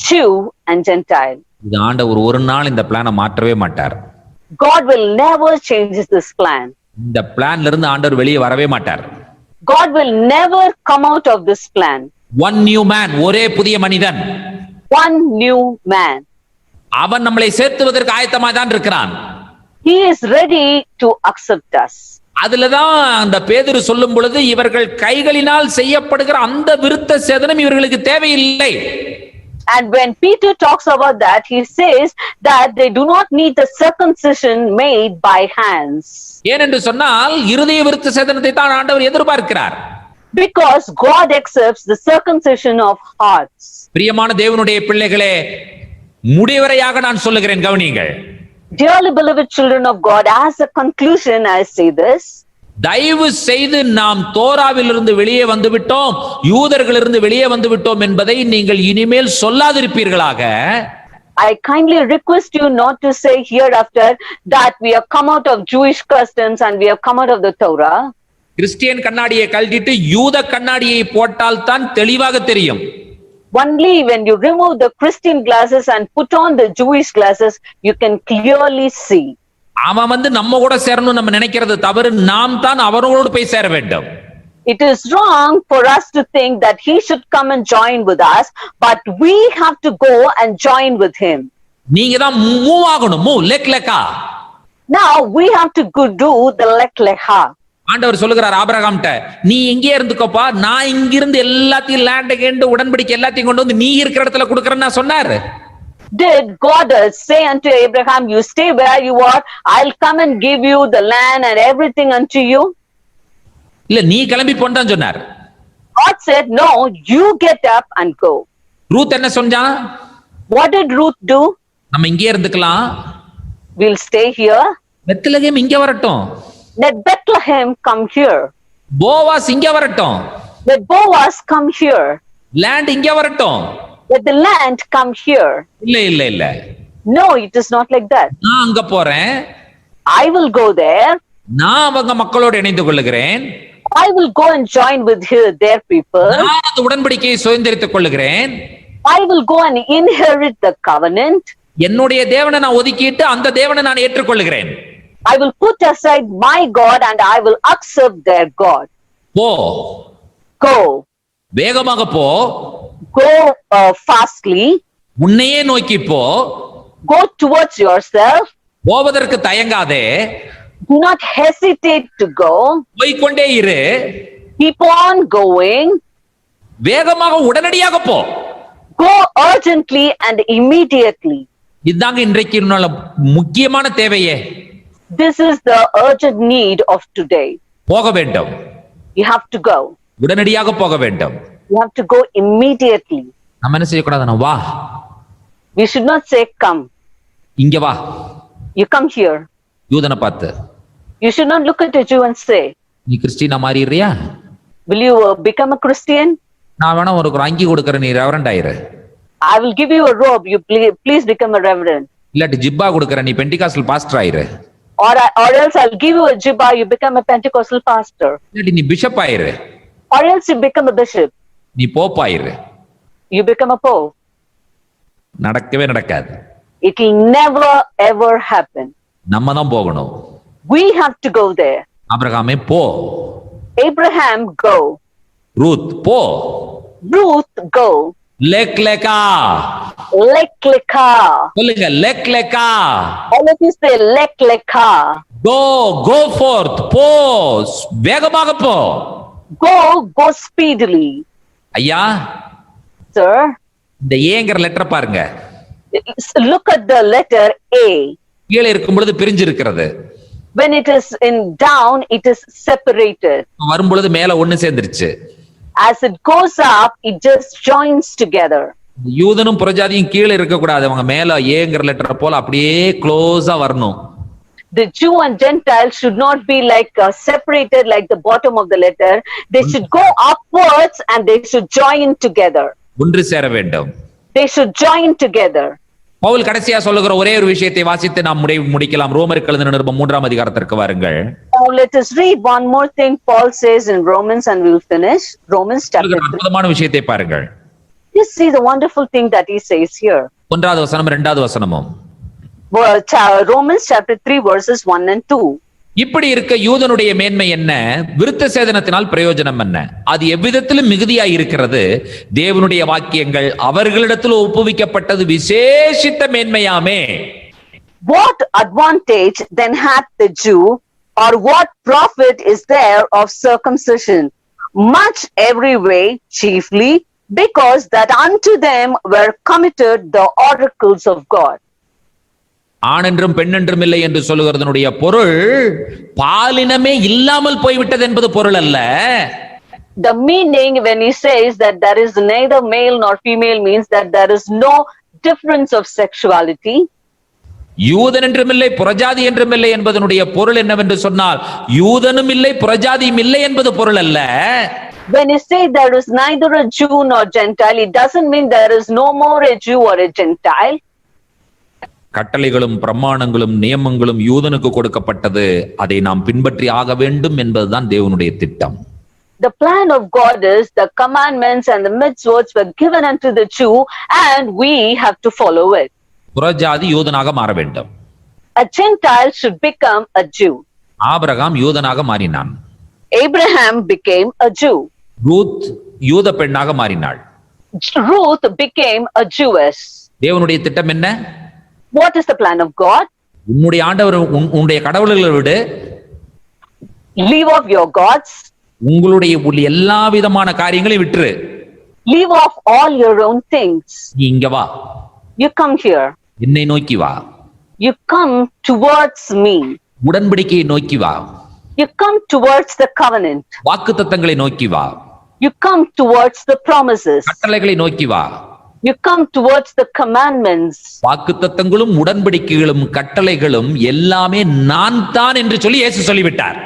Jew and Gentile. இது ஆண்டவர் ஒரு நாள் இந்த பிளானை மாற்றவே மாட்டார். God will never change this plan. இந்த பிளான்ல இருந்து ஆண்டவர் வெளியே வரவே மாட்டார். God will never come out of this plan. One new man, ஒரே புதிய மனிதன். One new man. அவன் நம்மளை சேர்த்துவதற்கு ஆயத்தமாய் தான் இருக்கிறான். He is ready to accept us. அதுலதான் அந்த பேதுரு சொல்லும் பொழுது இவர்கள் கைகளினால் செய்யப்படுகிற அந்த விருத்த சேதனம் இவர்களுக்கு தேவையில்லை. And when Peter talks about that, he says that they do not need the circumcision made by hands. ஏனென்று சொன்னால் இருதய விருத்த சேதனத்தை தான் ஆண்டவர் எதிர்பார்க்கிறார். Because God accepts the circumcision of hearts. பிரியமான தேவனுடைய பிள்ளைகளே, முடிவரையாக நான் சொல்லுகிறேன், கவனியுங்கள். Dearly beloved children of God, as a conclusion, I say this. தயவு செய்து நாம் தோராவிலிருந்து வெளியே வந்துவிட்டோம், யூதர்களிலிருந்து வெளியே வந்துவிட்டோம் என்பதை நீங்கள் இனிமேல் சொல்லாதிருப்பீர்களாக. I kindly request you not to say hereafter that we have come out of Jewish customs and we have come out of the Torah. Christian கண்ணாடியை கழட்டிட்டு யூத கண்ணாடியை போட்டால் தான் தெளிவாக தெரியும். Only when you remove the Christian glasses and put on the Jewish glasses, you can clearly see. அவன் நம்ம கூட சேரணும் நம்ம நினைக்கிறது தவறு. நாம் தான் அவரோடு போய் சேர வேண்டும். It is wrong for us to think that he should come and join with us, but we have to go and join with him. நீங்க தான் மூவ் ஆகணும். Move லெக்கா. Now we have to go do the lecha. ஆண்டவர் சொல்லுகிறார் ஆபிரகாம்ட்ட, நீ இங்கே இருந்துக்கோப்பா, நான் இங்கிருந்து எல்லாத்தையும் லேண்ட் கேண்டு உடன்படிக்கை எல்லாத்தையும் கொண்டு வந்து நீ இருக்கிற இடத்துல கொடுக்கறேன்னு நான் சொன்னாரு. Did God say unto Abraham, you stay where you are, I'll come and give you the land and everything unto you? இல்ல, நீ கிளம்பி போன்னு சொன்னார். God said, no, you get up and go. Ruth என்ன சொன்னான்? What did Ruth do? நம்ம இங்கே இருந்துக்கலாம். We'll stay here. பெத்லகேம் இங்க வரட்டும். Let Bethlehem come here. Boaz இங்க வரட்டும். Let Boaz come here. Land இங்க வரட்டும். Let the land come here. இல்ல. No, it is not like that. நான் அங்க போறேன். I will go there. நான் அவங்க மக்களோடு இணைந்து கொள்ளுகிறேன். I will go and join with their people. நான் அந்த உடன்படிக்கையை சுதந்திரித்துக் கொள்ளுகிறேன். I will go and inherit the covenant. என்னுடைய தேவனை நான் ஒதுக்கிட்டு அந்த தேவனை நான் ஏற்றுக்கொள்ளுகிறேன். I will put aside my God and I will accept their God. போ. Go. வேகமாக போ. Go fastly. உன்னையே நோக்கி போ. Go towards yourself. போவதற்கு தயங்காதே. Do not hesitate to go. போய்க்கொண்டே இரு. Keep on going. வேகமாக உடனடியாக போ. Go urgently and immediately. இதுதாங்க இன்றைக்கு முக்கியமான தேவையே. This is the urgent need of today. போக வேண்டும். You have to go. உடனடியாக போக வேண்டும். You have to go immediately. நம்ம என்ன செய்யக்கூடாதுன்னா, வா. We should not say come. இங்க வா. You come here. யூதனை பார்த்து. You should not look at a Jew and say, நீ Christina மாறிடுறியா? will you become a Christian? நான் வேணா ஒரு அங்கி கொடுக்கறேன், நீ ரெவரண்ட் ஆயிரு. I will give you a robe, you please become a reverend. இல்லாட்டி ஜிப்பா கொடுக்கறேன், நீ பெண்டிகாஸ்டல் பாஸ்டர் ஆயிரு. Or else I'll give you a jibba, you become a Pentecostal pastor. இல்லாட்டி நீ பிஷப் ஆயிரு. Or else you become a bishop. நீ Pope ஆயிரு. You become a pope. நடக்கவே நடக்காது. It will never ever happen. நம்ம தான் போகணும். We have to go there. ஆபிரகாமே போ. Abraham, go. ரூத் போ. Ruth, go. லெக்கா. Lekleka. சொல்லுங்க, லெக்கா. All of you say lekleka. go forth. போ. வேகமாக போ. Go speedily. ஐயா, Sir, இந்த ஏங்கற லெட்டர் பாருங்க. look at the letter A. கீழே இருக்கும் பொழுது பிரிஞ்சு இருக்கிறது. When it is in down, it is separated. வரும் பொழுது மேல ஒண்ணு சேர்ந்துருச்சு. As it goes up, it just joins together. யூதனும் புறஜாதியும் கீழே இருக்க கூடாது, அவங்க மேல ஏங்கற லெட்டர் போல அப்படியே க்ளோஸா வரணும். The Jew and Gentile should not be like separated like the bottom of the letter. They should go upwards and they should join together. ஒன்று சேர வேண்டும். They should join together. Pavul கடைசியா சொல்லுகிற ஒரே ஒரு விஷயத்தை வாசித்து நாம் முடிக்கலாம். ரோமருக்கு எழுதின நிருபம் 3ஆம் அதிகாரத்திற்கு வாருங்கள். Now let us read one more thing Paul says in Romans and we'll finish. Romans chapter 3. அற்புதமான விஷயத்தை பாருங்கள். You see the wonderful thing that he says here. 1வது வசனம் 2வது வசனமும். Romans chapter 3 verses 1 and 2. இப்படி இருக்க யூதனுடைய மேன்மை என்ன, விருத்த சேதனத்தினால் பிரயோஜனம் என்ன? அது எவ்விதத்திலும் மிகுதியாய் இருக்கிறது. தேவனுடைய வாக்கியங்கள் அவர்களிடத்தில் ஒப்புவிக்கப்பட்டது விசேஷித்த மேன்மையாமே. What advantage then hath the Jew Or what profit is there of circumcision? Much every way, chiefly because that unto them were committed the oracles of God. ஆண் என்றும் பெண் என்றும் இல்லை என்று சொல்லுகிறதனுடைய பொருள் பாலினமே இல்லாமல் போய்விட்டது என்பது பொருள் அல்ல. The meaning when he says that there is neither male nor female means that there is no difference of sexuality. யூதன் என்றும் இல்லை புறஜாதி என்றும் இல்லை என்பதனுடைய பொருள் என்னவென்று சொன்னால் யூதனும் இல்லை புறஜாதியும் இல்லை என்பது பொருள் அல்ல. When he says there is neither a Jew nor Gentile, it doesn't mean there is no more a Jew or a Gentile. கட்டளைகளும் பிரமாணங்களும் நியமங்களும் யூதனுக்கு கொடுக்கப்பட்டது, அதை நாம் பின்பற்றி ஆக வேண்டும் என்பதுதான் தேவனுடைய திட்டம். The plan of God is the commandments and the mitzvot were given unto the Jew and we have to follow it. புறஜாதி யூதனாக மாற வேண்டும். A Gentile should become a Jew. Abraham யூதனாக மாறினான். Abraham became a Jew. Ruth யூத பெண்ணாக மாறினாள். Ruth became a Jewess. தேவனுடைய திட்டம் என்ன? What is the plan of God? உன்னுடைய ஆண்டவர் உன்னுடைய கடவுள்களை விடு, Leave off your gods. உங்களுடைய எல்லா விதமான காரியங்களையும் விட்டுரு. Leave off all your own things. நீ இங்க வா, You come here. என்னை நோக்கி வா, You come towards me. உடன்படிக்கையை நோக்கி வா, You come towards the covenant. வாக்குத்தத்தங்களை நோக்கி வா, You come towards the promises. கட்டளைகளை நோக்கி வா. You come towards the commandments. வாக்குத்தத்தங்களும் உடன்படிக்கைகளும் கட்டளைகளும் எல்லாமே நான் தான் என்று சொல்லி இயேசு சொல்லிவிட்டார்.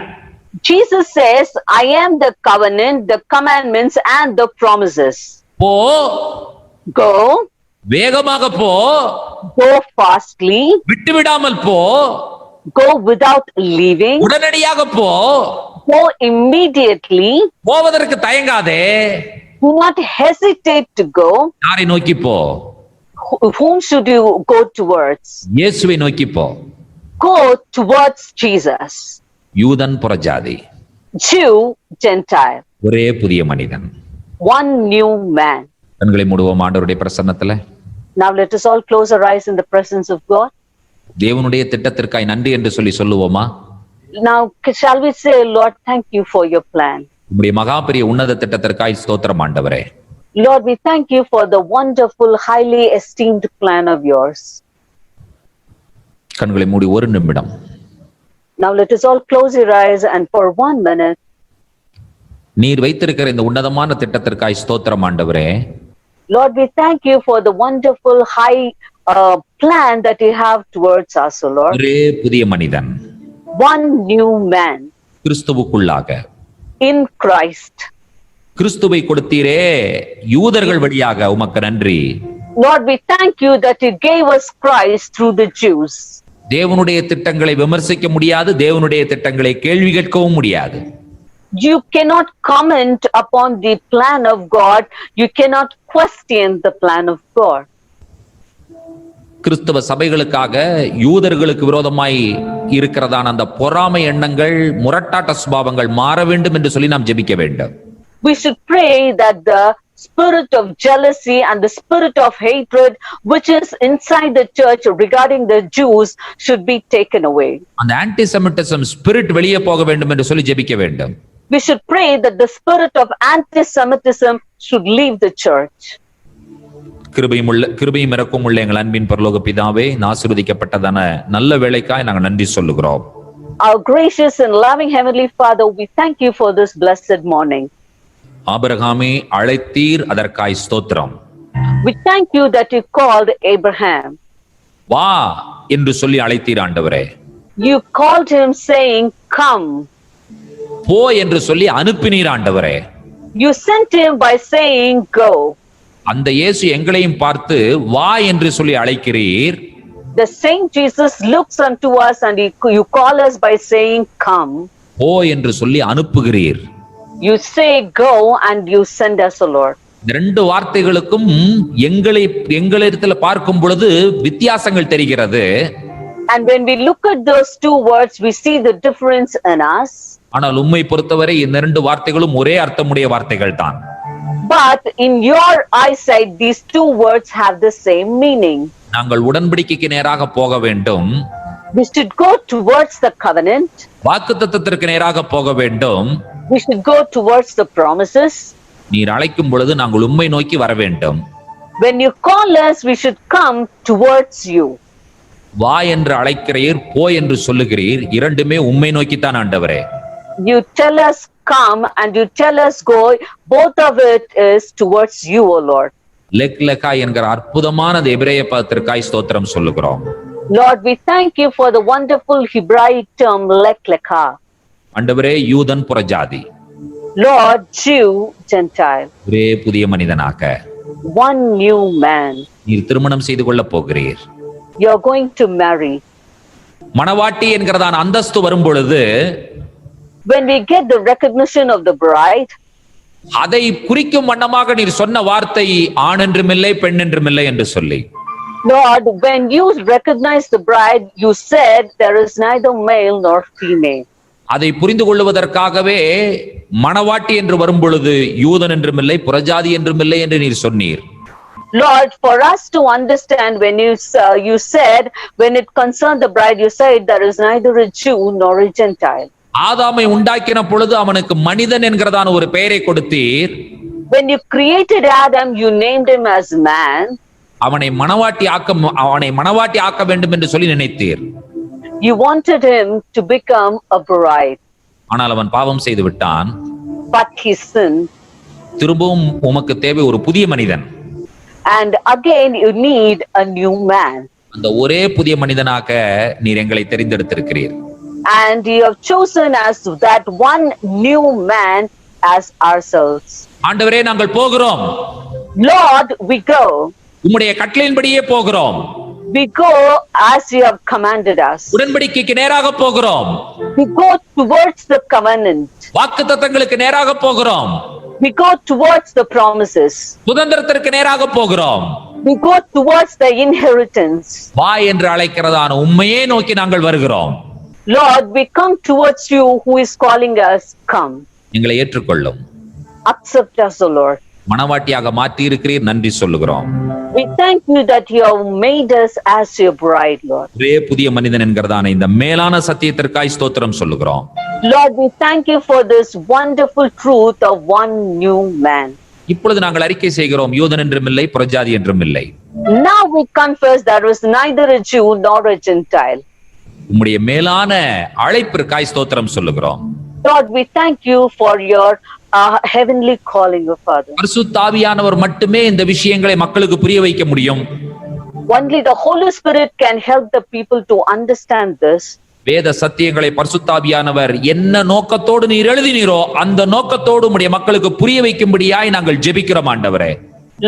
Jesus says, I am the covenant, the commandments and the promises. போ, Go, வேகமாக போ, go fastly, விட்டு விடாமல் போ, go without leaving, உடனடியாக போ, go immediately. போவதற்கு தயங்காதே. Do not hesitate to go. யாரை நோக்கி போ? Whom should you go towards? இயேசுவை நோக்கி போ. Go towards Jesus. யூதன் புறஜாதி, Jew, Gentile. ஒரே புதிய மனிதன். One new man. கண்களை மூடுவோம் ஆண்டவருடைய பிரசன்னத்துல. Now let us all close our eyes in the presence of God. தேவனுடைய திட்டத்திற்காய் நன்றி என்று சொல்லி சொல்லுவோமா? Now shall we say, Lord, thank you for your plan. உம்முடைய மகா பெரிய உன்னத திட்டத்திற்காய் ஸ்தோத்திரம் ஆண்டவரே. Lord, we thank you for the wonderful, highly esteemed plan of yours. கண்களை மூடி ஒரு நிமிடம். Now let us all close your eyes and for 1 minute. நீர் வைத்திருக்கிற இந்த உன்னதமான திட்டத்திற்காய் ஸ்தோத்திரம் ஆண்டவரே. Lord, we thank you for the wonderful, high plan that you have towards us, O Lord. ஒரே புதிய மனிதன். One new man. கிறிஸ்துவுக்குள்ளாக. In Christ. கிறிஸ்துவை கொடுத்தீரே யூதர்கள் வழியாக, உமக்கு நன்றி. Lord, we thank you that you gave us Christ through the Jews. தேவனுடைய திட்டங்களை விமர்சிக்க முடியாது, தேவனுடைய திட்டங்களை கேள்வி கேட்கவும் முடியாது. You cannot comment upon the plan of God. You cannot question the plan of God. கிறிஸ்தவ சபைகளுக்காக யூதர்களுக்கு விரோதமாய் இருக்கிறதான அந்த பொறாமை எண்ணங்கள், முரட்டாட்ட சுபாவங்கள் மாற வேண்டும் என்று சொல்லி நாம் ஜெபிக்க வேண்டும். We should pray that the spirit of jealousy and the spirit of hatred which is inside the church regarding the Jews should be taken away. அந்த ஆன்டிசெமிட்டிசம் ஸ்பிரிட் வெளியே போக வேண்டும் என்று சொல்லி ஜெபிக்க வேண்டும். We should pray that the spirit of anti-Semitism should leave the church. கிருபையும் இரக்கமும் உள்ள எங்கள் அன்பின் பரலோக பிதாவே, ஆசீர்வதிக்கப்பட்டதான நல்ல வேளைக்காய் நாங்கள் நன்றி சொல்லுகிறோம். Our gracious and loving Heavenly Father, we thank you for this blessed morning. ஆபிரகாமை அழைத்தீர், அதற்காய் ஸ்தோத்திரம். We thank you that you called Abraham. வா என்று சொல்லி அழைத்தீர் ஆண்டவரே. You called him saying, come. போ என்று சொல்லி அனுப்பினீர் ஆண்டவரே. You sent him by saying, go. அந்த இயேசு எங்களையும் பார்த்து வா என்று சொல்லி அழைக்கிறீர். The same Jesus looks unto us and you call us by saying, come. போ என்று சொல்லி அனுப்புகிறீர். You say go and you send us, O Lord. இந்த ரெண்டு வார்த்தைகளுக்கும் எங்களிடத்துல பார்க்கும் பொழுது வித்தியாசங்கள் தெரிகிறது. And when we look at those two words, we see the difference in us. ஆனால் உம்மை பொறுத்தவரை இந்த ரெண்டு வார்த்தைகளும் ஒரே அர்த்தமுடைய வார்த்தைகள் தான். But in your eyesight, these two words have the same meaning. நாங்கள் உடன்படிக்கைக்கு நேராக போக வேண்டும். We should go towards the covenant. வாக்குத்தத்தத்திற்கு நேராக போக வேண்டும். We should go towards the promises. நீர் அழைக்கும் பொழுது நாங்கள் உம்மை நோக்கி வர வேண்டும். When you call us, we should come towards you. வா என்று அழைக்கிறீர், போ என்று சொல்லுகிறீர், இரண்டுமே உம்மை நோக்கித்தான் ஆண்டவரே. You tell us come and you tell us go. Both of it is towards you, O Lord. Lech Lecha என்கிற அற்புதமான அந்த எபிரேய பதத்திற்காய் ஸ்தோத்திரம் சொல்லுகிறோம். Lord, we thank you for the wonderful Hebraic term lek leka. ஆண்டவரே, யூதன் புறஜாதி, Lord, Jew, Gentile, ஒரே புதிய மனிதனாக one new man. நீர் திருமணம் செய்து கொள்ள போகிறீர். You're going to marry. மணவாட்டி என்கிறதான அந்தஸ்து வரும் பொழுது When we get the recognition of the bride, அதை குறிக்கும் வண்ணமாக நீர் சொன்ன வார்த்தை ஆண் என்றுமில்லை பெண் என்றுமில்லை என்று சொல்லி, Lord, when you recognize the bride, you said there is neither male nor female. அதை புரிந்து கொள்வதற்காகவே மணவாட்டி என்று வரும் பொழுது யூதன் என்றுமில்லை புறஜாதி என்றுமில்லை என்று நீர் சொன்னீர். Lord, for us to understand, when you said, when it concerned the bride, you said there is neither a Jew nor a Gentile. ஆதாமை உண்டாக்கின பொழுது அவனுக்கு மனிதன் என்கிறதான ஒரு பெயரை கொடுத்தீர். When you created Adam, you named him as man. அவனை மணவாட்டி ஆக்க வேண்டும் என்று சொல்லி நினைத்தீர். You wanted him to become a bride. ஆனால் அவன் பாவம் செய்து விட்டான். But he sinned. திரும்பவும் உமக்கு தேவை ஒரு புதிய மனிதன். And again you need a new man. அந்த ஒரே புதிய மனிதனாக நீர் எங்களை தெரிந்தெடுத்திருக்கிறீர். And you have chosen as that one new man as ourselves. ஆண்டவரே, நாங்கள் போகிறோம். Lord, we go. உம்முடைய கட்டளையின்படியே போகிறோம். We go as you have commanded us. உடன்படிக்கைக்கு நேராக போகிறோம். We go towards the covenant. வாக்குத்தத்தங்களுக்கு நேராக போகிறோம். We go towards the promises. சுதந்திரத்திற்கு நேராக போகிறோம். We go towards the inheritance. வா என்று அழைக்கிறதான உம்மையே நோக்கி நாங்கள் வருகிறோம். Lord, we come towards you who is calling us, come. எங்களை ஏற்றுக்கொள்ளும். Accept us, O Lord. மணவாட்டியாக மாற்றி இருக்கிறீர், நன்றி சொல்லுகிறோம். We thank you that you have made us as your bride, Lord. ஒரே புதிய மனிதன் என்கிறதான இந்த மேலான சத்தியத்திற்காய் ஸ்தோத்திரம் சொல்லுகிறோம். Lord, we thank you for this wonderful truth of one new man. இப்பொழுது நாங்கள் அறிக்கை செய்கிறோம், யூதன் என்றும் இல்லை புறஜாதி என்றும் இல்லை. Now we confess there is neither a Jew nor a Gentile. உம்முடைய மேலான அழைப்பிற்காய் ஸ்தோத்திரம் சொல்லுகிறோம். Lord, we thank you for your heavenly calling, O Father. பரிசுத்த ஆவியானவர் மட்டுமே இந்த விஷயங்களை மக்களுக்கு புரிய வைக்க முடியும். Only the Holy Spirit can help the people to understand this. வேத சத்தியங்களை பரிசுத்த ஆவியானவர் என்ன நோக்கத்தோடு நீர் எழுதினீரோ அந்த நோக்கத்தோடு உம்முடைய மக்களுக்கு புரிய வைக்கும்படியாய் நாங்கள் ஜெபிக்கிறோம் ஆண்டவரே.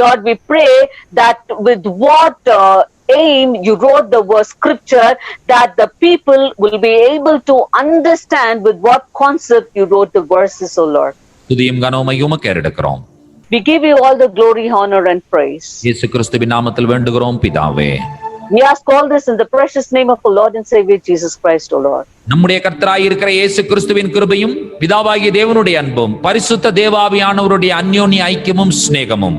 Lord, we pray that with what aim you wrote the word scripture, that the people will be able to understand with what concept you wrote the verses, O Lord. துதியும் கனமும் உமக்கு ஏறெடுக்கிறோம். We give you all the glory, honor and praise. இயேசு கிறிஸ்துவின் நாமத்தில் வேண்டுகிறோம் பிதாவே. We ask all this in the precious name of our Lord and Savior Jesus Christ, O Lord. நம்முடைய கர்த்தராய் இருக்கிற இயேசு கிறிஸ்துவின் கிருபையும் பிதாவாகிய தேவனுடைய அன்பும் பரிசுத்த தேவாவியானவருடைய அந்யோன்ய ஐக்கியமும் சிநேகமும்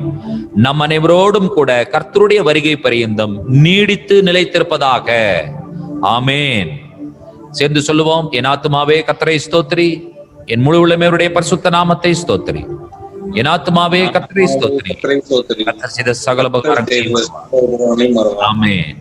நம் அனைவரோடும் கூட கர்த்தருடைய வருகை பரியந்தம் நீடித்து நிலைத்திருப்பதாக. ஆமென். சேர்ந்து சொல்லுவோம், என் ஆத்துமாவே கர்த்தரை ஸ்தோத்திரி, என் முழு உள்ளமையுடைய பரிசுத்த நாமத்தை ஸ்தோத்திரி. என் ஆத்துமாவே கர்த்தரை ஸ்தோத்திரி, கர்த்தர் செய்த சகல உபகாரங்களையும். ஆமென்.